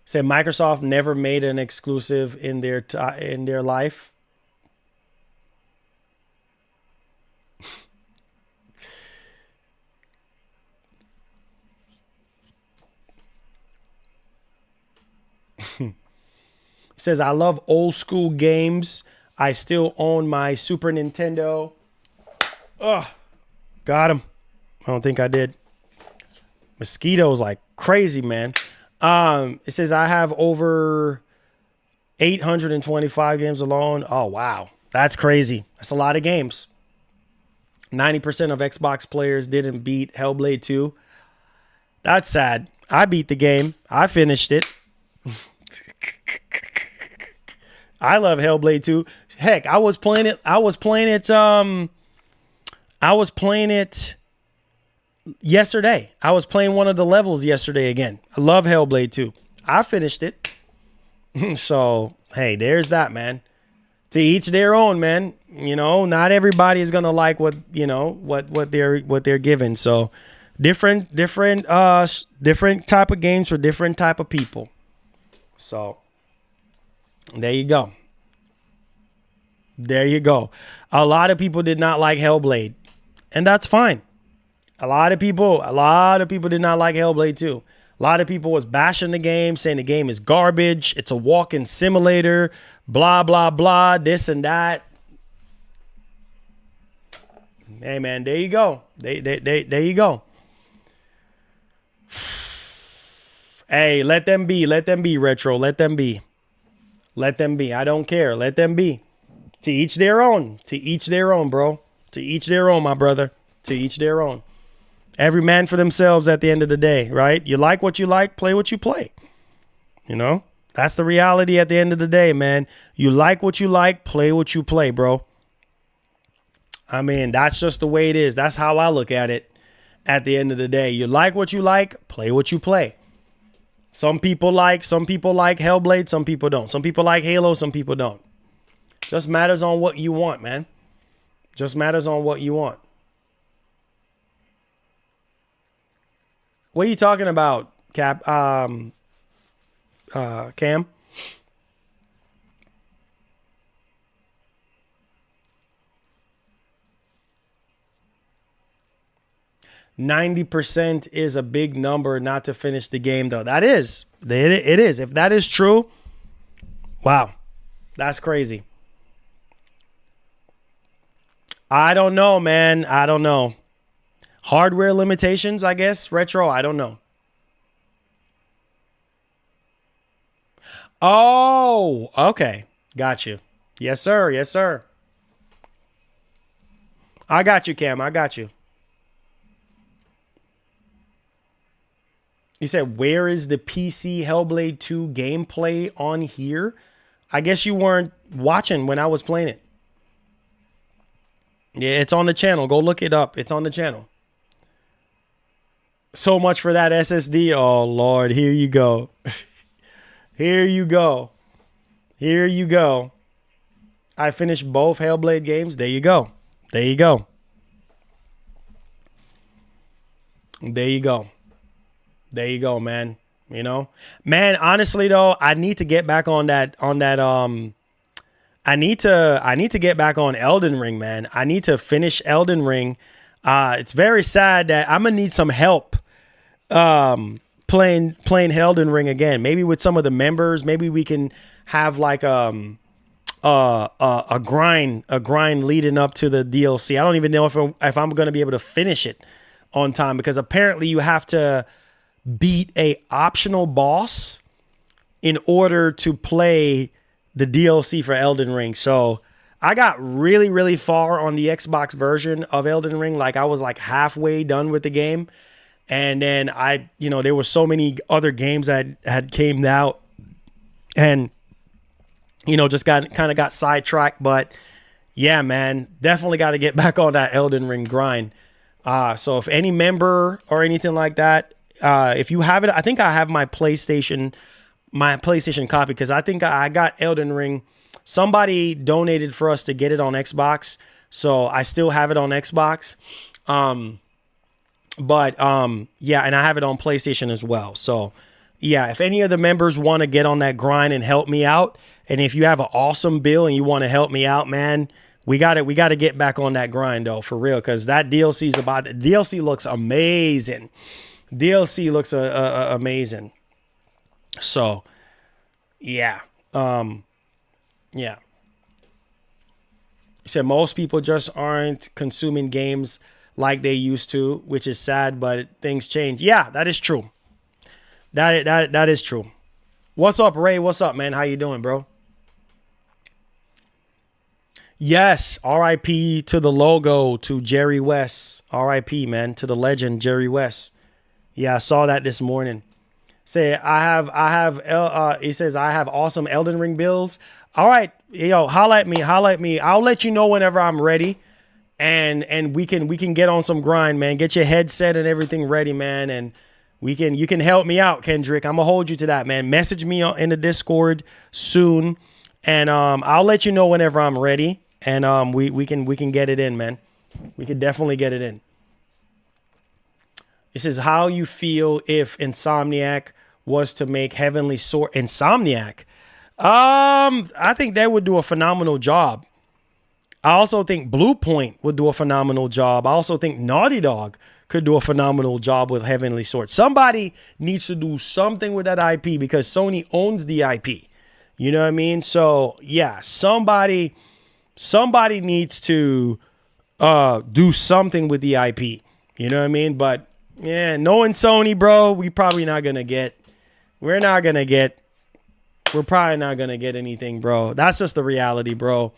Said Microsoft never made an exclusive in their life. It says, I love old school games. I still own my Super Nintendo. Ugh. Got him. I don't think I did. Mosquitoes like crazy, man. It says, I have over 825 games alone. Oh, wow. That's crazy. That's a lot of games. 90% of Xbox players didn't beat Hellblade 2. That's sad. I beat the game. I finished it. I love Hellblade 2. Heck, I was playing it yesterday. I was playing one of the levels yesterday again. I love Hellblade 2. I finished it. So, hey, there's that, man. To each their own, man. You know, not everybody is gonna like what they're given. So, different type of games for different type of people. So, There you go. There you go. A lot of people did not like Hellblade, and that's fine. A lot of people did not like Hellblade too. A lot of people was bashing the game, saying the game is garbage. It's a walking simulator, blah, blah, blah, this and that. Hey, man, there you go. There you go. Hey, let them be. Let them be, Retro. Let them be. Let them be. I don't care. Let them be. To each their own. To each their own, bro. To each their own, my brother. To each their own. Every man for themselves at the end of the day, right? You like what you like, play what you play. You know? That's the reality at the end of the day, man. You like what you like, play what you play, bro. I mean, that's just the way it is. That's how I look at it at the end of the day. You like what you like, play what you play. Some people like Hellblade, some people don't. Some people like Halo, some people don't. Just matters on what you want, man. Just matters on what you want. What are you talking about, Cam? 90% is a big number not to finish the game, though. That is. It is. If that is true, wow. That's crazy. I don't know, man. I don't know. Hardware limitations, I guess. Retro, I don't know. Oh, okay. Got you. Yes, sir. Yes, sir. I got you, Cam. I got you. You said, where is the PC Hellblade 2 gameplay on here? I guess you weren't watching when I was playing it. Yeah, it's on the channel. Go look it up. It's on the channel. So much for that SSD. Oh, Lord. Here you go. Here you go. Here you go. I finished both Hellblade games. There you go. There you go. There you go. There you go, man. You know, man, honestly though, I need to get back on that I need to get back on Elden Ring, man. I need to finish Elden Ring. It's very sad that I'm gonna need some help playing Elden Ring again. Maybe with some of the members, maybe we can have like a grind leading up to the DLC. I don't even know if I'm gonna be able to finish it on time, because apparently you have to beat a optional boss in order to play the DLC for Elden Ring. So I got really, really far on the Xbox version of Elden Ring. Like I was like halfway done with the game. And then there were so many other games that had came out and, just got sidetracked. But yeah, man, definitely got to get back on that Elden Ring grind. So if any member or anything like that, if you have it, I think I have my PlayStation copy, because I think I got Elden Ring. Somebody donated for us to get it on Xbox, so I still have it on Xbox. Yeah, and I have it on PlayStation as well. So yeah, if any of the members want to get on that grind and help me out, and if you have an awesome bill and you want to help me out, man, we got to get back on that grind though, for real, because that DLC looks amazing. DLC looks amazing. So, yeah. Yeah. You said most people just aren't consuming games like they used to, which is sad, but things change. Yeah, that is true. That is true. What's up, Ray? What's up, man? How you doing, bro? Yes, R.I.P. to the logo, to Jerry West. R.I.P., man, to the legend, Jerry West. Yeah, I saw that this morning. He says, I have awesome Elden Ring builds. All right, holla at me. I'll let you know whenever I'm ready. And we can get on some grind, man. Get your headset and everything ready, man. And you can help me out, Kendrick. I'm gonna hold you to that, man. Message me in the Discord soon. And I'll let you know whenever I'm ready. And we can get it in, man. We can definitely get it in. It says, how you feel if Insomniac was to make Heavenly Sword. Insomniac? I think they would do a phenomenal job. I also think Blue Point would do a phenomenal job. I also think Naughty Dog could do a phenomenal job with Heavenly Sword. Somebody needs to do something with that IP because Sony owns the IP. You know what I mean? So yeah, somebody needs to do something with the IP. You know what I mean? But yeah, knowing Sony, bro, we're probably not gonna get anything, bro. That's just the reality, bro.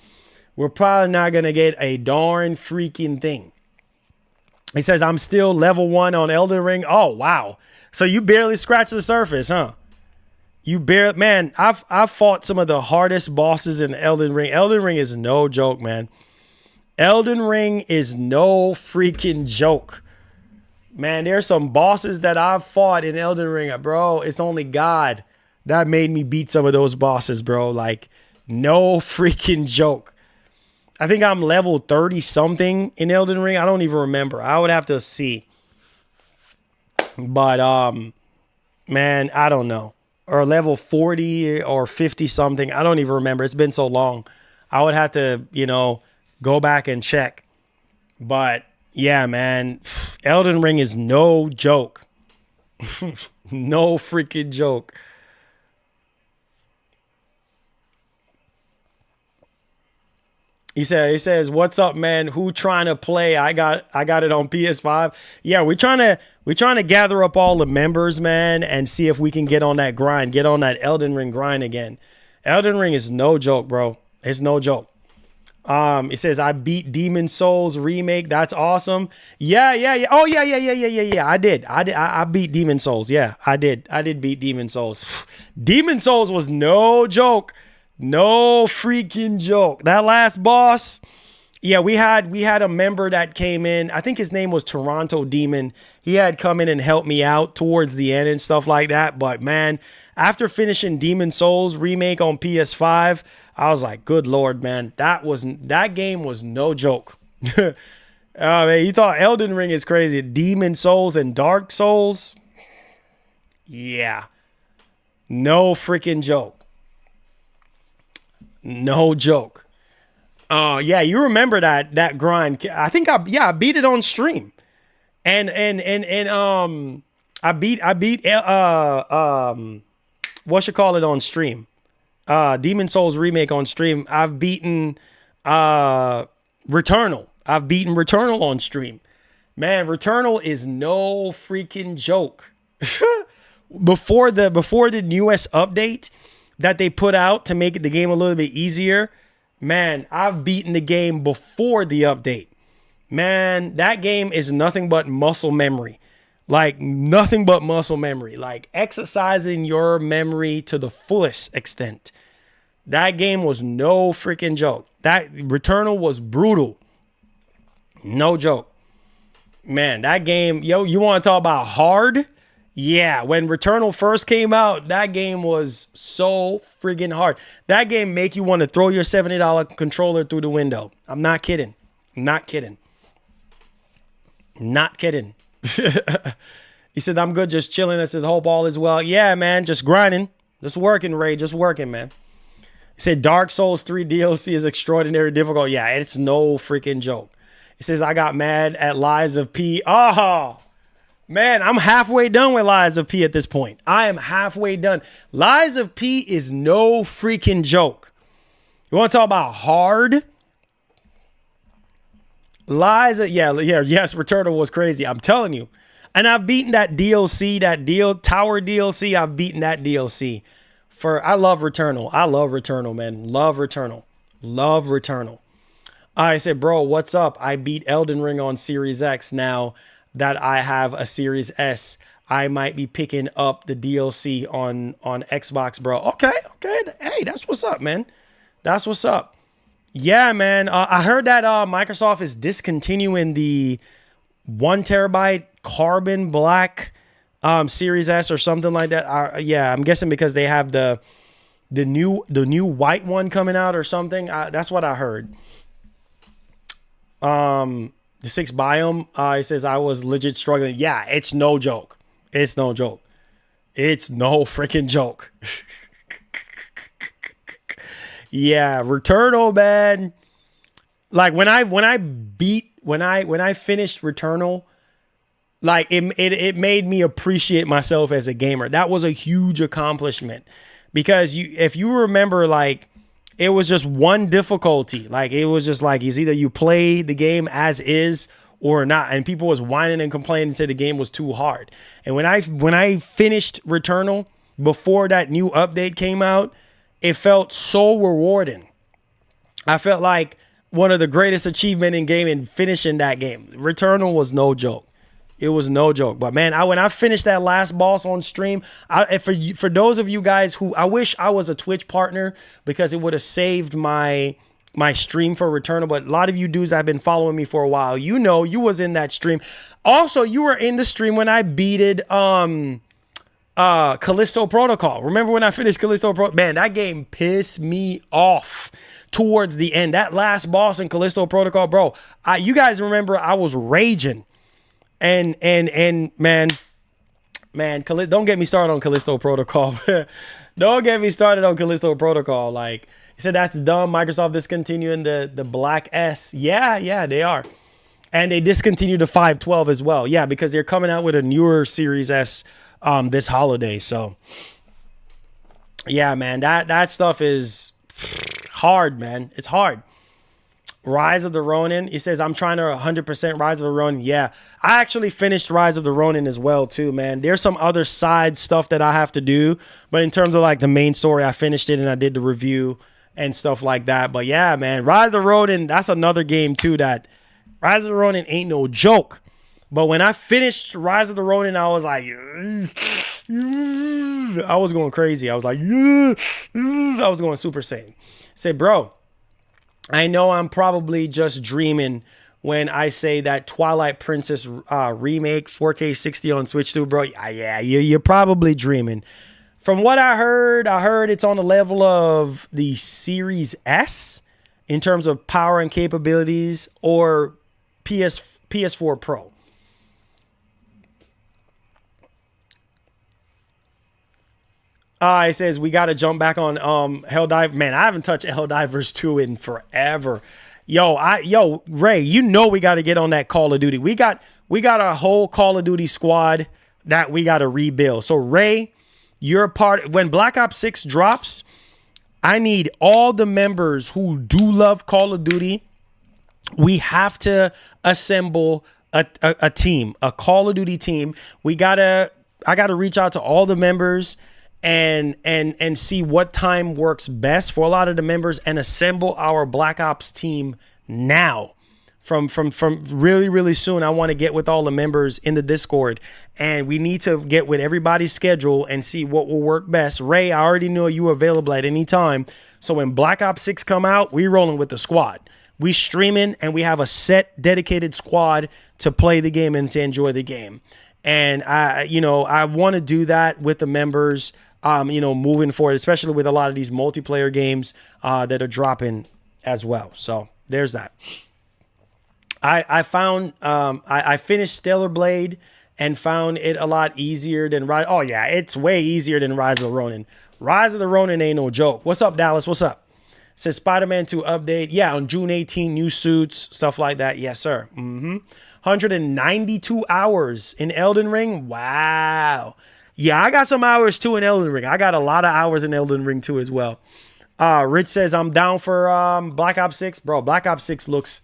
We're probably not going to get a darn freaking thing. He says, I'm still level 1 on Elden Ring. Oh, wow. So you barely scratched the surface, huh? Man, I've fought some of the hardest bosses in Elden Ring. Elden Ring is no joke, man. Elden Ring is no freaking joke. Man, there's some bosses that I've fought in Elden Ring, bro. It's only God that made me beat some of those bosses, bro. Like, no freaking joke. I think I'm level 30 something in Elden Ring. I don't even remember. I would have to see. But man, I don't know. Or level 40 or 50 something. I don't even remember. It's been so long. I would have to, go back and check. But yeah, man, Elden Ring is no joke. No freaking joke. He says, "What's up, man? Who trying to play? I got it on PS5. Yeah, we're trying to gather up all the members, man, and see if we can get on that grind, get on that Elden Ring grind again. Elden Ring is no joke, bro. It's no joke. It says I beat Demon Souls remake. That's awesome. Yeah. Oh yeah. I did. I beat Demon Souls. Yeah, I did. I did beat Demon Souls. Demon Souls was no joke. No freaking joke. That last boss, yeah, we had a member that came in. I think his name was Toronto Demon. He had come in and helped me out towards the end and stuff like that. But man, after finishing Demon Souls remake on PS5, I was like, good Lord, man, that game was no joke. Man, you thought Elden Ring is crazy. Demon Souls and Dark Souls. Yeah. No freaking joke. No joke. Yeah, you remember that grind. I think I beat it on stream. And I beat what you call it on stream? Demon Souls remake on stream. I've beaten Returnal. I've beaten Returnal on stream. Man, Returnal is no freaking joke. Before the newest update that they put out to make the game a little bit easier, man, I've beaten the game before the update. Man, that game is nothing but muscle memory. Like, nothing but muscle memory. Like, exercising your memory to the fullest extent. That game was no freaking joke. That Returnal was brutal. No joke. Man, that game, you want to talk about hard? Yeah, when Returnal first came out, that game was so friggin' hard. That game make you want to throw your $70 controller through the window. I'm not kidding. Not kidding. He said, I'm good, just chilling. I says, hope all is well. Yeah, man, just grinding. Just working, Ray. Just working, man. He said, Dark Souls 3 DLC is extraordinary difficult. Yeah, it's no freaking joke. He says, I got mad at Lies of P. Oh, man, I'm halfway done with Lies of P at this point. I am halfway done. Lies of P is no freaking joke. You want to talk about hard? Yes, Returnal was crazy. I'm telling you. And I've beaten that DLC, Tower DLC. I've beaten that DLC. I love Returnal. I love Returnal, man. Love Returnal. I said, bro, what's up? I beat Elden Ring on Series X. Now that I have a Series S, I might be picking up the DLC on Xbox, bro. Okay. Hey, that's what's up, man. That's what's up. Yeah, man. I heard that Microsoft is discontinuing the 1 terabyte carbon black Series S or something like that. Yeah, I'm guessing because they have the new white one coming out or something. That's what I heard. The 6 biome, it says I was legit struggling. Yeah, it's no joke. It's no joke. It's no freaking joke. Yeah, Returnal, man. Like when I finished Returnal, like it made me appreciate myself as a gamer. That was a huge accomplishment because if you remember, like it was just one difficulty. Like it was just like it's either you play the game as is or not, and people was whining and complaining and said the game was too hard. And when I finished Returnal before that new update came out, it felt so rewarding. I felt like one of the greatest achievement in gaming finishing that game. Returnal was no joke. It was no joke. But man, when I finished that last boss on stream, for those of you guys who, I wish I was a Twitch partner because it would have saved my stream for Returnal. But a lot of you dudes have been following me for a while. You know, you was in that stream. Also, you were in the stream when I beated Callisto Protocol. Remember when I finished Callisto Protocol? Man, that game pissed me off towards the end. That last boss in Callisto Protocol, bro. You guys remember I was raging. And man, don't get me started on Callisto Protocol. Don't get me started on Callisto Protocol. Like, he said that's dumb. Microsoft discontinuing the Black S. Yeah, they are. And they discontinued the 512 as well. Yeah, because they're coming out with a newer Series S this holiday. So, yeah, man, that stuff is hard, man. It's hard. Rise of the Ronin. He says, I'm trying to 100% Rise of the Ronin. Yeah, I actually finished Rise of the Ronin as well, too, man. There's some other side stuff that I have to do. But in terms of like the main story, I finished it and I did the review and stuff like that. But yeah, man, Rise of the Ronin, that's another game, too, that Rise of the Ronin ain't no joke. But when I finished Rise of the Ronin, I was like, I was going crazy. I was like, I was going Super Saiyan. Say, bro, I know I'm probably just dreaming when I say that Twilight Princess remake 4K 60 on Switch 2, bro. Yeah, you're probably dreaming. From what I heard it's on the level of the Series S in terms of power and capabilities, or PS4 Pro. It says we got to jump back on Helldive. Man, I haven't touched Helldivers 2 in forever. Yo, Ray, you know we got to get on that Call of Duty. We got a whole Call of Duty squad that we got to rebuild. So Ray, you're part. When Black Ops 6 drops, I need all the members who do love Call of Duty. We have to assemble a team, a Call of Duty team. I gotta reach out to all the members and see what time works best for a lot of the members and assemble our Black Ops team now. From really, really soon, I want to get with all the members in the Discord, and we need to get with everybody's schedule and see what will work best. Ray, I already know you available at any time. So when Black Ops 6 come out, we rolling with the squad. We streaming and we have a set dedicated squad to play the game and to enjoy the game. And I want to do that with the members, moving forward, especially with a lot of these multiplayer games that are dropping as well. So there's that. I found I finished Stellar Blade and found it a lot easier than Rise. Oh yeah, it's way easier than Rise of the Ronin. Rise of the Ronin ain't no joke. What's up, Dallas? What's up? Says Spider-Man 2 update. Yeah, on June 18, new suits, stuff like that. Yes, sir. 192 hours in Elden Ring. Wow. Yeah, I got some hours too in Elden Ring. I got a lot of hours in Elden Ring too as well. Rich says I'm down for Black Ops 6. Bro, Black Ops 6 looks...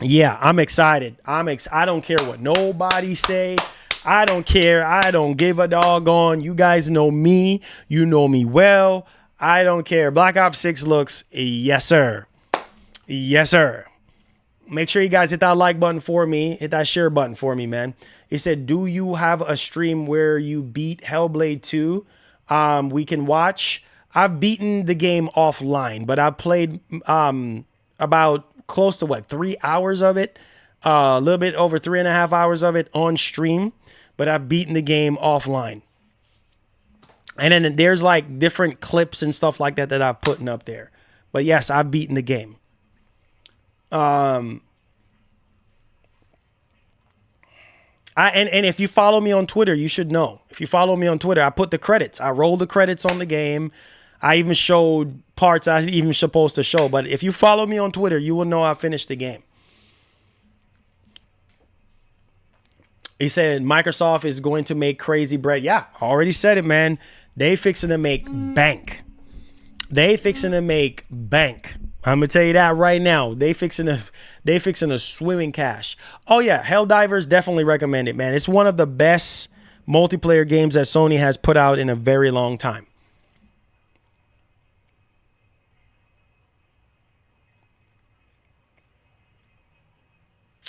Yeah, I'm excited. I don't care what nobody say. I don't care. I don't give a doggone. You guys know me. You know me well. I don't care. Black Ops 6 looks, yes, sir. Yes, sir. Make sure you guys hit that like button for me. Hit that share button for me, man. He said, do you have a stream where you beat Hellblade 2? We can watch. I've beaten the game offline, but I've played about close to 3 hours of it. A little bit over 3.5 hours of it on stream. But I've beaten the game offline. And then there's like different clips and stuff like that I've put up there. But yes, I've beaten the game. And if you follow me on Twitter, you should know. If you follow me on Twitter, I put the credits. I roll the credits on the game. I even showed parts I even supposed to show. But if you follow me on Twitter, you will know I finished the game. He said Microsoft is going to make crazy bread. Yeah, I already said it, man. They fixing to make bank. They fixing to make bank. I'm gonna tell you that right now. They fixing to swim in cash. Oh yeah, Helldivers, definitely recommend it, man. It's one of the best multiplayer games that Sony has put out in a very long time.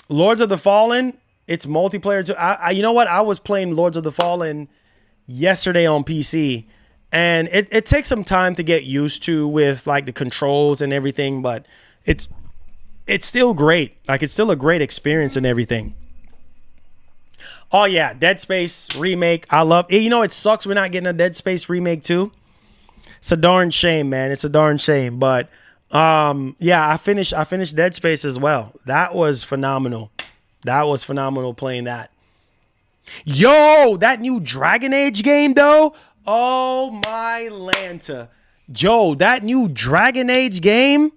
Lords of the Fallen, it's multiplayer too. You know what? I was playing Lords of the Fallen yesterday on PC, and it takes some time to get used to with like the controls and everything, but it's still great. Like, it's still a great experience and everything. Oh yeah, Dead Space remake. I love it. You know, it sucks we're not getting a Dead Space remake too. It's a darn shame, man. It's a darn shame. But yeah, I finished Dead Space as well. That was phenomenal. That was phenomenal playing that. Yo, that new Dragon Age game though. Oh my Lanta. Yo, that new Dragon Age game.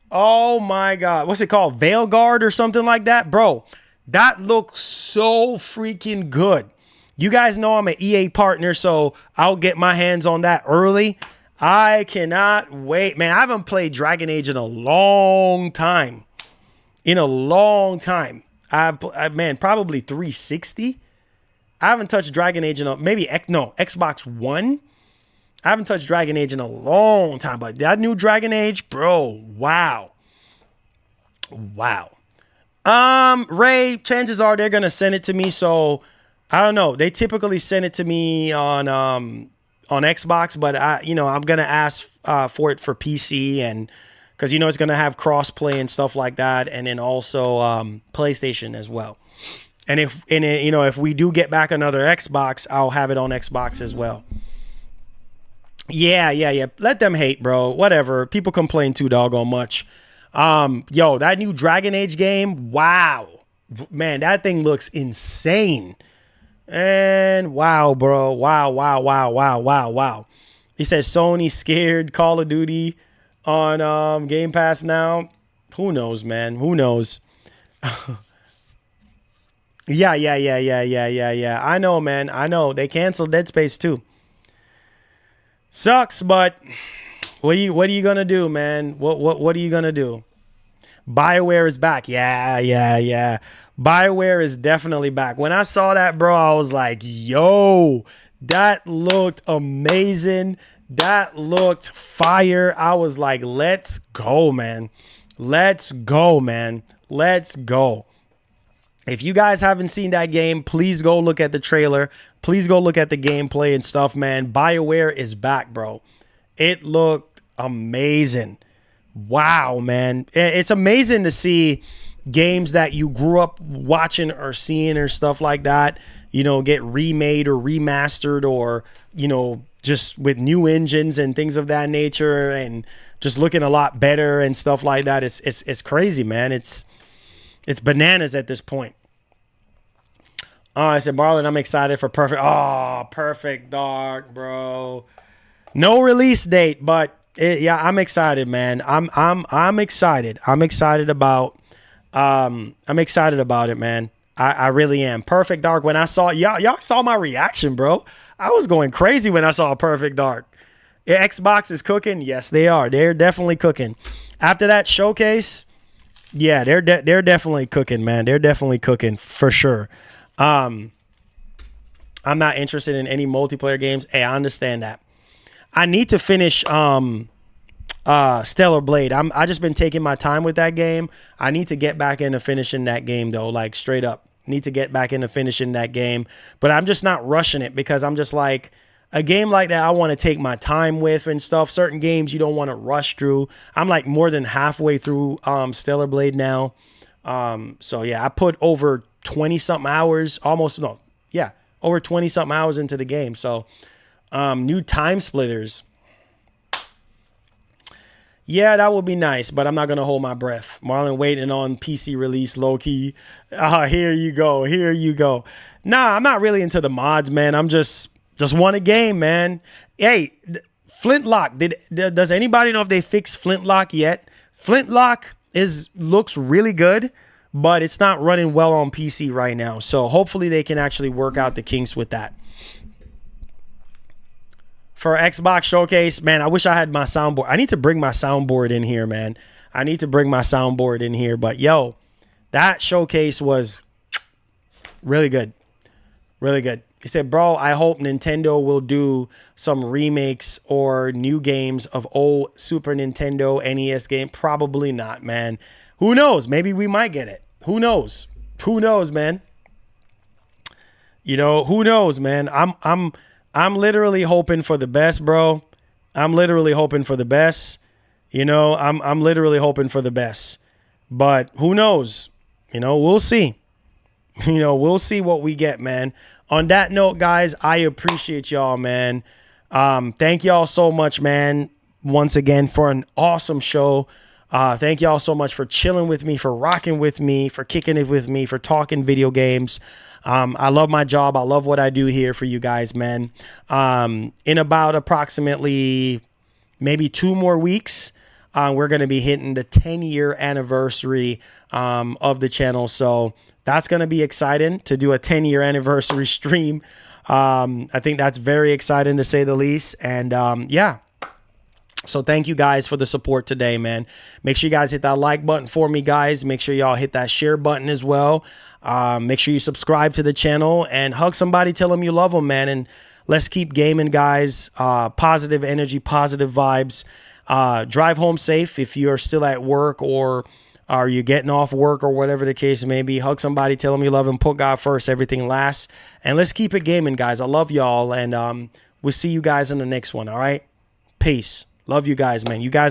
Oh my God. What's it called? Veilguard or something like that? Bro, that looks so freaking good. You guys know I'm an EA partner, so I'll get my hands on that early. I cannot wait. Man, I haven't played Dragon Age in a long time. In a long time. Man, probably 360. I haven't touched Dragon Age in Xbox One. I haven't touched Dragon Age in a long time, but that new Dragon Age, bro, wow. Wow. Ray, chances are they're gonna send it to me, so I don't know. They typically send it to me on Xbox, but I'm gonna ask for it for PC, and because it's gonna have crossplay and stuff like that, and then also PlayStation as well. And if we do get back another Xbox, I'll have it on Xbox as well. Yeah. Let them hate, bro. Whatever. People complain too doggone much. Yo, that new Dragon Age game, wow. Man, that thing looks insane. And wow, bro. Wow. He says Sony scared Call of Duty on Game Pass now. Who knows, man? Who knows? Yeah. I know, man. I know. They canceled Dead Space 2. Sucks, but what are you gonna do, man? What are you gonna do? BioWare is back. Yeah. BioWare is definitely back. When I saw that, bro, I was like, yo, that looked amazing. That looked fire. I was like, let's go, man. Let's go. If you guys haven't seen that game, please go look at the trailer. Please go look at the gameplay and stuff, man. BioWare is back, bro. It looked amazing. Wow, man. It's amazing to see games that you grew up watching or seeing or stuff like that, get remade or remastered or, just with new engines and things of that nature and just looking a lot better and stuff like that. It's crazy, man. It's bananas at this point. I said, Marlon, I'm excited for Perfect. Oh, Perfect Dark, bro. No release date, but yeah, I'm excited, man. I'm excited. I'm excited about it, man. I really am. Perfect Dark. When I saw y'all saw my reaction, bro. I was going crazy when I saw Perfect Dark. Xbox is cooking. Yes, they are. They're definitely cooking. After that showcase, yeah, they're definitely cooking, man. They're definitely cooking for sure. I'm not interested in any multiplayer games. Hey, I understand that. I need to finish Stellar Blade. I just been taking my time with that game. I need to get back into finishing that game though, like straight up. Need to get back into finishing that game, but I'm just not rushing it because I'm just like, a game like that I want to take my time with and stuff. Certain games you don't want to rush through. I'm like more than halfway through Stellar Blade now. So yeah, I put over 20 something hours, over 20 something hours into the game. So new Time Splitters. Yeah, that would be nice, but I'm not going to hold my breath. Marlon waiting on PC release, low-key. Here you go. Here you go. Nah, I'm not really into the mods, man. I'm just want a game, man. Hey, Flintlock. Does anybody know if they fixed Flintlock yet? Flintlock looks really good, but it's not running well on PC right now. So hopefully they can actually work out the kinks with that. For Xbox Showcase, man, I wish I had my soundboard. I need to bring my soundboard in here, man. I need to bring my soundboard in here. But, yo, that showcase was really good. Really good. He said, bro, I hope Nintendo will do some remakes or new games of old Super Nintendo NES game. Probably not, man. Who knows? Maybe we might get it. Who knows? Who knows, man? You know, who knows, man? I'm literally hoping for the best, bro. I'm literally hoping for the best. You know, I'm literally hoping for the best. But who knows? You know, we'll see. You know, we'll see what we get, man. On that note, guys, I appreciate y'all, man. Thank y'all so much, man, once again, for an awesome show. Thank y'all so much for chilling with me, for rocking with me, for kicking it with me, for talking video games. I love my job. I love what I do here for you guys, man. In about approximately maybe 2 more weeks, we're going to be hitting the 10-year anniversary of the channel. So that's going to be exciting to do a 10-year anniversary stream. I think that's very exciting to say the least. And yeah. So thank you guys for the support today, man. Make sure you guys hit that like button for me, guys. Make sure y'all hit that share button as well. Make sure you subscribe to the channel and hug somebody. Tell them you love them, man. And let's keep gaming, guys. Positive energy, positive vibes. Drive home safe if you're still at work or are you getting off work or whatever the case may be. Hug somebody. Tell them you love them. Put God first. Everything last. And let's keep it gaming, guys. I love y'all. And we'll see you guys in the next one. All right. Peace. Love you guys, man. You guys.